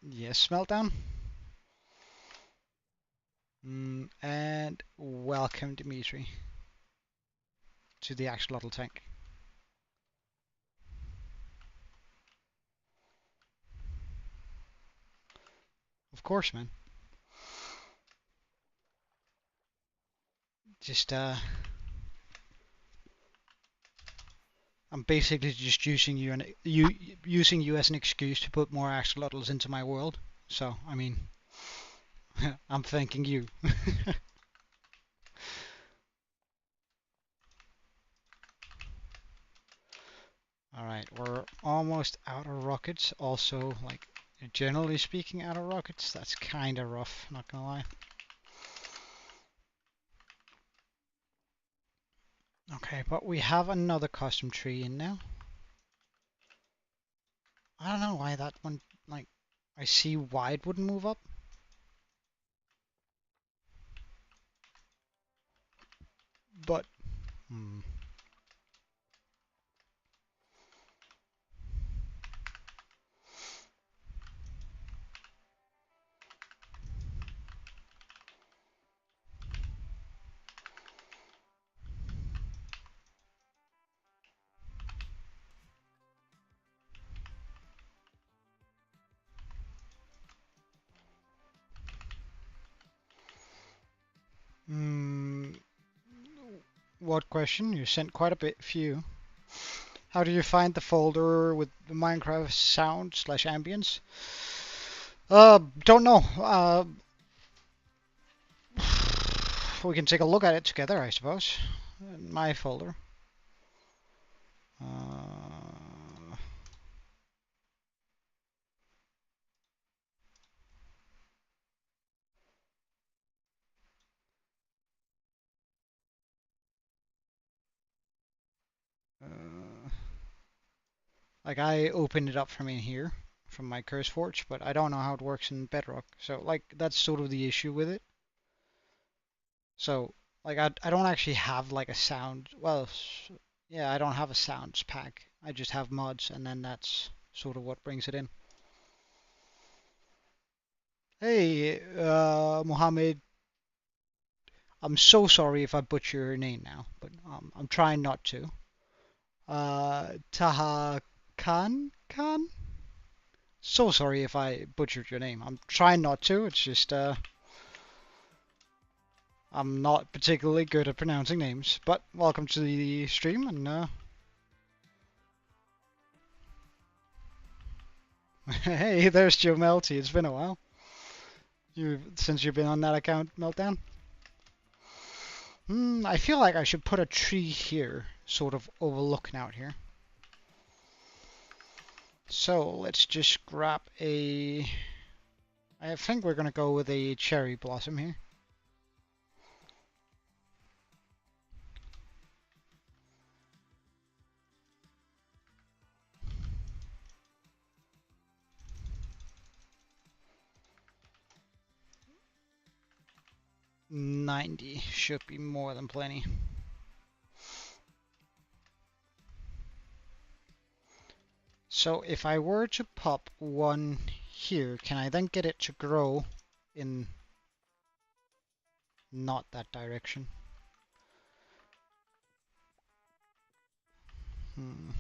S1: yes, Meltdown. And welcome, Dimitri, to the axolotl tank. Of course, man. Just, I'm basically just using you as an excuse to put more axolotls into my world. So, I mean, I'm thanking you. Alright, we're almost out of rockets. Also, like, generally speaking, out of rockets. That's kinda rough, not gonna lie. Okay, but we have another custom tree in now. I don't know why that one, like, I see why it wouldn't move up. But, hmm. What question? You sent quite a few. How do you find the folder with the Minecraft sound slash ambience? Don't know. We can take a look at it together, I suppose. In my folder. Uh, uh, like I opened it up from in here, from my CurseForge, but I don't know how it works in Bedrock. So like that's sort of the issue with it. So like I don't actually have like a sound. Well, yeah, I don't have a sounds pack. I just have mods, and then that's sort of what brings it in. Hey, Mohammed, I'm so sorry if I butcher your name now, but I'm trying not to. Taha Khan? So sorry if I butchered your name. I'm trying not to. It's just I'm not particularly good at pronouncing names. But welcome to the stream, and hey, there's Joe Melty. It's been a while. Since you've been on that account, Meltdown. I feel like I should put a tree here, sort of overlooking out here. So let's just grab a. I think we're gonna go with a cherry blossom here. $90 should be more than plenty. So if I were to pop one here, can I then get it to grow in not that direction? Hmm.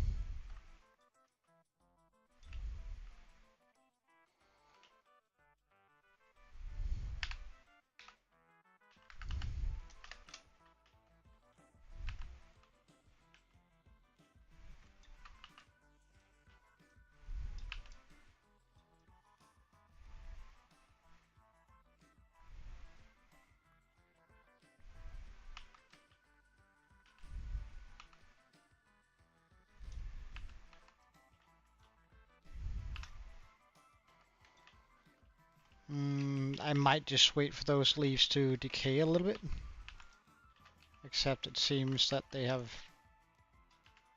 S1: I might just wait for those leaves to decay a little bit. Except it seems that they have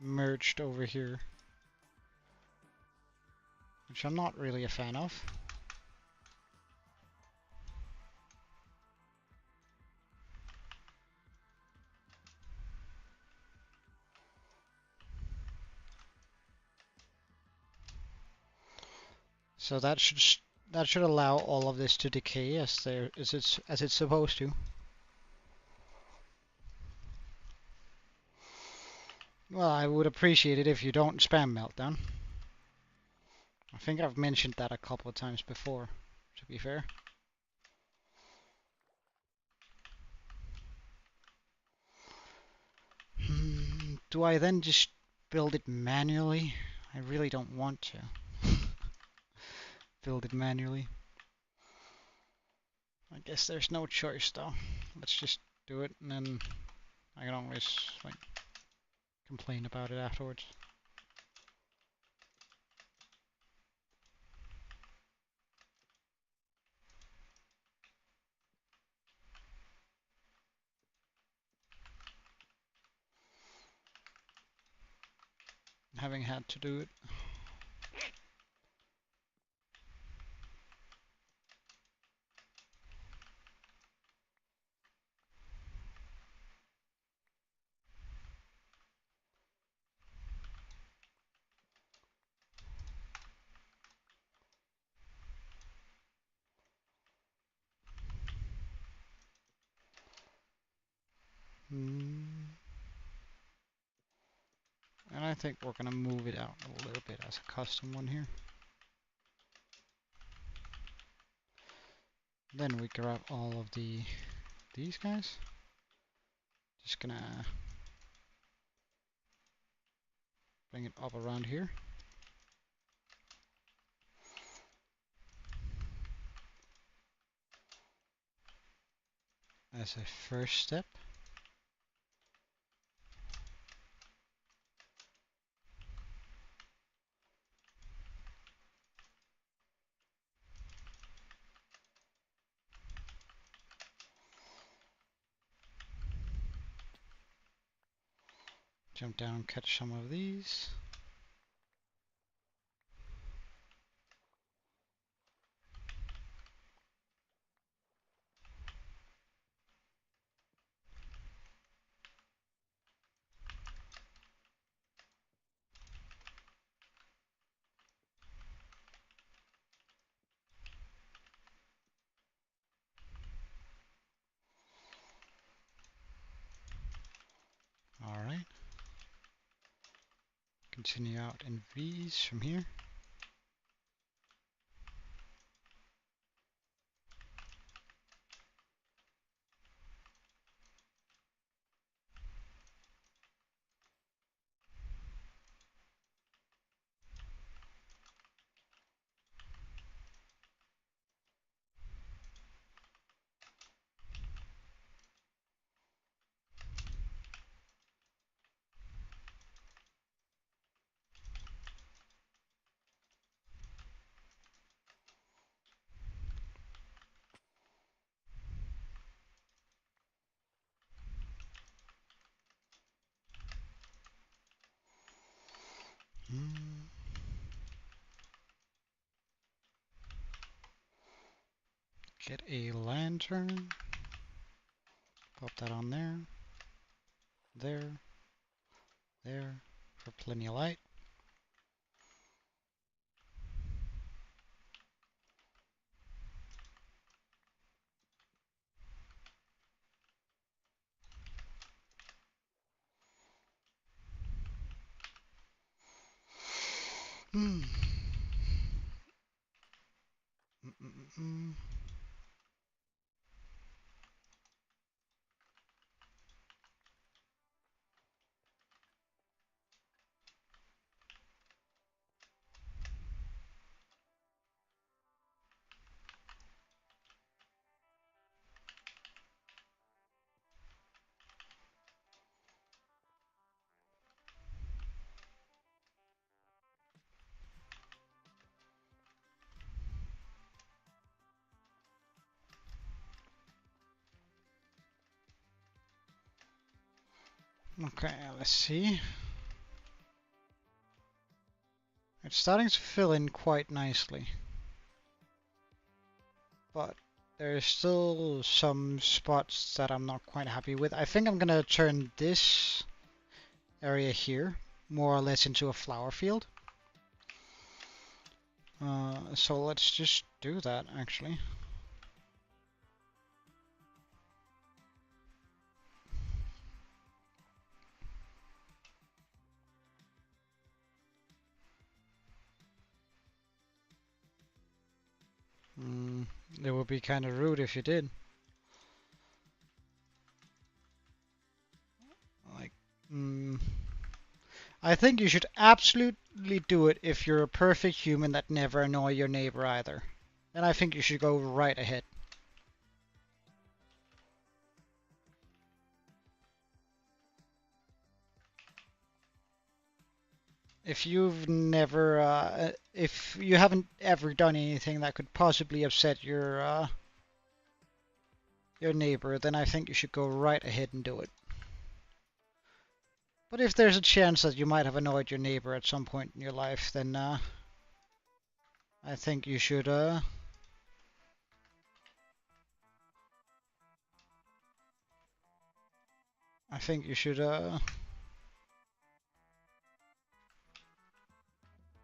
S1: merged over here, which I'm not really a fan of. So that should allow all of this to decay as it's supposed to. Well, I would appreciate it if you don't spam Meltdown. I think I've mentioned that a couple of times before, to be fair. Do I then just build it manually? I really don't want to build it manually. I guess there's no choice though. Let's just do it, and then I can always like complain about it afterwards. Having had to do it. And I think we're gonna move it out a little bit as a custom one here. Then we grab all of these guys. Just gonna Bring it up around here. As a first step. Jump down, catch some of these. Alright. Continue out in V's from here. Get a lantern. Pop that on there. There. There. For plenty of light. Hmm. Okay, let's see. It's starting to fill in quite nicely. But there's still some spots that I'm not quite happy with. I think I'm gonna turn this area here more or less into a flower field. So let's just do that actually. It would be kind of rude if you did. Like, I think you should absolutely do it if you're a perfect human that never annoy your neighbor either. Then I think you should go right ahead. If you've never, if you haven't ever done anything that could possibly upset your neighbor, then I think you should go right ahead and do it. But if there's a chance that you might have annoyed your neighbor at some point in your life, then I think you should I think you should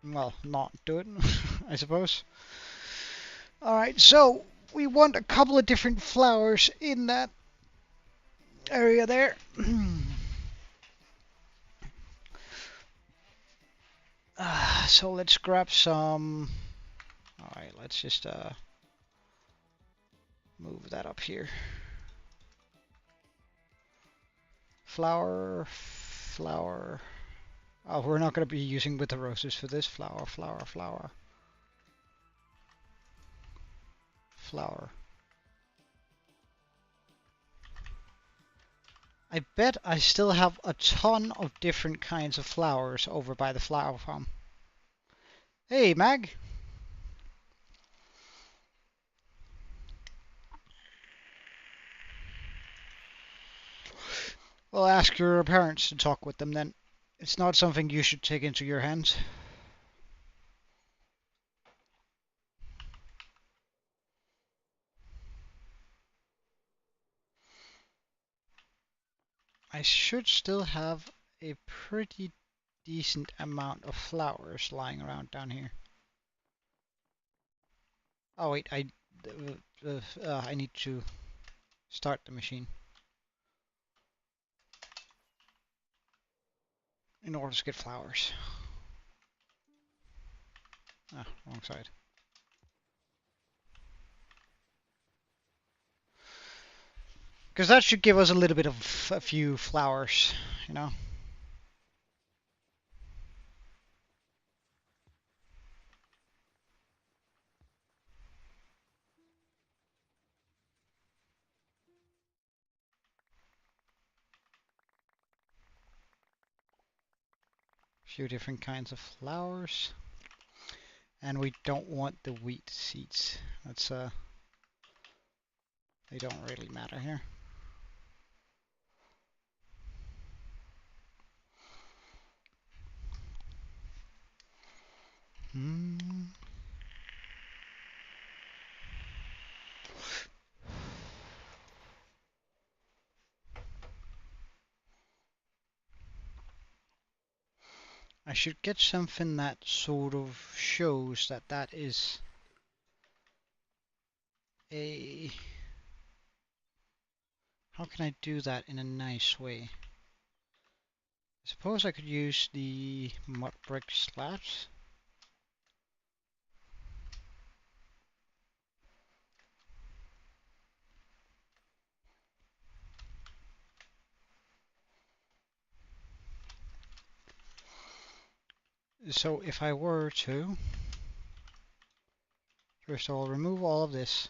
S1: well, not do it, I suppose. Alright, so we want a couple of different flowers in that area there. So let's grab some. Alright, let's just move that up here. Flower, flower. Oh, we're not going to be using with the roses for this. Flower, flower, flower. Flower. I bet I still have a ton of different kinds of flowers over by the flower farm. Hey, Mag. Well, ask your parents to talk with them then. It's not something you should take into your hands. I should still have a pretty decent amount of flowers lying around down here. Oh wait, I need to start the machine in order to get flowers. Ah, wrong side. Because that should give us a little bit of a few flowers, you know? A few different kinds of flowers. And we don't want the wheat seeds. That's they don't really matter here. Hmm. I should get something that sort of shows that that is a... How can I do that in a nice way? I suppose I could use the mud brick slabs. So if I were to, first of all, remove all of this,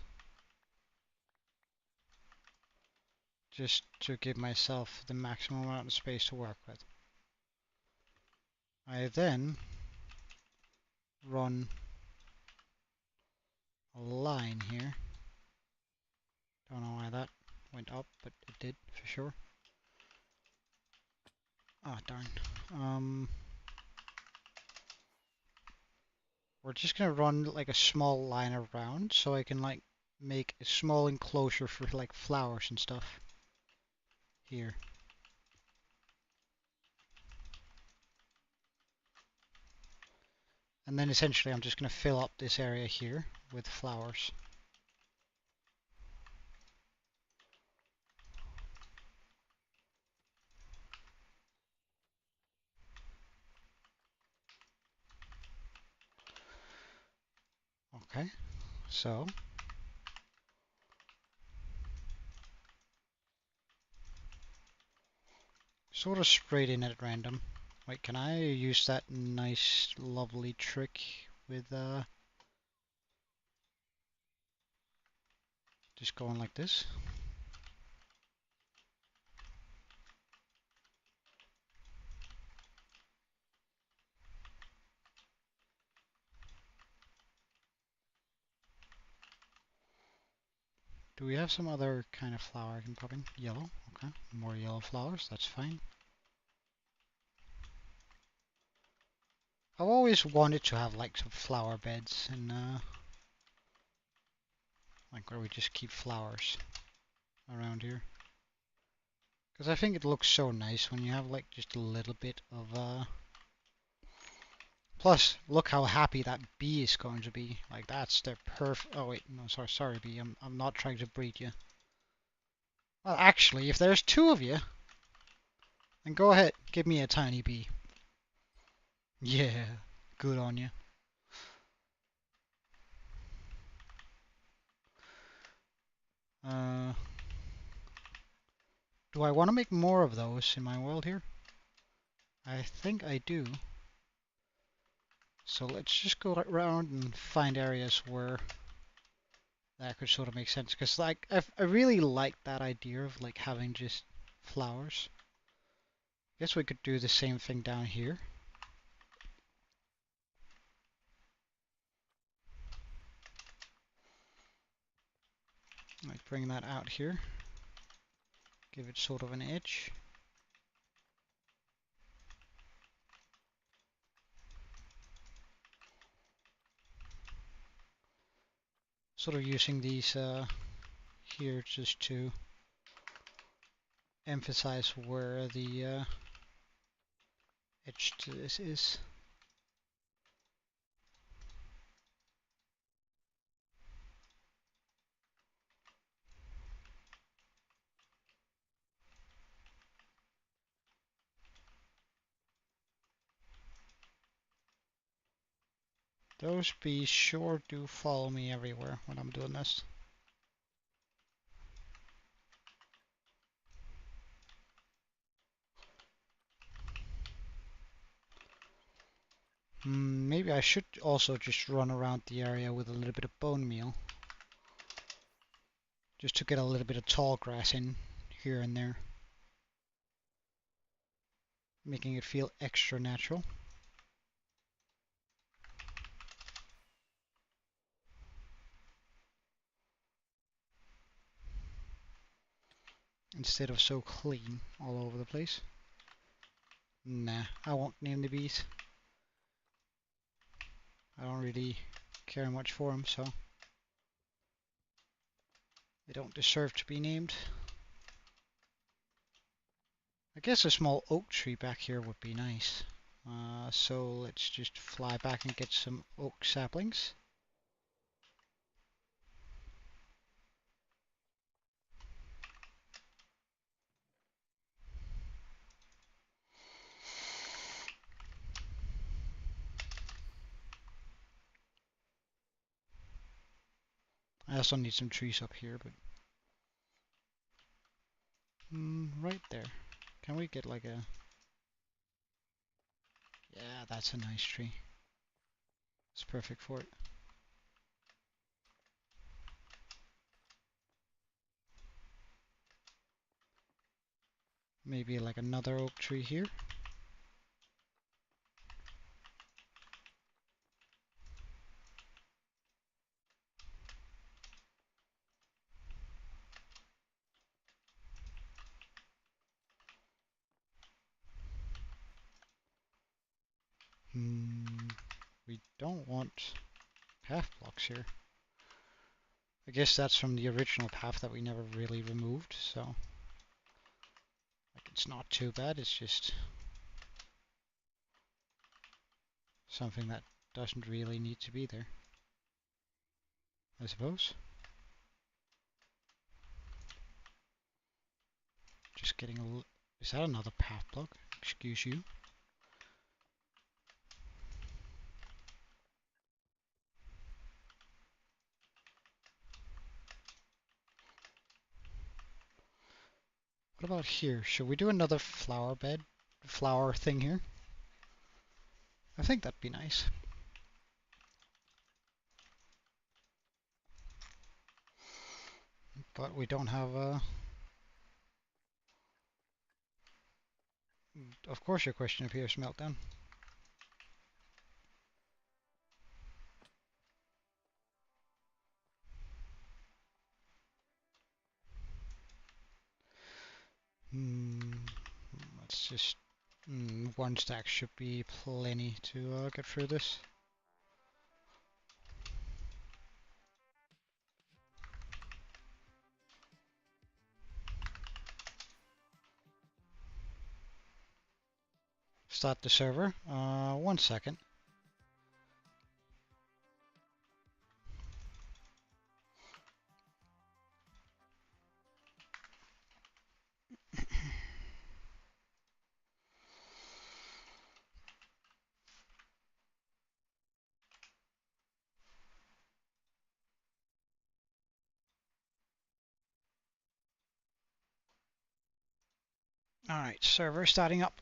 S1: just to give myself the maximum amount of space to work with. I then run a line here. Don't know why that went up, but it did for sure. Ah, darn. We're just gonna run like a small line around so I can like make a small enclosure for like flowers and stuff here. And then essentially I'm just gonna fill up this area here with flowers. Okay, so sort of sprayed in at random. Wait, can I use that nice lovely trick with just going like this? Do we have some other kind of flower I can pop in? Yellow, okay. More yellow flowers, that's fine. I've always wanted to have like some flower beds and like where we just keep flowers around here. Because I think it looks so nice when you have like just a little bit of Plus, look how happy that bee is going to be. Like that's the perfect. Oh wait, no, sorry, bee. I'm not trying to breed you. Well, actually, if there's two of you, then go ahead, give me a tiny bee. Yeah, good on you. Uh, do I want to make more of those in my world here? I think I do. So let's just go around and find areas where that could sort of make sense. Because like I really like that idea of like having just flowers. Guess we could do the same thing down here. Like bring that out here. Give it sort of an edge. Sort of using these here just to emphasize where the edge to this is. Those bees sure do follow me everywhere when I'm doing this. Maybe I should also just run around the area with a little bit of bone meal. Just to get a little bit of tall grass in here and there. Making it feel extra natural. Instead of so clean all over the place. Nah, I won't name the bees. I don't really care much for them, so they don't deserve to be named. I guess a small oak tree back here would be nice. So let's just fly back and get some oak saplings. I also need some trees up here, but right there. Can we get like a... Yeah, that's a nice tree. It's perfect for it. Maybe like another oak tree here. We don't want path blocks here. I guess that's from the original path that we never really removed, so like it's not too bad, it's just something that doesn't really need to be there, I suppose. Just getting a... Is that another path block? Excuse you. What about here? Should we do another flower bed? Flower thing here? I think that'd be nice. But we don't have a... Of course your question appears, Meltdown. Let's just... one stack should be plenty to get through this. Start the server. 1 second. Alright, server starting up.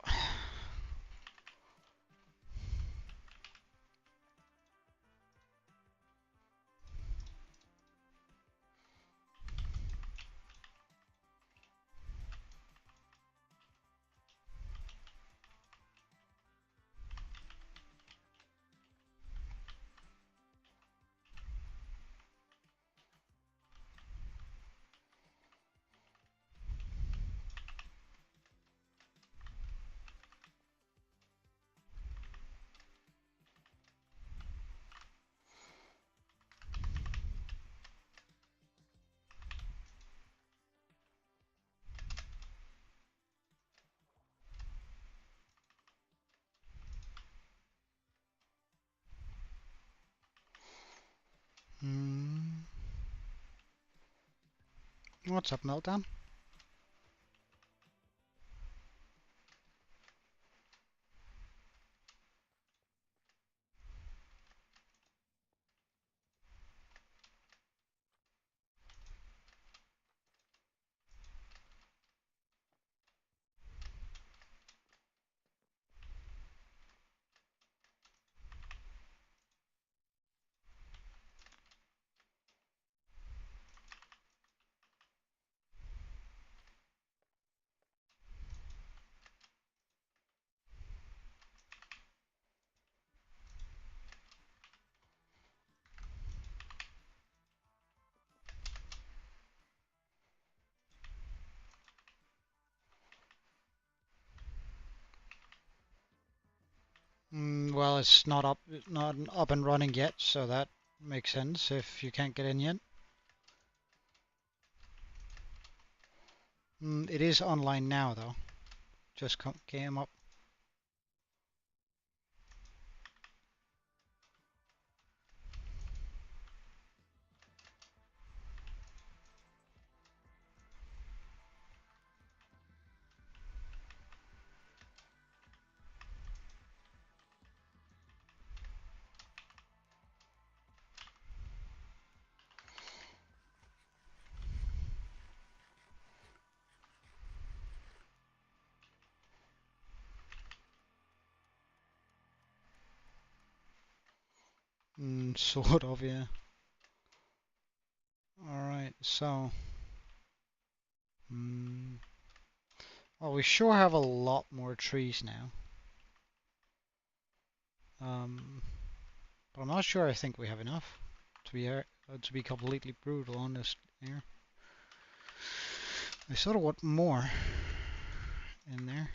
S1: What's up, Meltdown? Well, it's not up and running yet, so that makes sense if you can't get in yet. It is online now, though. Just came up. Sort of, yeah. Alright, so... well, we sure have a lot more trees now. But I'm not sure I think we have enough, to be completely brutal honest here. I sort of want more in there.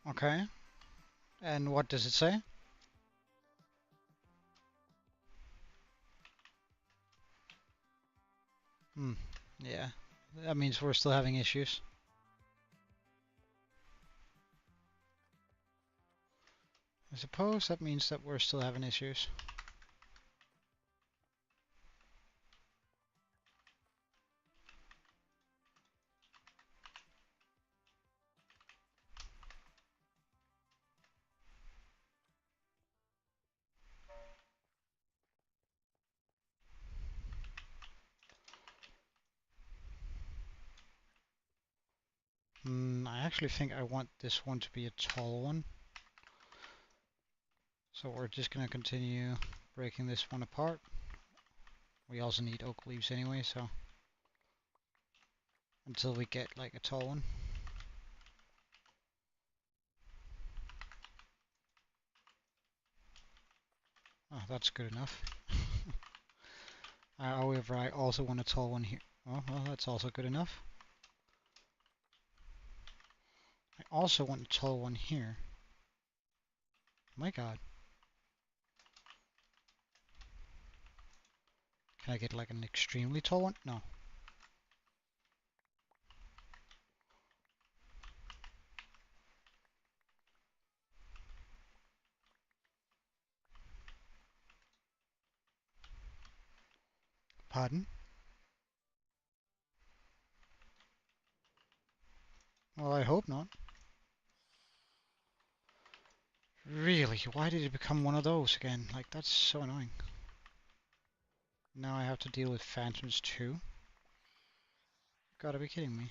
S1: Okay, and what does it say? Yeah, that means we're still having issues. I suppose that means that we're still having issues. I actually think I want this one to be a tall one. So we're just gonna continue breaking this one apart. We also need oak leaves anyway, so until we get like a tall one. Oh, that's good enough. However, I also want a tall one here. Oh, well, that's also good enough. I also want a tall one here. My God. Can I get like an extremely tall one? No. Pardon? Well, I hope not. Really? Why did it become one of those again? Like, that's so annoying. Now I have to deal with phantoms too? Gotta be kidding me.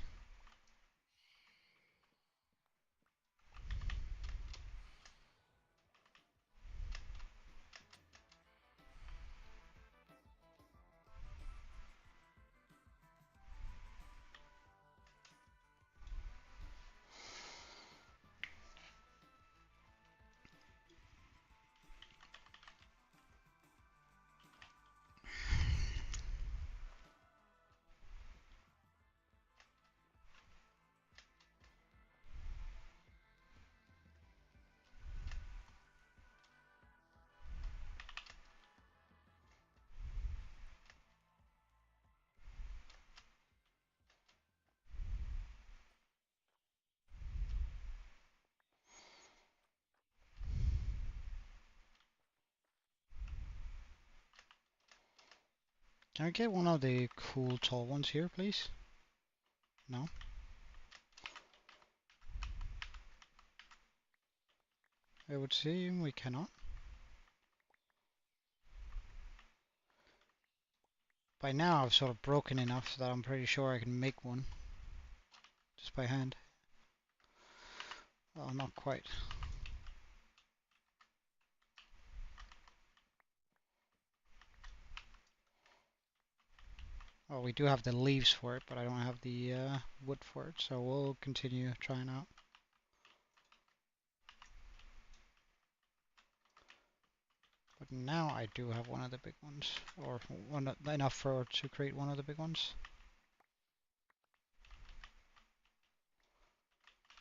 S1: Can I get one of the cool tall ones here, please? No? It would seem we cannot. By now I've sort of broken enough that I'm pretty sure I can make one. Just by hand. Well, not quite. Well, we do have the leaves for it, but I don't have the wood for it, so we'll continue trying out. But now I do have one of the big ones, or enough for to create one of the big ones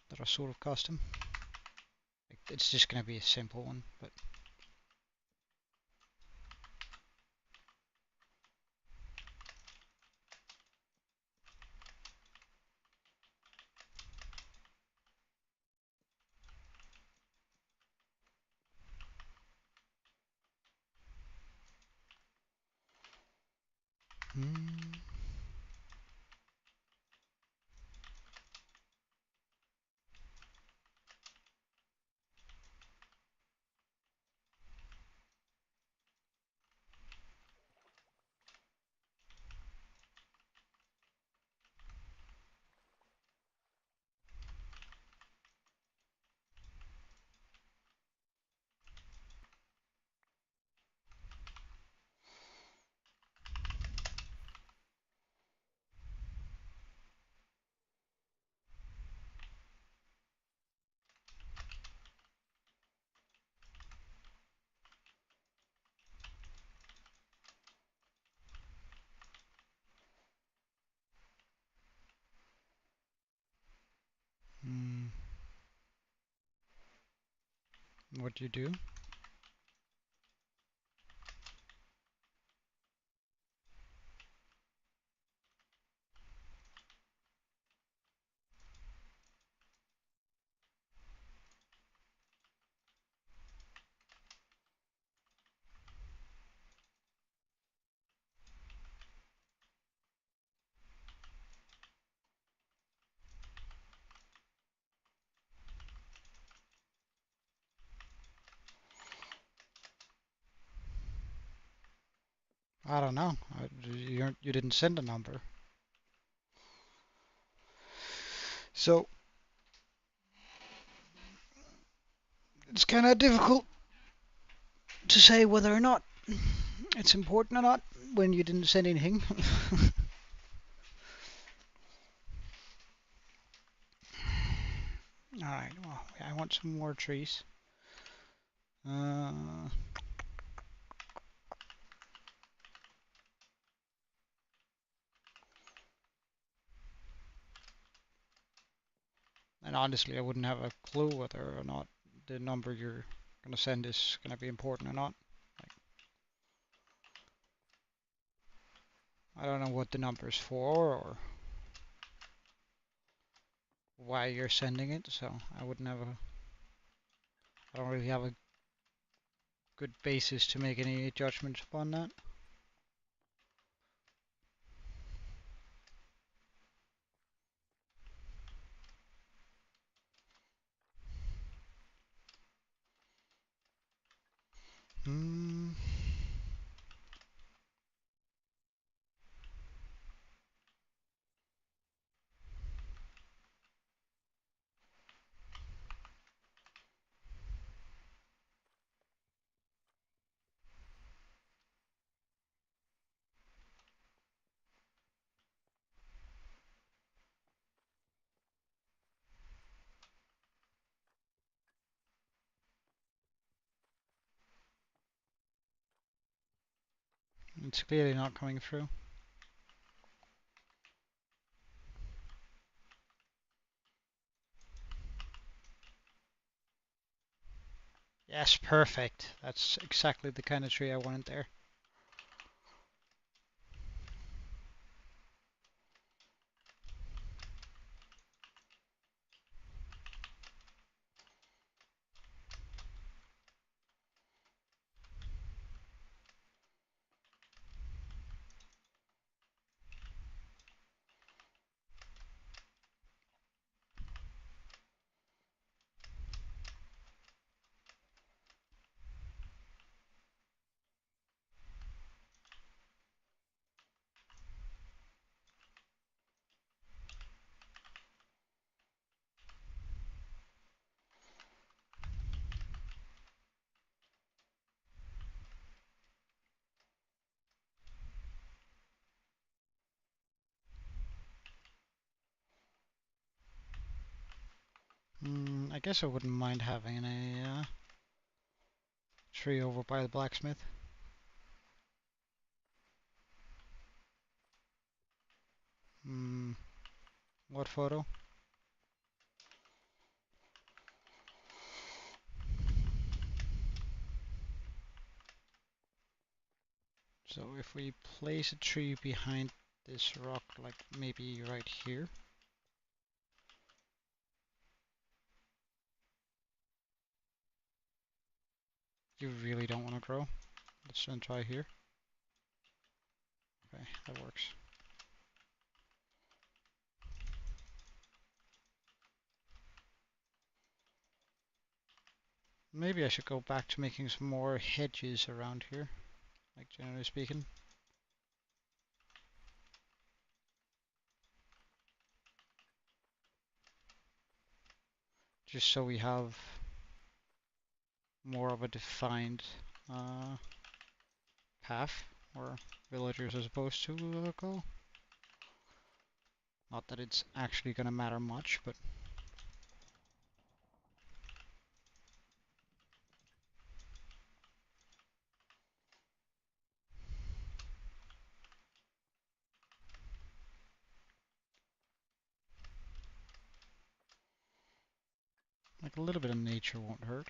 S1: that are sort of custom. It's just gonna be a simple one, but hmm. Hmm. What do you do? I don't know. You didn't send a number, so it's kind of difficult to say whether or not it's important or not when you didn't send anything. Alright, well, I want some more trees. Uh, and honestly, I wouldn't have a clue whether or not the number you're going to send is going to be important or not. Like, I don't know what the number is for or why you're sending it, so I wouldn't have a. I don't really have a good basis to make any judgments upon that. Hmm. It's clearly not coming through. Yes, perfect. That's exactly the kind of tree I wanted there. I guess I wouldn't mind having a tree over by the blacksmith. What photo? So if we place a tree behind this rock, like maybe right here. You really don't want to grow. Let's try here. Okay, that works. Maybe I should go back to making some more hedges around here, like generally speaking. Just so we have more of a defined path where villagers are supposed to go. Not that it's actually going to matter much, but like a little bit of nature won't hurt.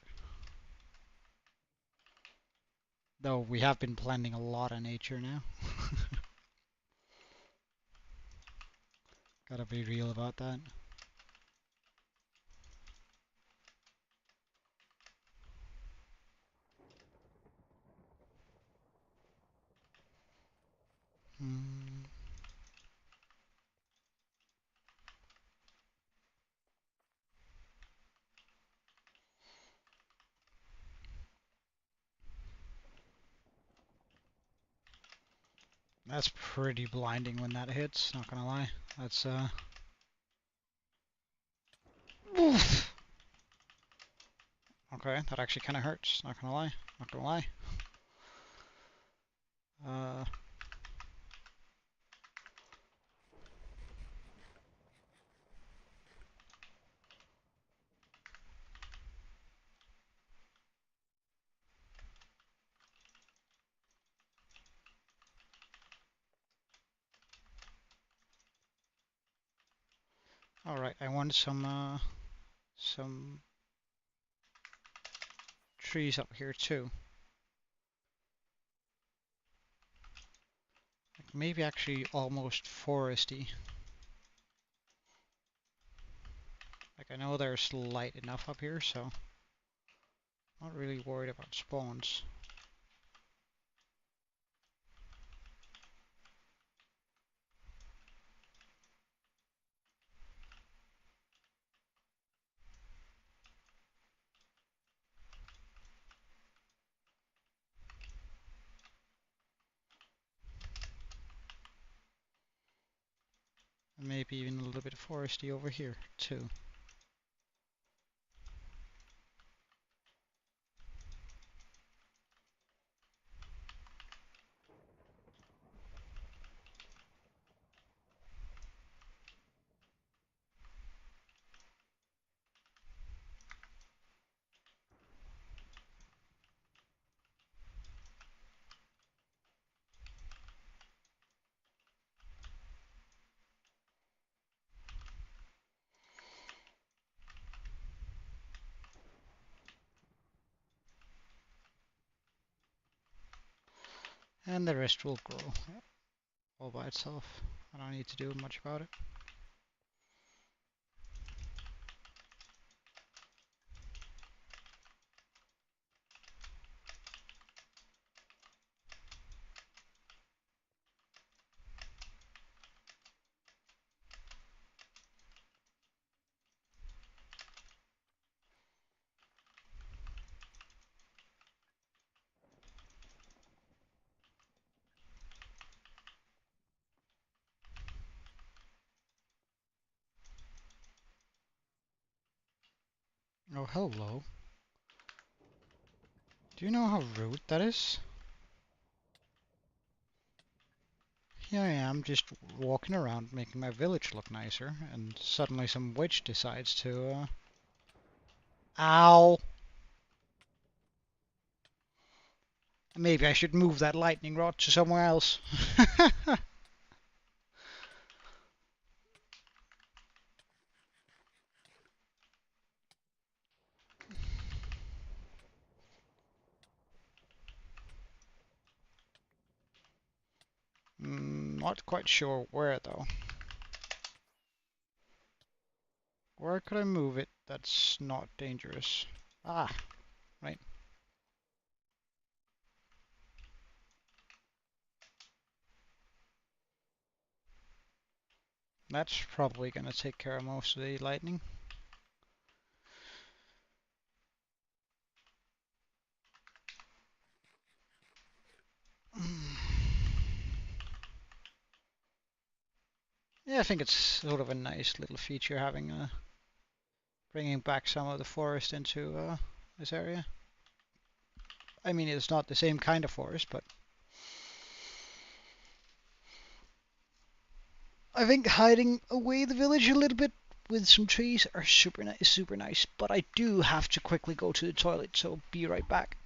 S1: Though we have been planting a lot of nature now. Gotta be real about that. Hmm. That's pretty blinding when that hits, not gonna lie. That's oof. Okay, that actually kinda hurts, not gonna lie. Not gonna lie. Uh Alright, I want some trees up here too. Like maybe actually almost foresty. Like I know there's light enough up here, so not really worried about spawns. And maybe even a little bit foresty over here too. And the rest will grow all by itself. I don't need to do much about it. Oh, hello. Do you know how rude that is? Here I am, just walking around making my village look nicer, and suddenly some witch decides to Ow! Maybe I should move that lightning rod to somewhere else. Not quite sure where though. Where could I move it that's not dangerous? Ah, right. That's probably gonna take care of most of the lightning. Yeah, I think it's sort of a nice little feature having bringing back some of the forest into this area. I mean, it's not the same kind of forest, but I think hiding away the village a little bit with some trees are super nice, super nice. But I do have to quickly go to the toilet, so be right back.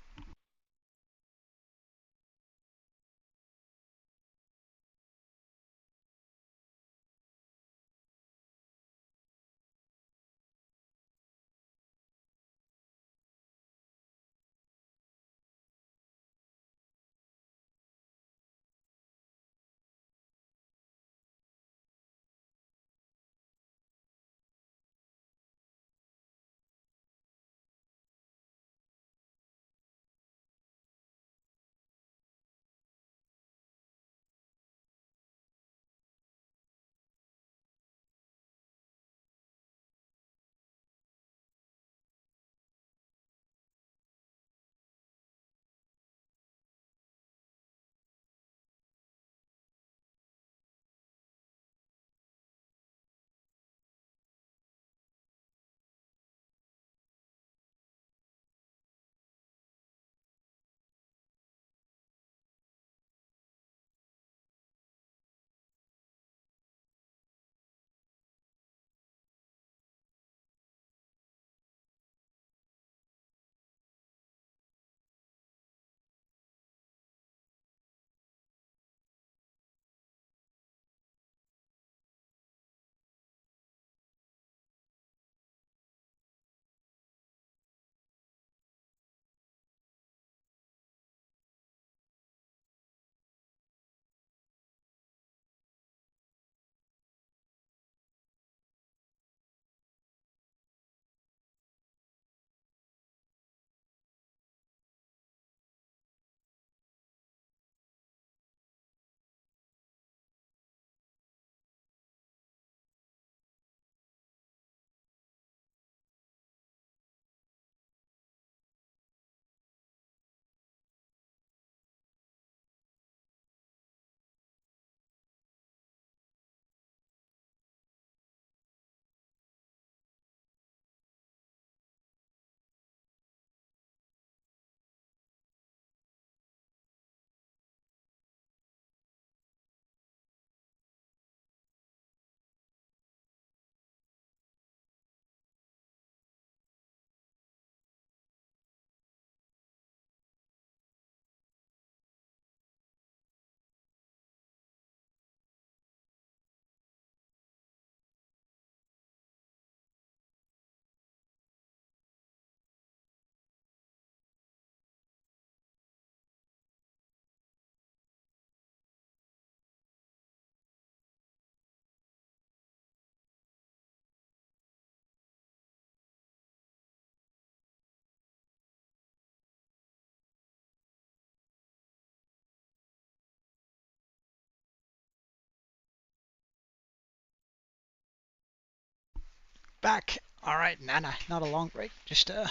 S1: Back. All right, Nana. Not a long break. Just a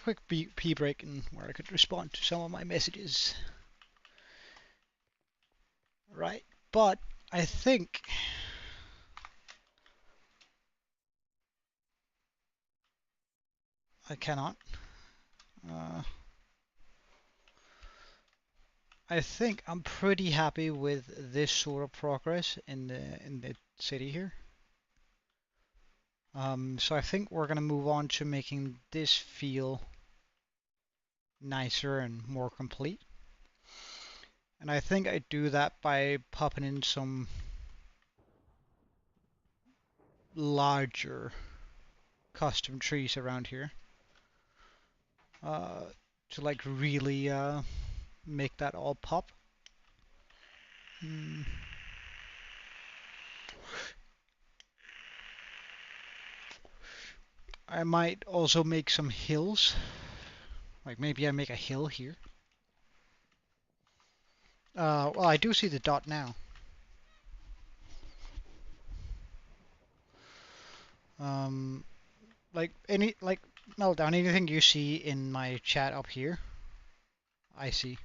S1: quick pee break, and where I could respond to some of my messages. Right. But I think I cannot. Uh, I think I'm pretty happy with this sort of progress in the city here. So I think we're gonna move on to making this feel nicer and more complete. And I think I do that by popping in some larger custom trees around here. Uh, to like really make that all pop. Hmm. I might also make some hills. Like maybe I make a hill here. Well, I do see the dot now. Um, like Meltdown, anything you see in my chat up here, I see.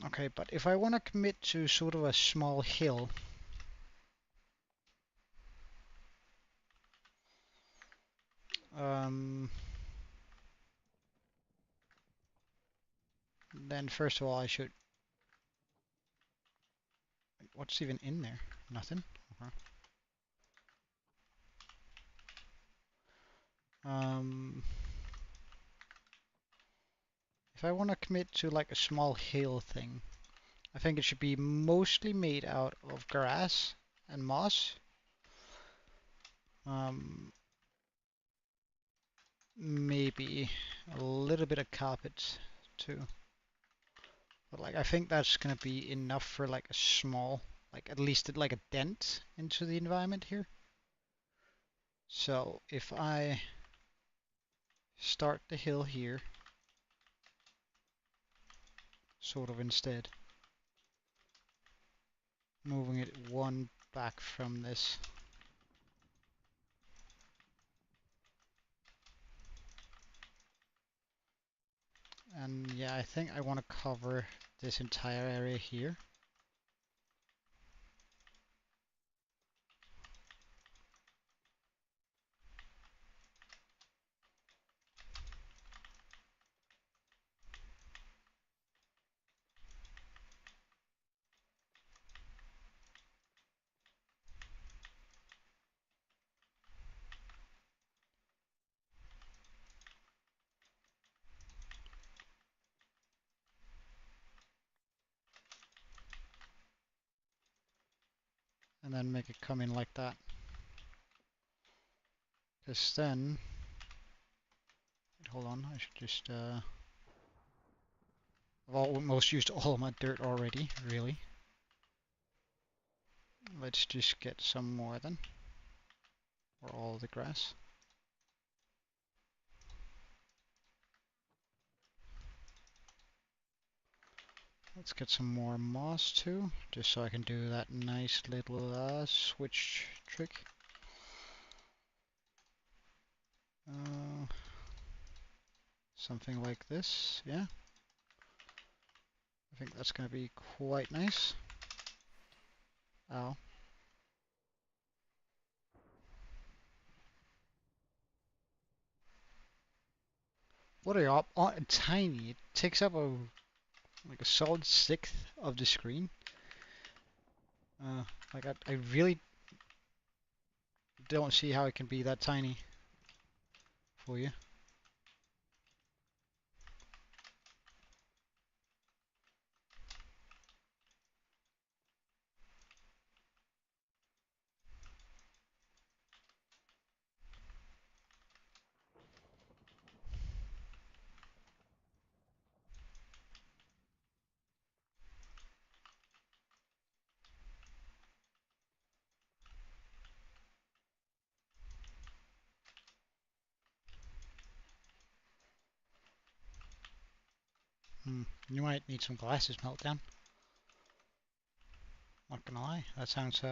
S1: Okay, but if I want to commit to sort of a small hill, um, then first of all I should. What's even in there? Nothing. Okay. Um, if I want to commit to like a small hill thing, I think it should be mostly made out of grass and moss. Um, maybe a little bit of carpet too. But like I think that's gonna be enough for like a small, like at least like a dent into the environment here. So if I start the hill here, sort of instead, moving it one back from this. And yeah, I think I want to cover this entire area here. And then make it come in like that. Because then, hold on, I should just, I've almost used all of my dirt already, really. Let's just get some more then, or all the grass. Let's get some more moss too, just so I can do that nice little switch trick. Uh, something like this, yeah. I think that's going to be quite nice. Ow. What are you on? Tiny. It takes up like a solid sixth of the screen. Uh, like I really don't see how it can be that tiny for you. You might need some glasses, Meltdown. Not gonna lie, that sounds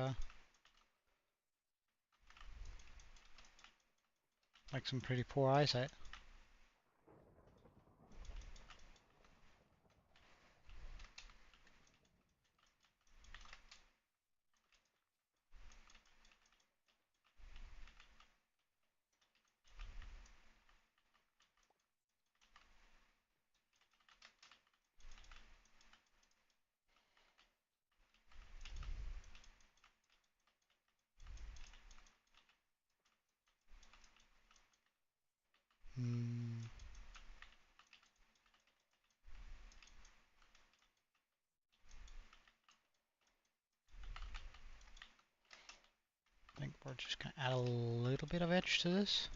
S1: like some pretty poor eyesight. we're just gonna add a little bit of edge to this.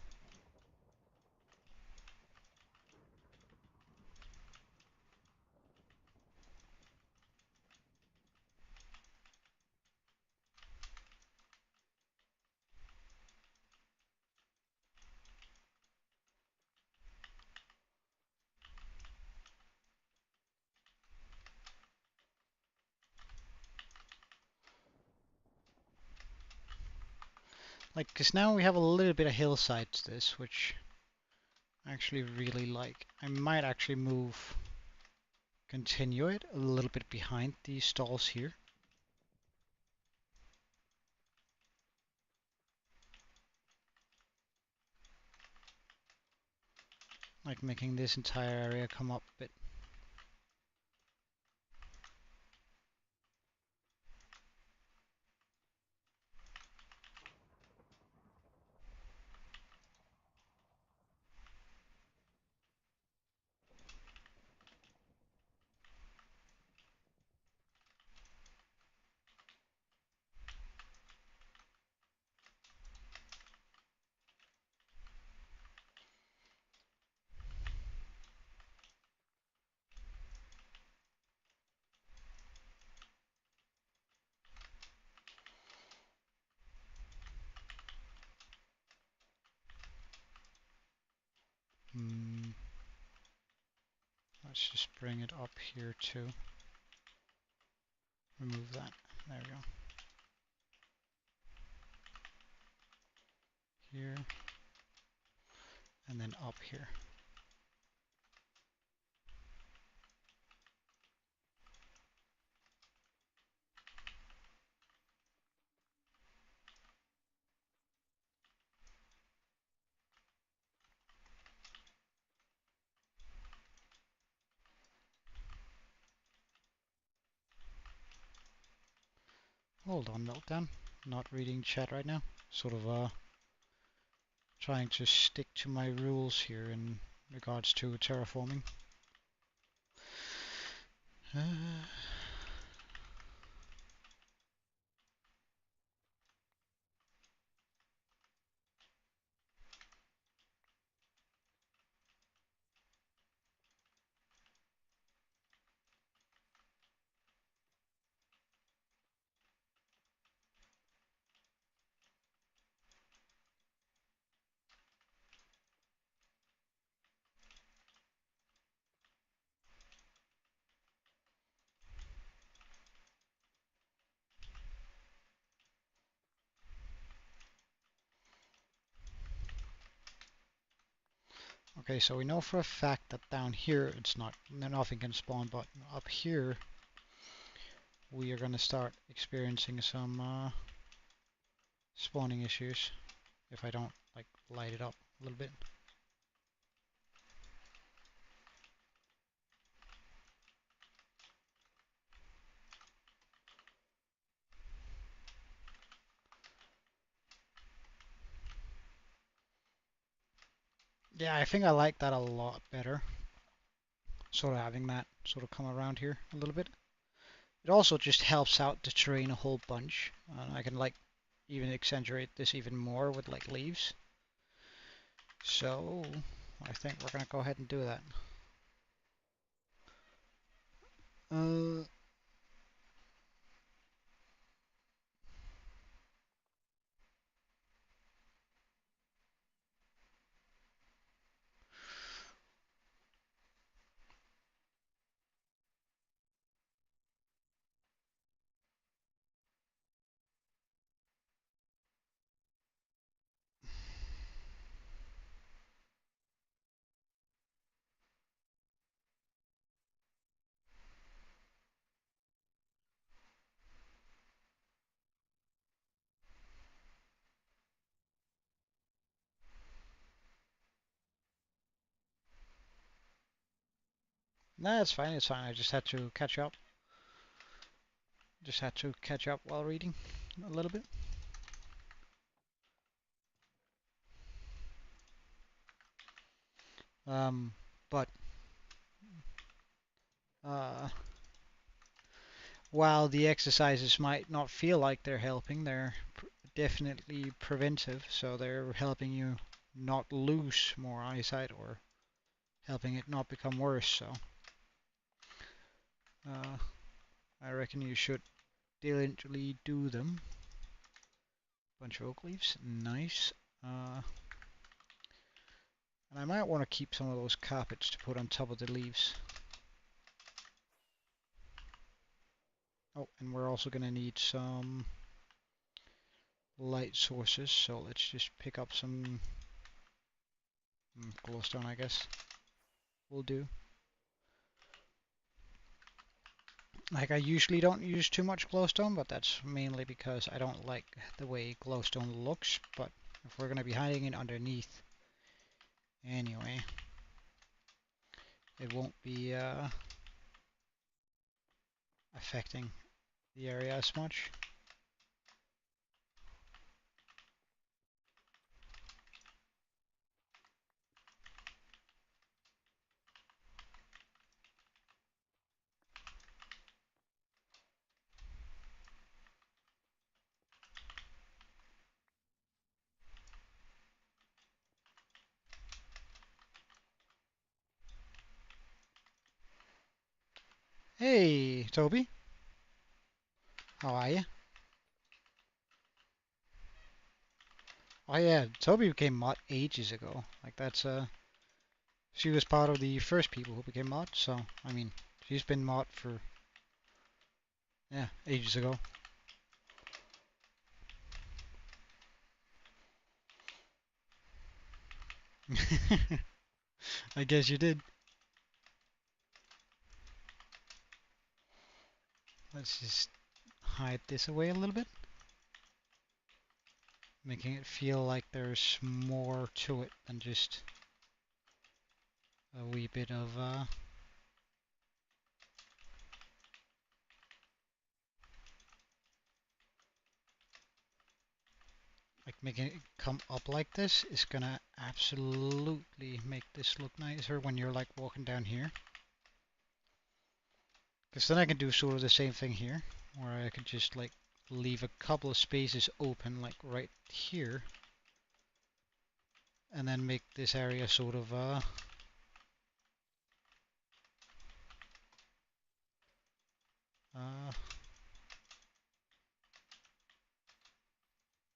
S1: Like, because now we have a little bit of hillside to this, which I actually really like. I might actually continue it a little bit behind these stalls here. Like making this entire area come up a bit. Let's just bring it up here too. Remove that. There we go. Here. And then up here. Hold on, Meltdown. Not reading chat right now. Sort of trying to stick to my rules here in regards to terraforming. Okay, so we know for a fact that down here it's not, nothing can spawn, but up here we are going to start experiencing some spawning issues if I don't like light it up a little bit. Yeah, I think I like that a lot better. Sort of having that sort of come around here a little bit. It also just helps out the terrain a whole bunch. I can like even accentuate this even more with like leaves. So I think we're gonna go ahead and do that. Uh, no, it's fine. It's fine. I just had to catch up. Just had to catch up while reading a little bit. But uh, while the exercises might not feel like they're helping, definitely preventive, so they're helping you not lose more eyesight or helping it not become worse. So uh, I reckon you should diligently do them. Bunch of oak leaves, nice. And I might want to keep some of those carpets to put on top of the leaves. Oh, and we're also going to need some light sources, so let's just pick up some glowstone, I guess. Will do. Like, I usually don't use too much glowstone, but that's mainly because I don't like the way glowstone looks. But if we're going to be hiding it underneath anyway, it won't be affecting the area as much. Hey, Toby, how are you? Oh yeah, Toby became mod ages ago. Like that's she was part of the first people who became mod. So I mean, she's been mod for yeah ages ago. I guess you did. Let's just hide this away a little bit, making it feel like there's more to it than just a wee bit of like making it come up like this is gonna absolutely make this look nicer when you're like walking down here. Because then I can do sort of the same thing here, where I could just like leave a couple of spaces open like right here, and then make this area sort of uh,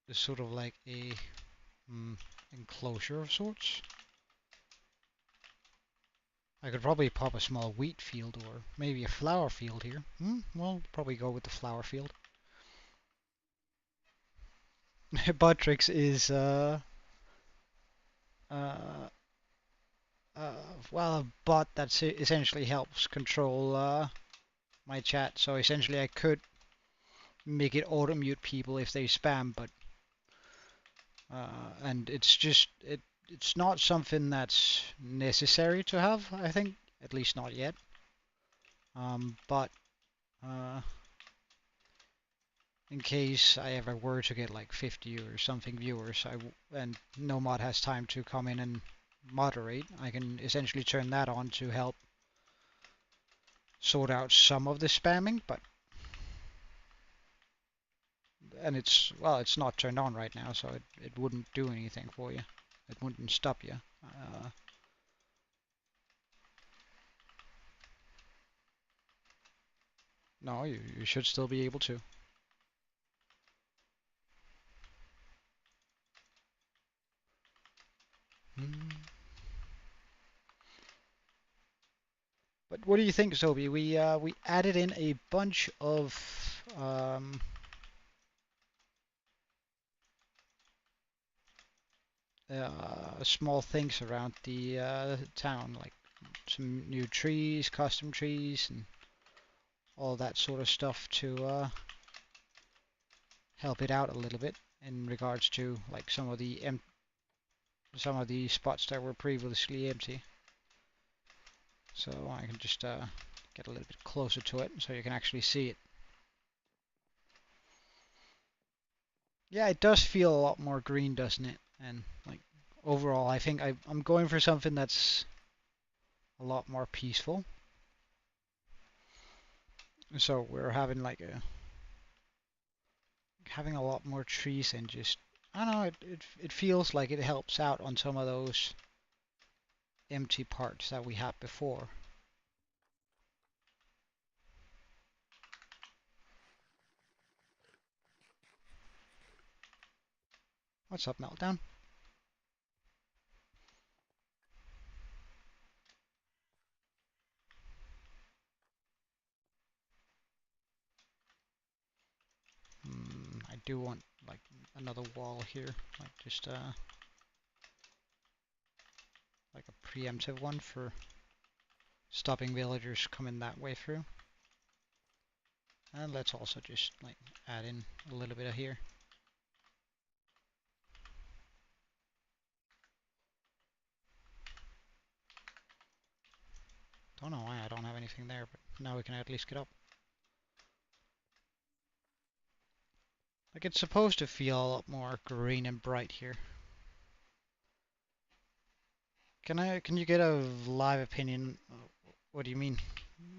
S1: just sort of like a enclosure of sorts. I could probably pop a small wheat field or maybe a flower field here. We'll probably go with the flower field. Buttricks is uh, uh, well, a bot that essentially helps control my chat. So essentially, I could make it auto mute people if they spam, but and it's not something that's necessary to have. I think at least not yet. But uh, in case I ever were to get like 50 or something viewers, and no mod has time to come in and moderate, I can essentially turn that on to help sort out some of the spamming, but and it's not turned on right now, so it wouldn't do anything for you. It wouldn't stop you. No, you should still be able to. Hmm. But what do you think, Sobi? We added in a bunch of small things around the town, like some new trees, custom trees, and all that sort of stuff to help it out a little bit in regards to like some of the spots that were previously empty. So I can just get a little bit closer to it so you can actually see it. Yeah, it does feel a lot more green, doesn't it? And like overall, I think I'm going for something that's a lot more peaceful. So we're having like a having a lot more trees and just, I don't know, it feels like it helps out on some of those empty parts that we had before. What's up, Meltdown? I do want like another wall here, like just like a preemptive one for stopping villagers coming that way through. And let's also just like add in a little bit of here. Don't know why I don't have anything there, but now we can at least get up. Like it's supposed to feel a lot more green and bright here. Can you get a live opinion? What do you mean?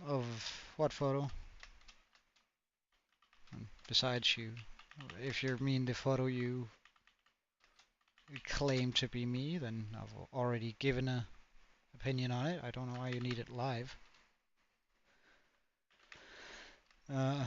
S1: Of what photo? Besides you, if you mean the photo you claim to be me, then I've already given a opinion on it. I don't know why you need it live. Uh,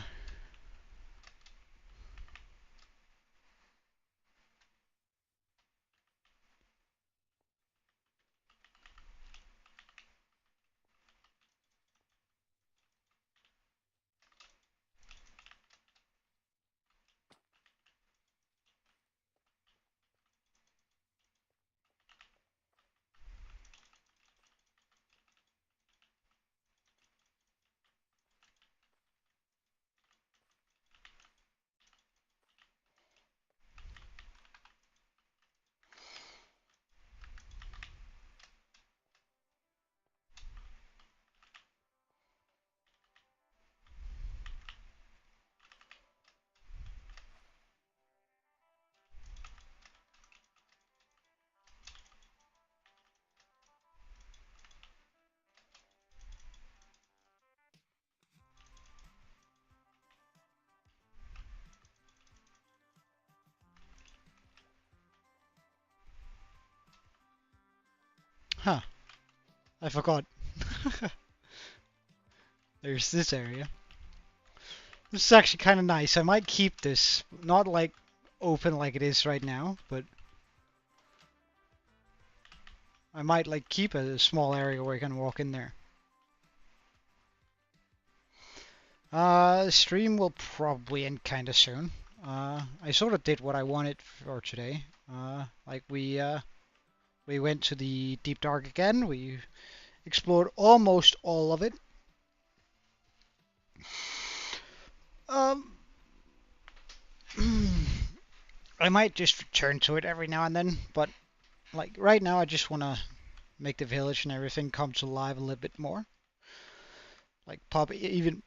S1: huh, I forgot. There's this area. This is actually kind of nice. I might keep this, not like open like it is right now, but I might like keep a small area where you can walk in there. Stream will probably end kind of soon. I sort of did what I wanted for today. Like we went to the deep dark again. We explored almost all of it. Um, I might just return to it every now and then, but like right now, I just want to make the village and everything come to life a little bit more. Like pop even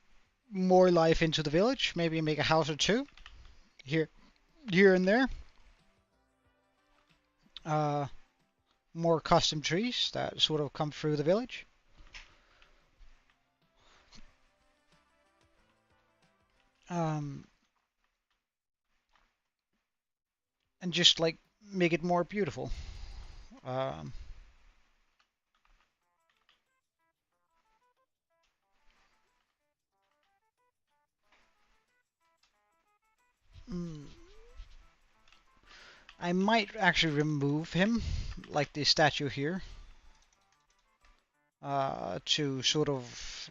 S1: more life into the village. Maybe make a house or two here, here and there. Uh, More custom trees that sort of come through the village. Um, and just like make it more beautiful. Um, mm, I might actually remove him, like the statue here, to sort of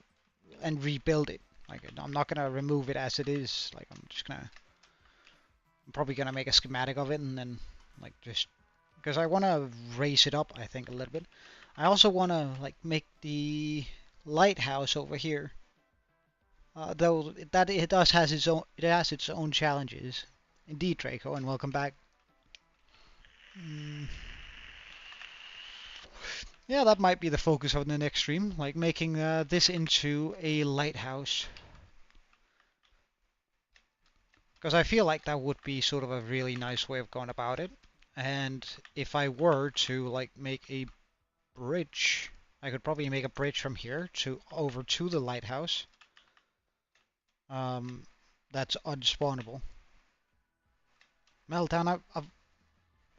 S1: and rebuild it. Like I'm not gonna remove it as it is. Like I'm probably gonna make a schematic of it and then like just because I want to raise it up. I think a little bit. I also want to like make the lighthouse over here. Though that it does has its own challenges. Indeed, Draco, and welcome back. Mm, yeah, that might be the focus of the next stream, like making this into a lighthouse. Because I feel like that would be sort of a really nice way of going about it. And if I were to like make a bridge, I could probably make a bridge from here to over to the lighthouse. Um, that's unspawnable. Meltdown, I've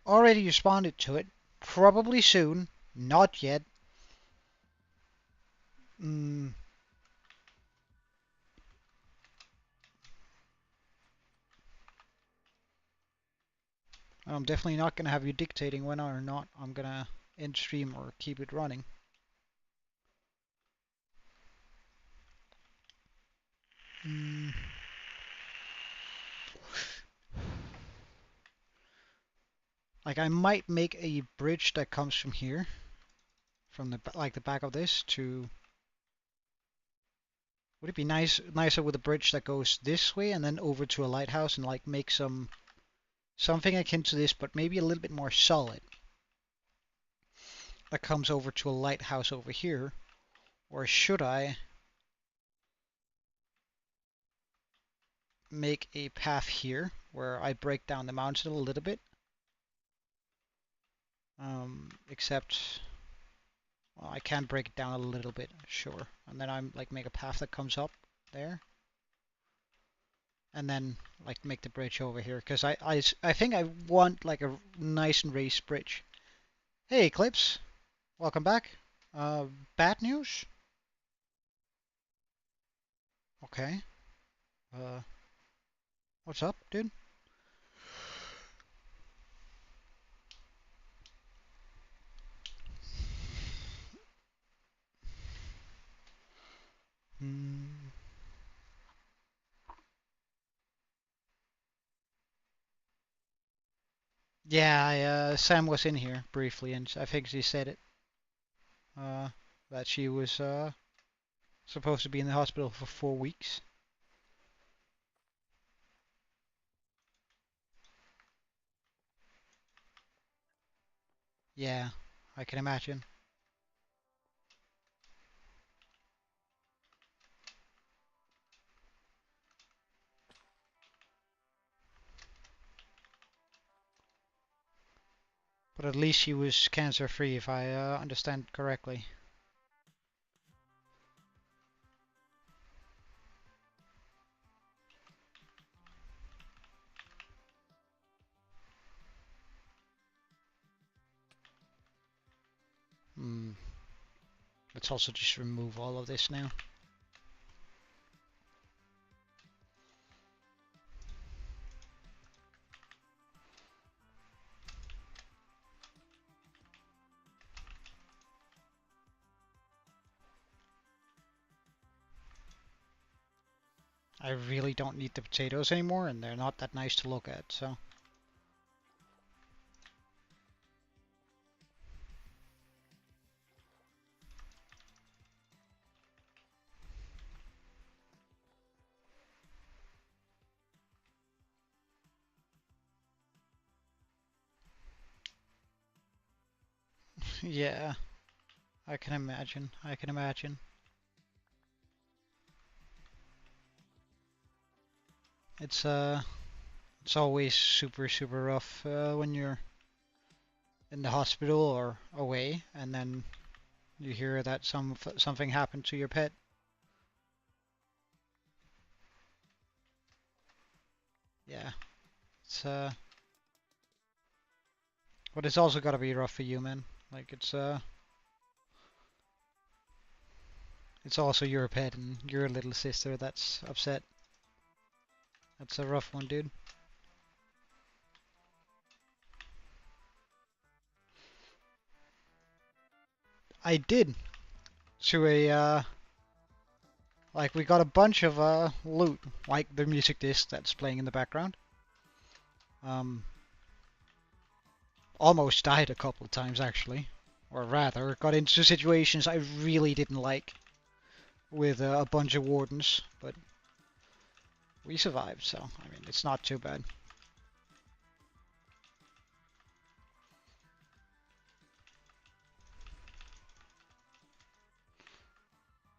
S1: already responded to it. Probably soon. Not yet. Mm, I'm definitely not going to have you dictating when or not I'm going to end stream or keep it running. Mm, like I might make a bridge that comes from here, from the back of this to. Would it be nicer with a bridge that goes this way and then over to a lighthouse and like make something akin to this, but maybe a little bit more solid that comes over to a lighthouse over here? Or should I make a path here where I break down the mountain a little bit? Except, well, I can break it down a little bit, sure. And then I'm like make a path that comes up there. And then like make the bridge over here. Because I think I want like a nice and raised bridge. Hey, Eclipse. Welcome back. Uh, Bad news? Okay. Uh, what's up, dude? Hmm. Yeah, Sam was in here briefly, and I think she said it. Uh, that she was supposed to be in the hospital for 4 weeks. Yeah, I can imagine. But at least she was cancer free, if I understand correctly. Hmm. Let's also just remove all of this now. I really don't need the potatoes anymore, and they're not that nice to look at, so. Yeah, I can imagine. I can imagine. It's it's always super rough when you're in the hospital or away, and then you hear that something happened to your pet. Yeah, it's but it's also gotta be rough for you, man. Like it's also your pet and your little sister that's upset. That's a rough one, dude. I did to a like we got a bunch of loot, like the music disc that's playing in the background. Um, almost died a couple of times actually, or rather, got into situations I really didn't like with a bunch of wardens, but we survived, so I mean it's not too bad.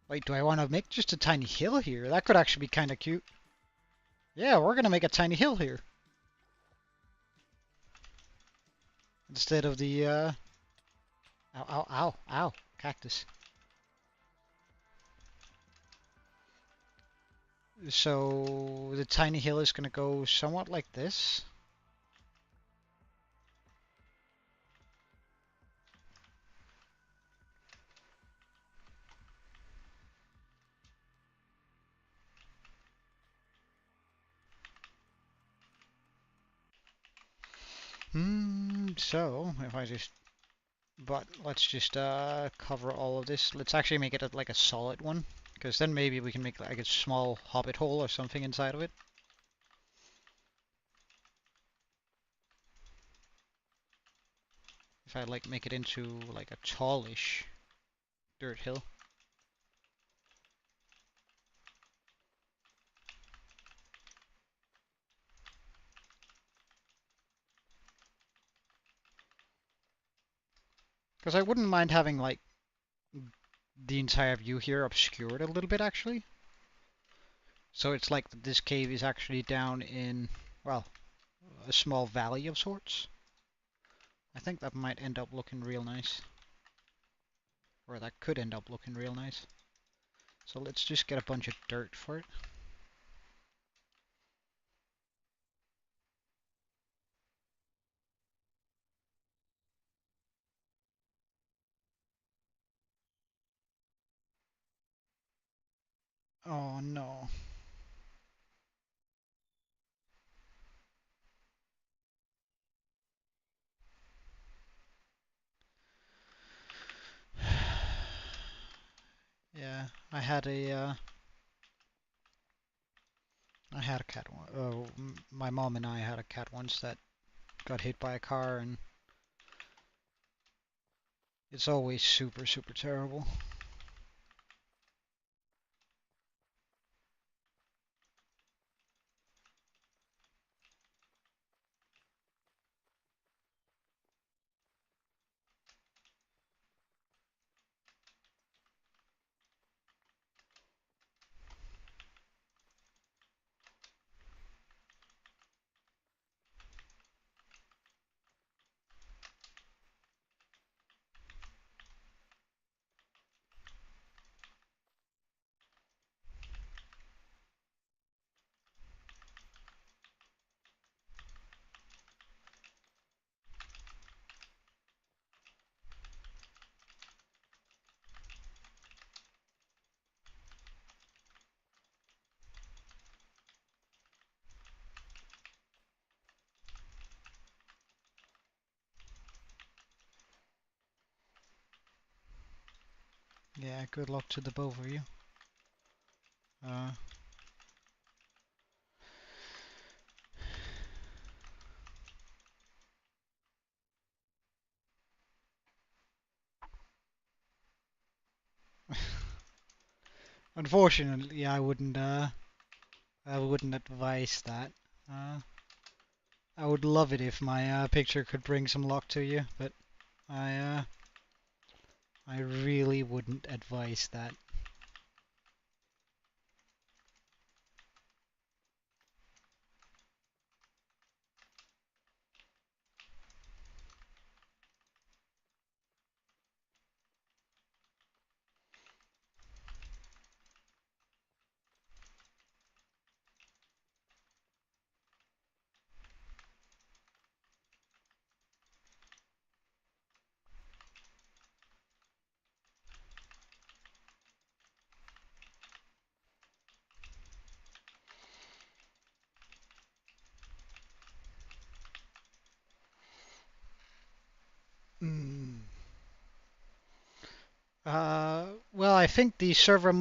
S1: Wait, do I want to make just a tiny hill here? That could actually be kind of cute. Yeah, we're gonna make a tiny hill here instead of the ow ow ow ow cactus. So the tiny hill is gonna go somewhat like this. So if I just, but let's just cover all of this. Let's actually make it like a solid one, because then maybe we can make like a small hobbit hole or something inside of it. If I like make it into like a tallish dirt hill. Because I wouldn't mind having like the entire view here obscured a little bit actually. So it's like this cave is actually down in, well, a small valley of sorts. I think that might end up looking real nice. Or that could end up looking real nice. So let's just get a bunch of dirt for it. Oh no. Yeah, I had a cat. My mom and I had a cat once that got hit by a car, and it's always super, super terrible. Yeah, good luck to the both of you. Uh, Unfortunately, I wouldn't advise that. Uh, I would love it if my picture could bring some luck to you, but I, uh, I really wouldn't advise that. Mm. Well, I think the server uh,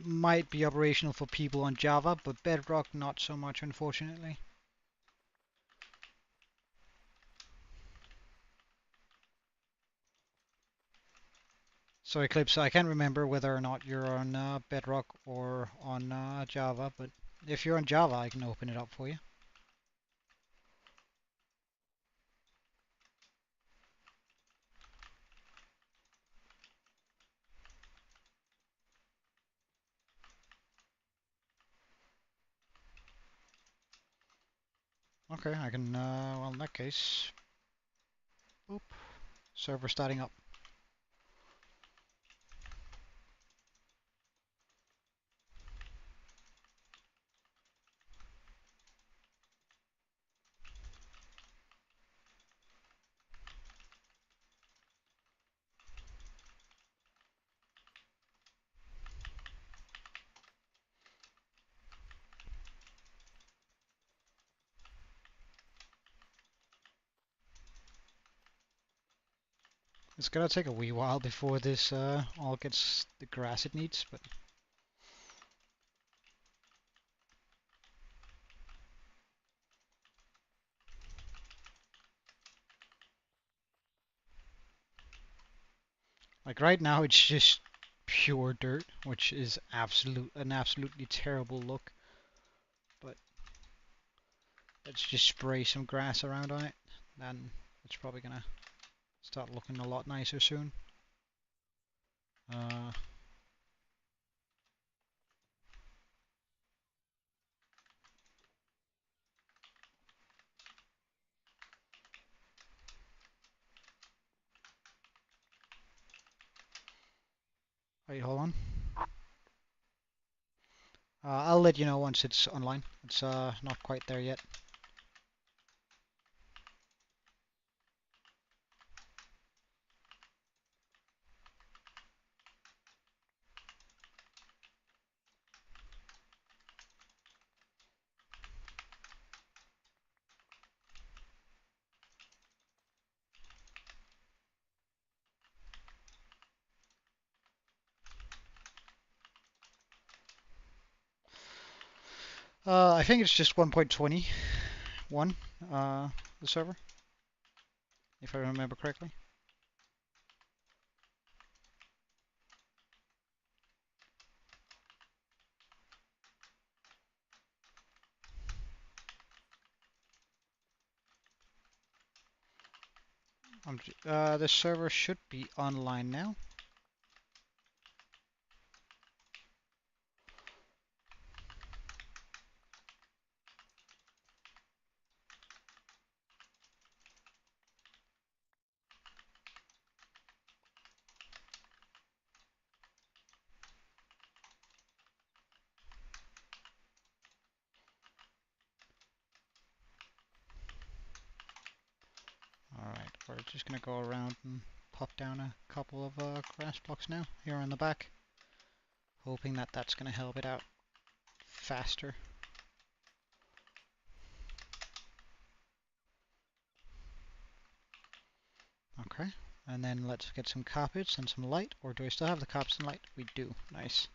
S1: might be operational for people on Java, but Bedrock not so much, unfortunately. So Eclipse, I can't remember whether or not you're on Bedrock or on Java, but if you're on Java, I can open it up for you. Okay, I can, well, in that case, boop, server starting up. It's gonna take a wee while before this all gets the grass it needs, but like right now it's just pure dirt, which is an absolutely terrible look. But let's just spray some grass around on it, then it's probably gonna start looking a lot nicer soon. Uh, Wait, hold on. I'll let you know once it's online. It's not quite there yet. I think it's just 1.21, the server, if I remember correctly. The server should be online now. Alright, we're just gonna go around and pop down a couple of grass blocks now, here on the back. Hoping that that's gonna help it out faster. Okay, and then let's get some carpets and some light, or do I still have the carpets and light? We do, nice.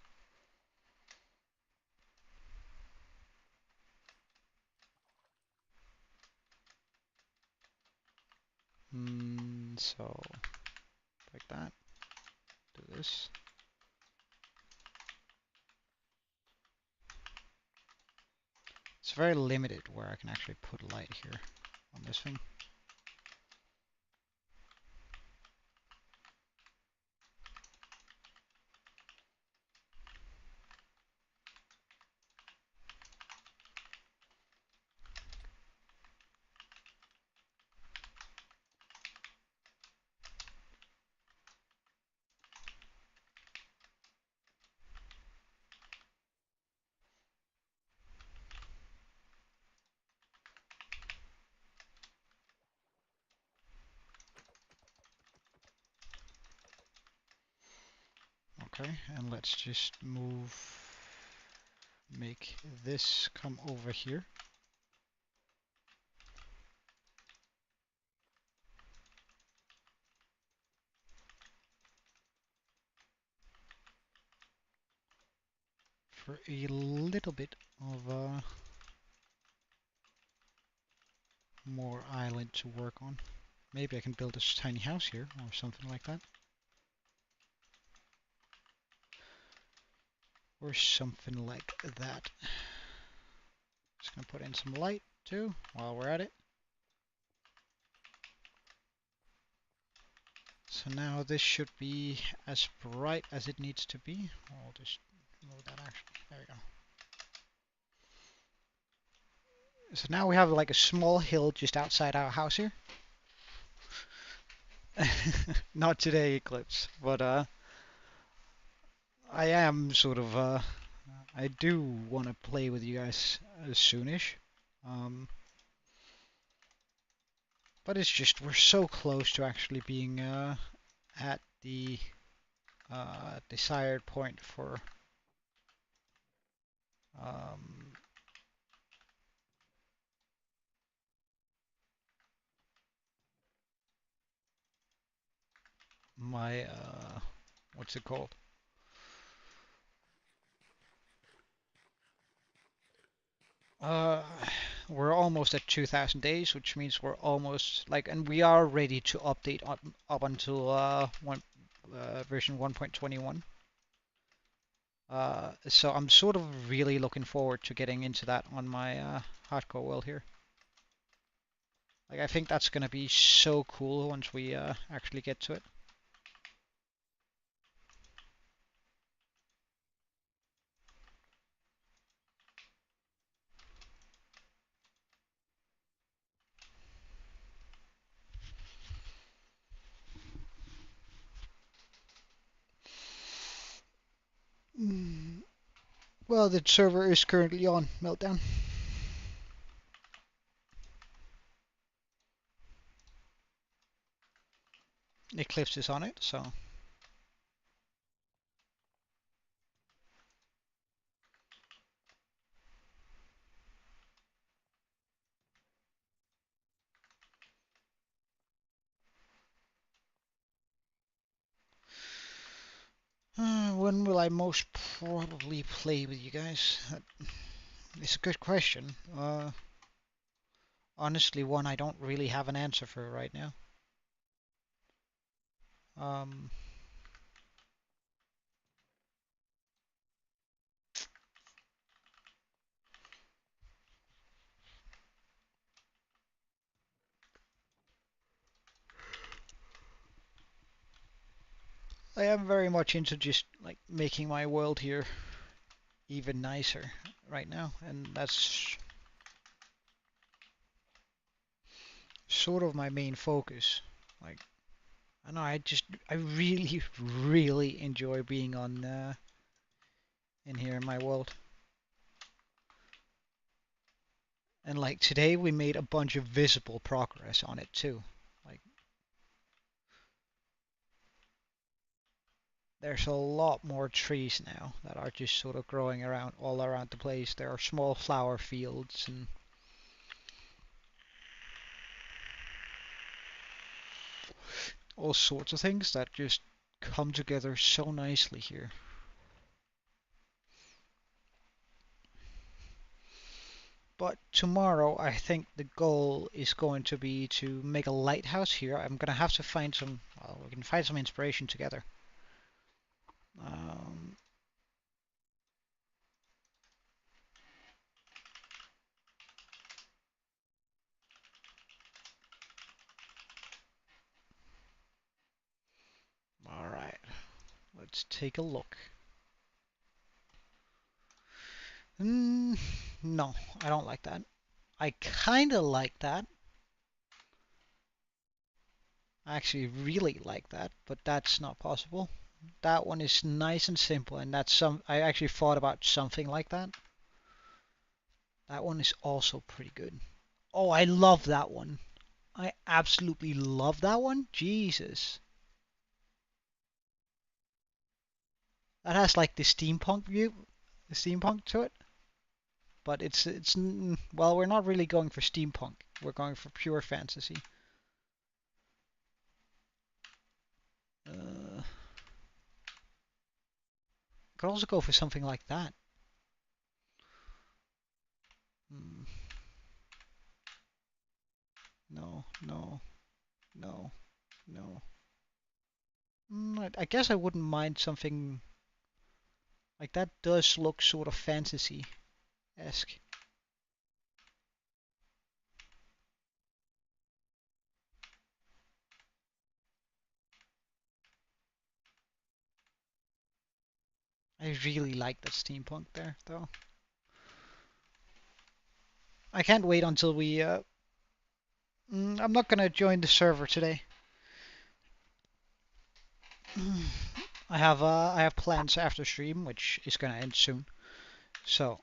S1: So, like that, do this. It's very limited where I can actually put light here on this thing. Okay, and let's just make this come over here. For a little bit of more island to work on. Maybe I can build a tiny house here or something like that. Or something like that. Just gonna put in some light too while we're at it. So now this should be as bright as it needs to be. I'll just move that actually. There we go. So now we have like a small hill just outside our house here. Not today, Eclipse, but I am sort of I do want to play with you guys soonish. But it's just we're so close to actually being at the desired point for um, my what's it called? Uh, we're almost at 2,000 days, which means we're almost like, and we are ready to update up until version 1.21. So I'm sort of really looking forward to getting into that on my hardcore world here. Like I think that's gonna be so cool once we actually get to it. Mm. Well, the server is currently on meltdown. Eclipse is on it, so when will I most probably play with you guys? It's a good question. Honestly, one I don't really have an answer for right now. Um, I am very much into just like making my world here even nicer right now, and that's sort of my main focus. Like, I know I really, really enjoy being on in here in my world. And like today we made a bunch of visible progress on it too. Like there's a lot more trees now that are just sort of growing around all around the place. There are small flower fields and all sorts of things that just come together so nicely here. But tomorrow, I think the goal is going to be to make a lighthouse here. I'm gonna have to find some. Well, we can find some inspiration together. Um, all right, let's take a look. Mm, no, I don't like that. I kind of like that. I actually really like that, but that's not possible. That one is nice and simple, and that's some. I actually thought about something like that. That one is also pretty good. Oh, I love that one. I absolutely love that one. Jesus. That has like the steampunk view, the steampunk to it. But it's well, we're not really going for steampunk. We're going for pure fantasy. Could also go for something like that. Mm, no, no, no, no. I guess I wouldn't mind something like that. Does look sort of fantasy-esque. I really like that steampunk there, though. I can't wait until we. I'm not gonna join the server today. I have plans after stream, which is gonna end soon. So,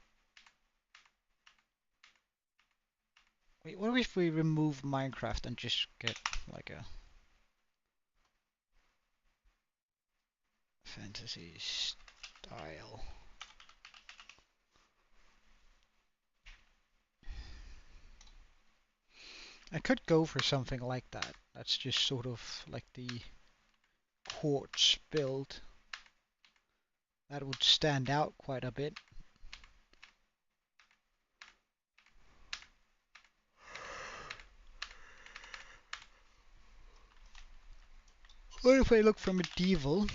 S1: wait, what if we remove Minecraft and just get like a fantasy style? I could go for something like that. That's just sort of like the quartz build. That would stand out quite a bit. What if I look for medieval?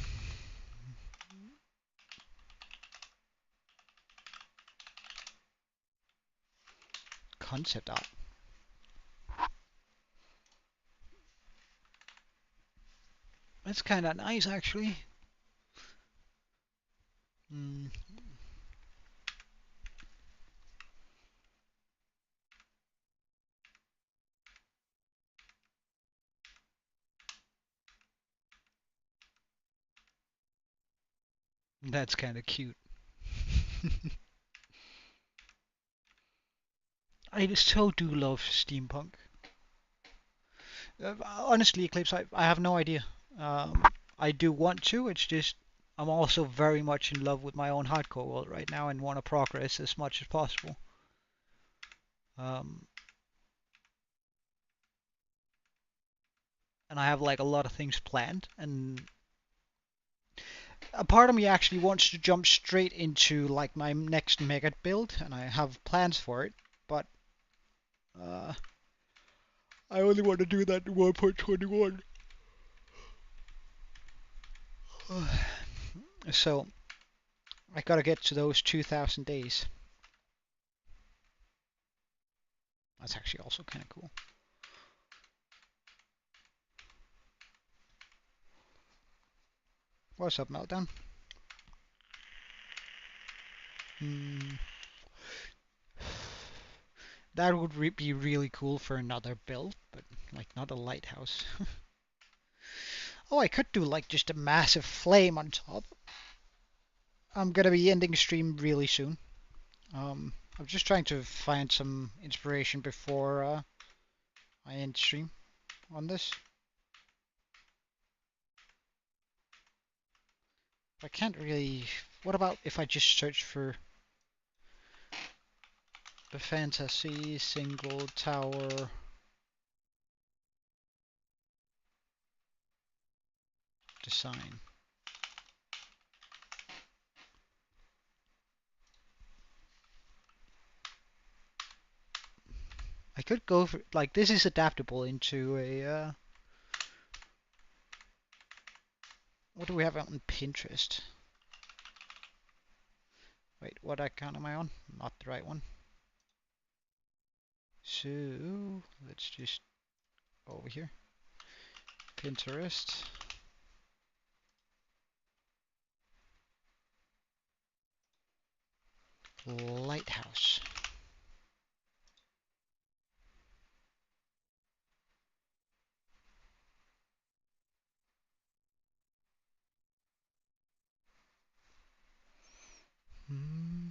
S1: Concept art. That's kind of nice, actually. Mm, that's kind of cute. I so do love steampunk. Honestly, Eclipse, I have no idea. Um, I do want to, it's just I'm also very much in love with my own hardcore world right now and want to progress as much as possible. Um, and I have like a lot of things planned, and a part of me actually wants to jump straight into like my next mega build, and I have plans for it, but uh, I only want to do that in 1.21. So I gotta get to those 2,000 days. That's actually also kind of cool. What's up, Meltdown? Hmm. That would be really cool for another build, but like not a lighthouse. Oh, I could do like just a massive flame on top. I'm gonna be ending stream really soon. I'm just trying to find some inspiration before I end stream on this. I can't really. What about if I just search for the fantasy single tower design? I could go for like this is adaptable into a. What do we have on Pinterest? Wait, what account am I on? Not the right one. So let's just go over here. Pinterest. Lighthouse. Hmm.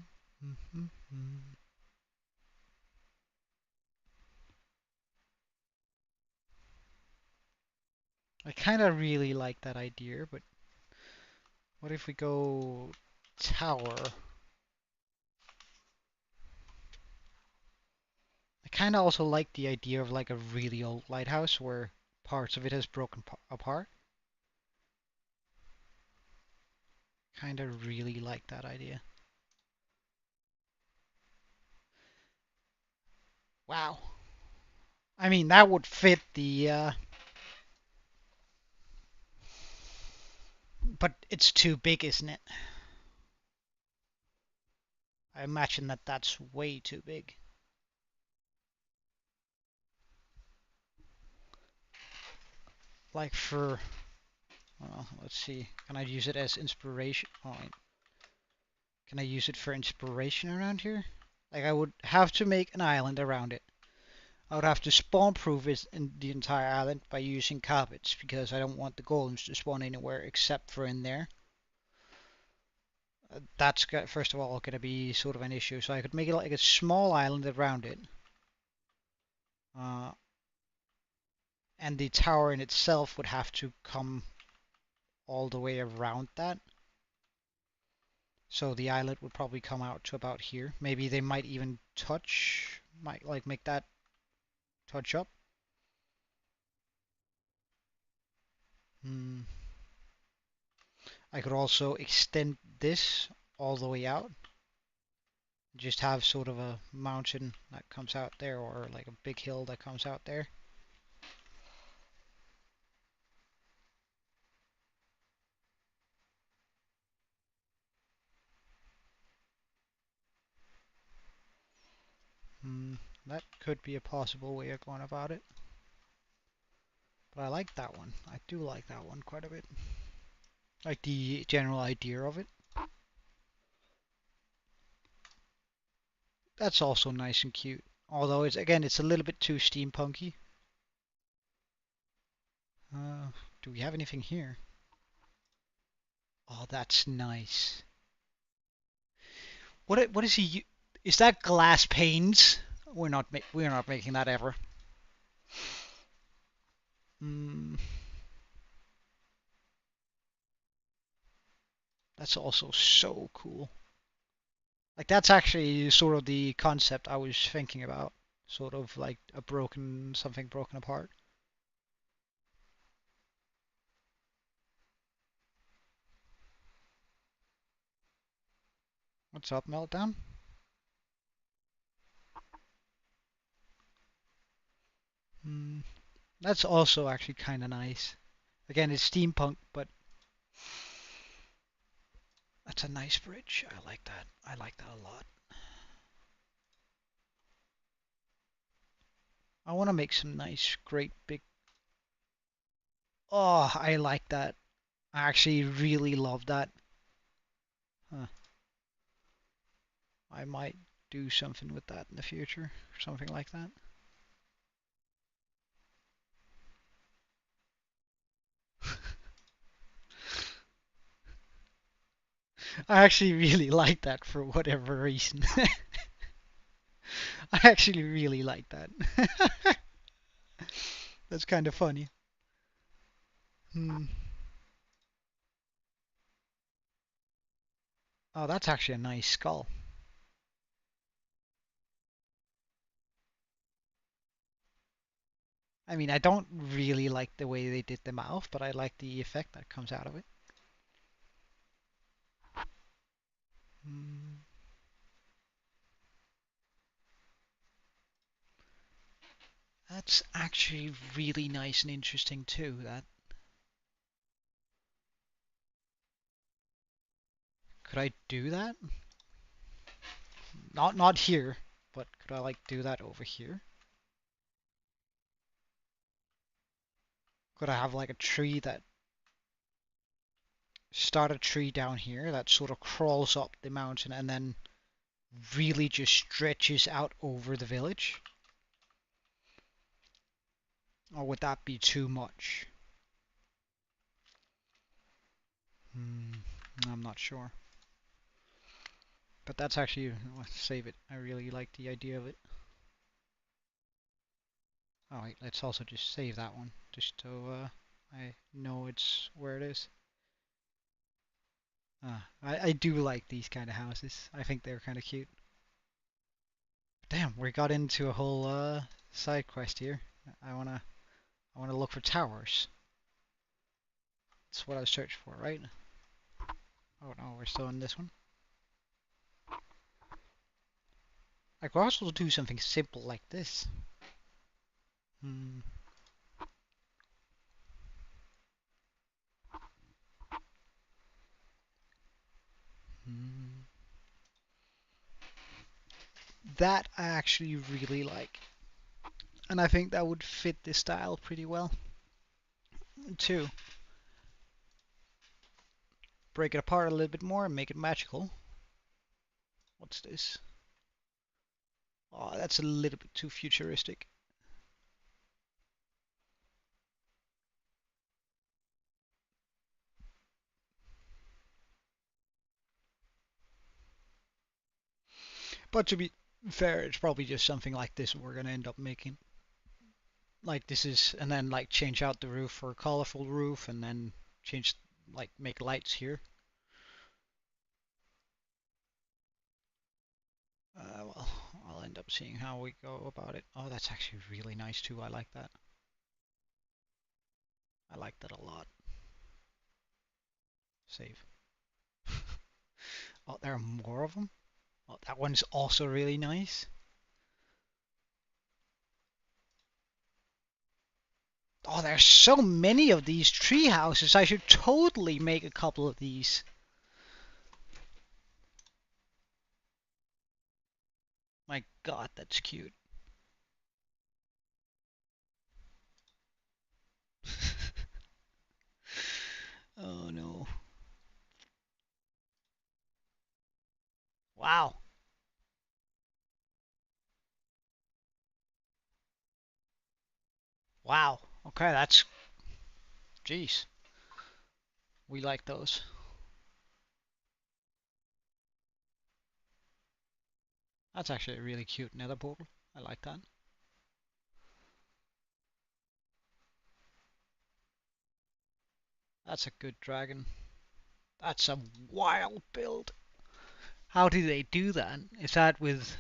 S1: I kind of really like that idea, but what if we go tower? I kind of also like the idea of like a really old lighthouse where parts of it has broken apart. Kind of really like that idea. Wow. I mean, that would fit the but it's too big, isn't it? I imagine that that's way too big. Like for, well, let's see. Can I use it as inspiration? Oh, can I use it for inspiration around here? Like I would have to make an island around it. I would have to spawn proof it in the entire island by using carpets because I don't want the golems to spawn anywhere except for in there. That's first of all going to be sort of an issue. So I could make it like a small island around it. Uh, and the tower in itself would have to come all the way around that. So the islet would probably come out to about here. Maybe they might even might like make that touch up. Hmm. I could also extend this all the way out. Just have sort of a mountain that comes out there, or like a big hill that comes out there. Hmm, that could be a possible way of going about it. But I like that one. I do like that one quite a bit. Like the general idea of it. That's also nice and cute. Although it's again, it's a little bit too steampunky. Uh, do we have anything here? Oh, that's nice. What is he? Is that glass panes? We're not making that ever. Mm, that's also so cool. Like that's actually sort of the concept I was thinking about. Sort of like a broken something broken apart. What's up, Meltdown? Mm, that's also actually kind of nice. Again, it's steampunk, but that's a nice bridge. I like that. I like that a lot. I want to make some nice, great big. Oh, I like that. I actually really love that. Huh. I might do something with that in the future. Something like that. I actually really like that for whatever reason. I actually really like that. That's kind of funny. Hmm. Oh, that's actually a nice skull. I mean, I don't really like the way they did the mouth, but I like the effect that comes out of it. Hmm. That's actually really nice and interesting too. That could I do that? Not here, but could I like do that over here? Could I have like a tree that start a tree down here that sort of crawls up the mountain and then really just stretches out over the village? Or would that be too much? Hmm, I'm not sure. But that's actually, let's save it. I really like the idea of it. Oh wait, let's also just save that one, just so I know it's where it is. I do like these kind of houses. I think they're kind of cute. Damn, we got into a whole side quest here. I wanna I wanna look for towers. That's what I was searching for, right? Oh no, we're still in this one. I could also do something simple like this. Hmm. Hmm. That I actually really like. And I think that would fit this style pretty well too. Break it apart a little bit more and make it magical. What's this? Oh, that's a little bit too futuristic. But to be fair, it's probably just something like this we're gonna end up making. Like this is, and then like change out the roof for a colorful roof, and then change, like make lights here. Well, I'll end up seeing how we go about it. Oh, that's actually really nice too. I like that. I like that a lot. Save. Oh, there are more of them? Oh, that one's also really nice. Oh, there's so many of these tree houses. I should totally make a couple of these. My god, that's cute. Oh no. Wow. Wow. Okay, that's... Jeez. We like those. That's actually a really cute nether portal. I like that. That's a good dragon. That's a wild build. How do they do that? Is that with...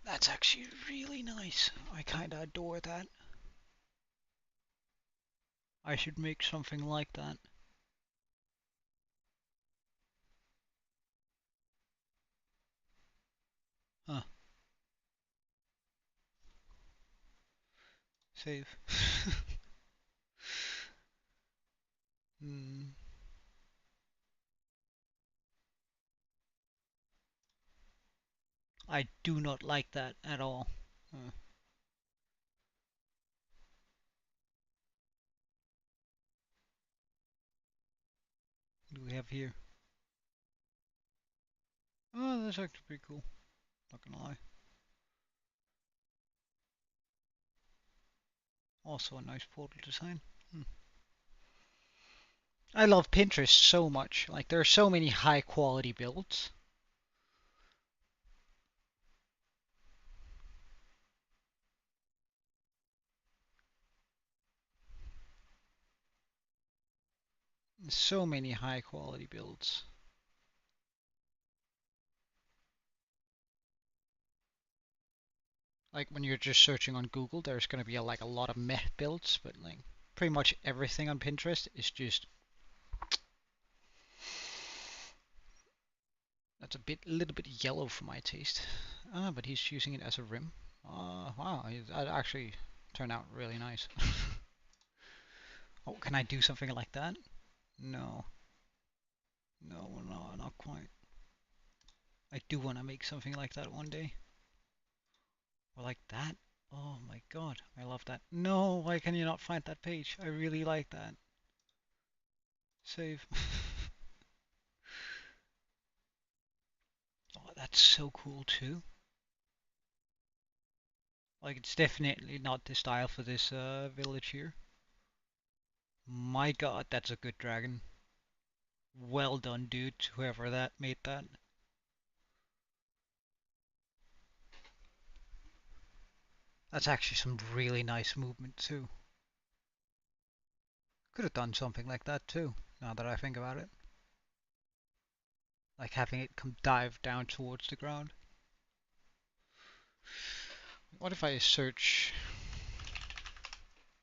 S1: That's actually really nice. I kinda adore that. I should make something like that. Huh. Save. Hmm. I do not like that at all. Huh. What do we have here? Oh, that's actually pretty cool. Not gonna lie. Also a nice portal design. Hmm. I love Pinterest so much. Like, there are so many high quality builds. So many high quality builds. Like, when you're just searching on Google, there's gonna be like a lot of meh builds, but like pretty much everything on Pinterest is just... That's a little bit yellow for my taste. Ah, but he's using it as a rim. Wow, that actually turned out really nice. Oh, can I do something like that? No, no, not quite. I do want to make something like that one day. Or like that. Oh my god, I love that. No, why can you not find that page? I really like that. Save. Oh, that's so cool too. Like, it's definitely not the style for this village here. My god, that's a good dragon. Well done, dude, whoever that made that. That's actually some really nice movement too. Could have done something like that too, now that I think about it. Like having it come dive down towards the ground. What if I search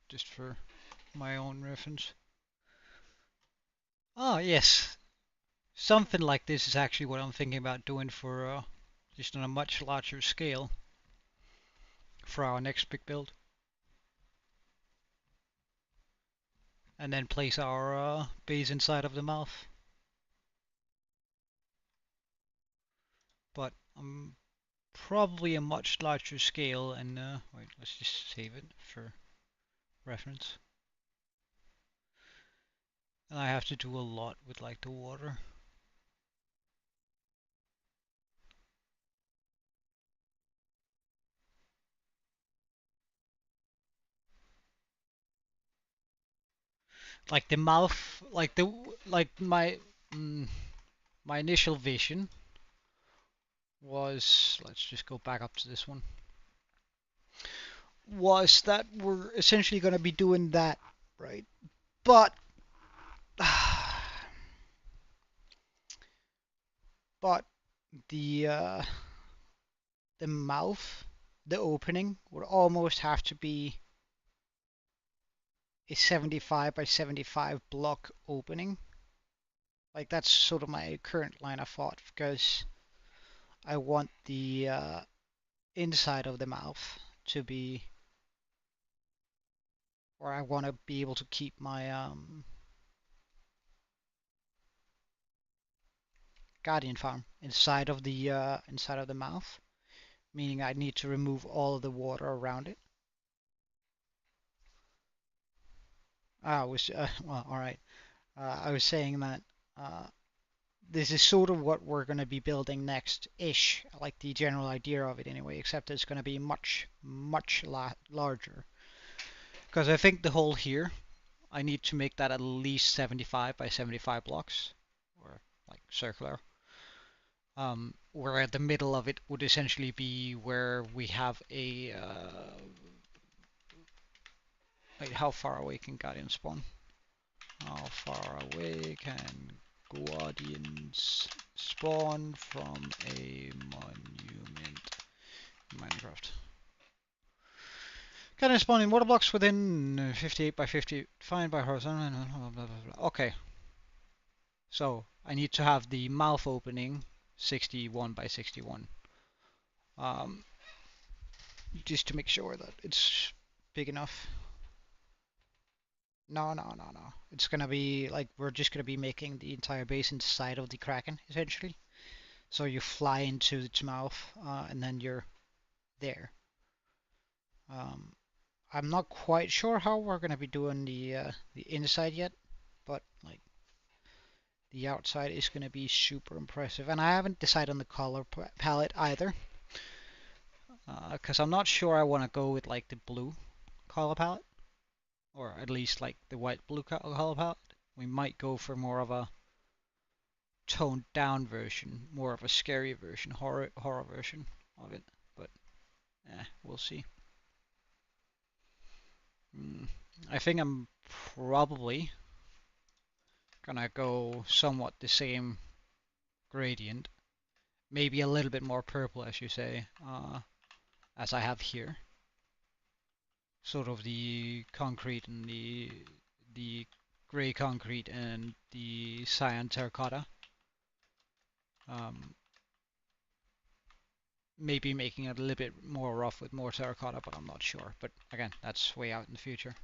S1: just for my own reference? Oh yes, something like this is actually what I'm thinking about doing for just on a much larger scale for our next big build. And then place our base inside of the mouth. But probably a much larger scale, and wait, let's just save it for reference. And I have to do a lot with like the water. Like the mouth, like my initial vision was, let's just go back up to this one, was that we're essentially going to be doing that, right? But but the mouth the opening would almost have to be a 75 by 75 block opening. Like that's sort of my current line of thought because I want the inside of the mouth to be, or I want to be able to keep my guardian farm inside of the mouth, meaning I need to remove all of the water around it. I was well, all right. I was saying that uh, this is sort of what we're going to be building next-ish, like the general idea of it anyway, except it's going to be much, much larger. Because I think the hole here, I need to make that at least 75 by 75 blocks, or like circular. Where the middle of it would essentially be where we have a. Wait, how far away can Guardian spawn? How far away can Guardians spawn from a monument in Minecraft? Guardian spawn in water blocks within 58 by 50, defined by horizontal. Blah, blah, blah. Okay, so I need to have the mouth opening 61 by 61. Um, just to make sure that it's big enough. No, no, no, no. It's gonna be like we're just gonna be making the entire base inside of the Kraken, essentially. So you fly into its mouth, and then you're there. Um, I'm not quite sure how we're gonna be doing the inside yet, but like the outside is gonna be super impressive. And I haven't decided on the color palette either, because I'm not sure I want to go with like the blue color palette, or at least like the white blue color palette. We might go for more of a toned down version, more of a scary version, horror version of it. But we'll see. I think I'm probably gonna go somewhat the same gradient, maybe a little bit more purple, as you say, as I have here. Sort of the concrete and the gray concrete and the cyan terracotta. Maybe making it a little bit more rough with more terracotta, but I'm not sure. But again, that's way out in the future.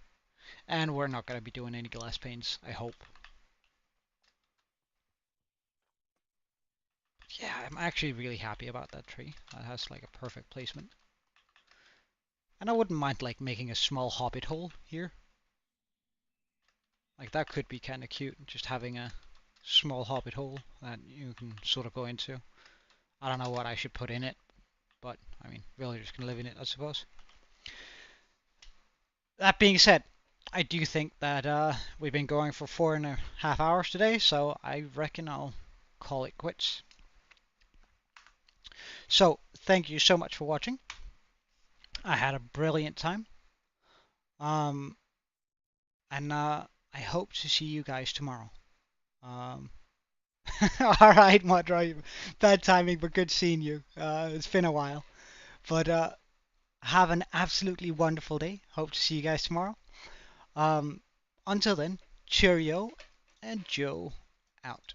S1: And we're not going to be doing any glass paints, I hope. Yeah, I'm actually really happy about that tree. That has like a perfect placement. And I wouldn't mind like making a small hobbit hole here. Like that could be kind of cute, just having a small hobbit hole that you can sort of go into. I don't know what I should put in it, but I mean, villagers can live in it, I suppose. That being said, I do think that we've been going for 4.5 hours today, so I reckon I'll call it quits. So, thank you so much for watching. I had a brilliant time. Um, and I hope to see you guys tomorrow. Um, Alright, Modra, bad timing, but good seeing you. It's been a while. But have an absolutely wonderful day. Hope to see you guys tomorrow. Until then, cheerio, and Joe out.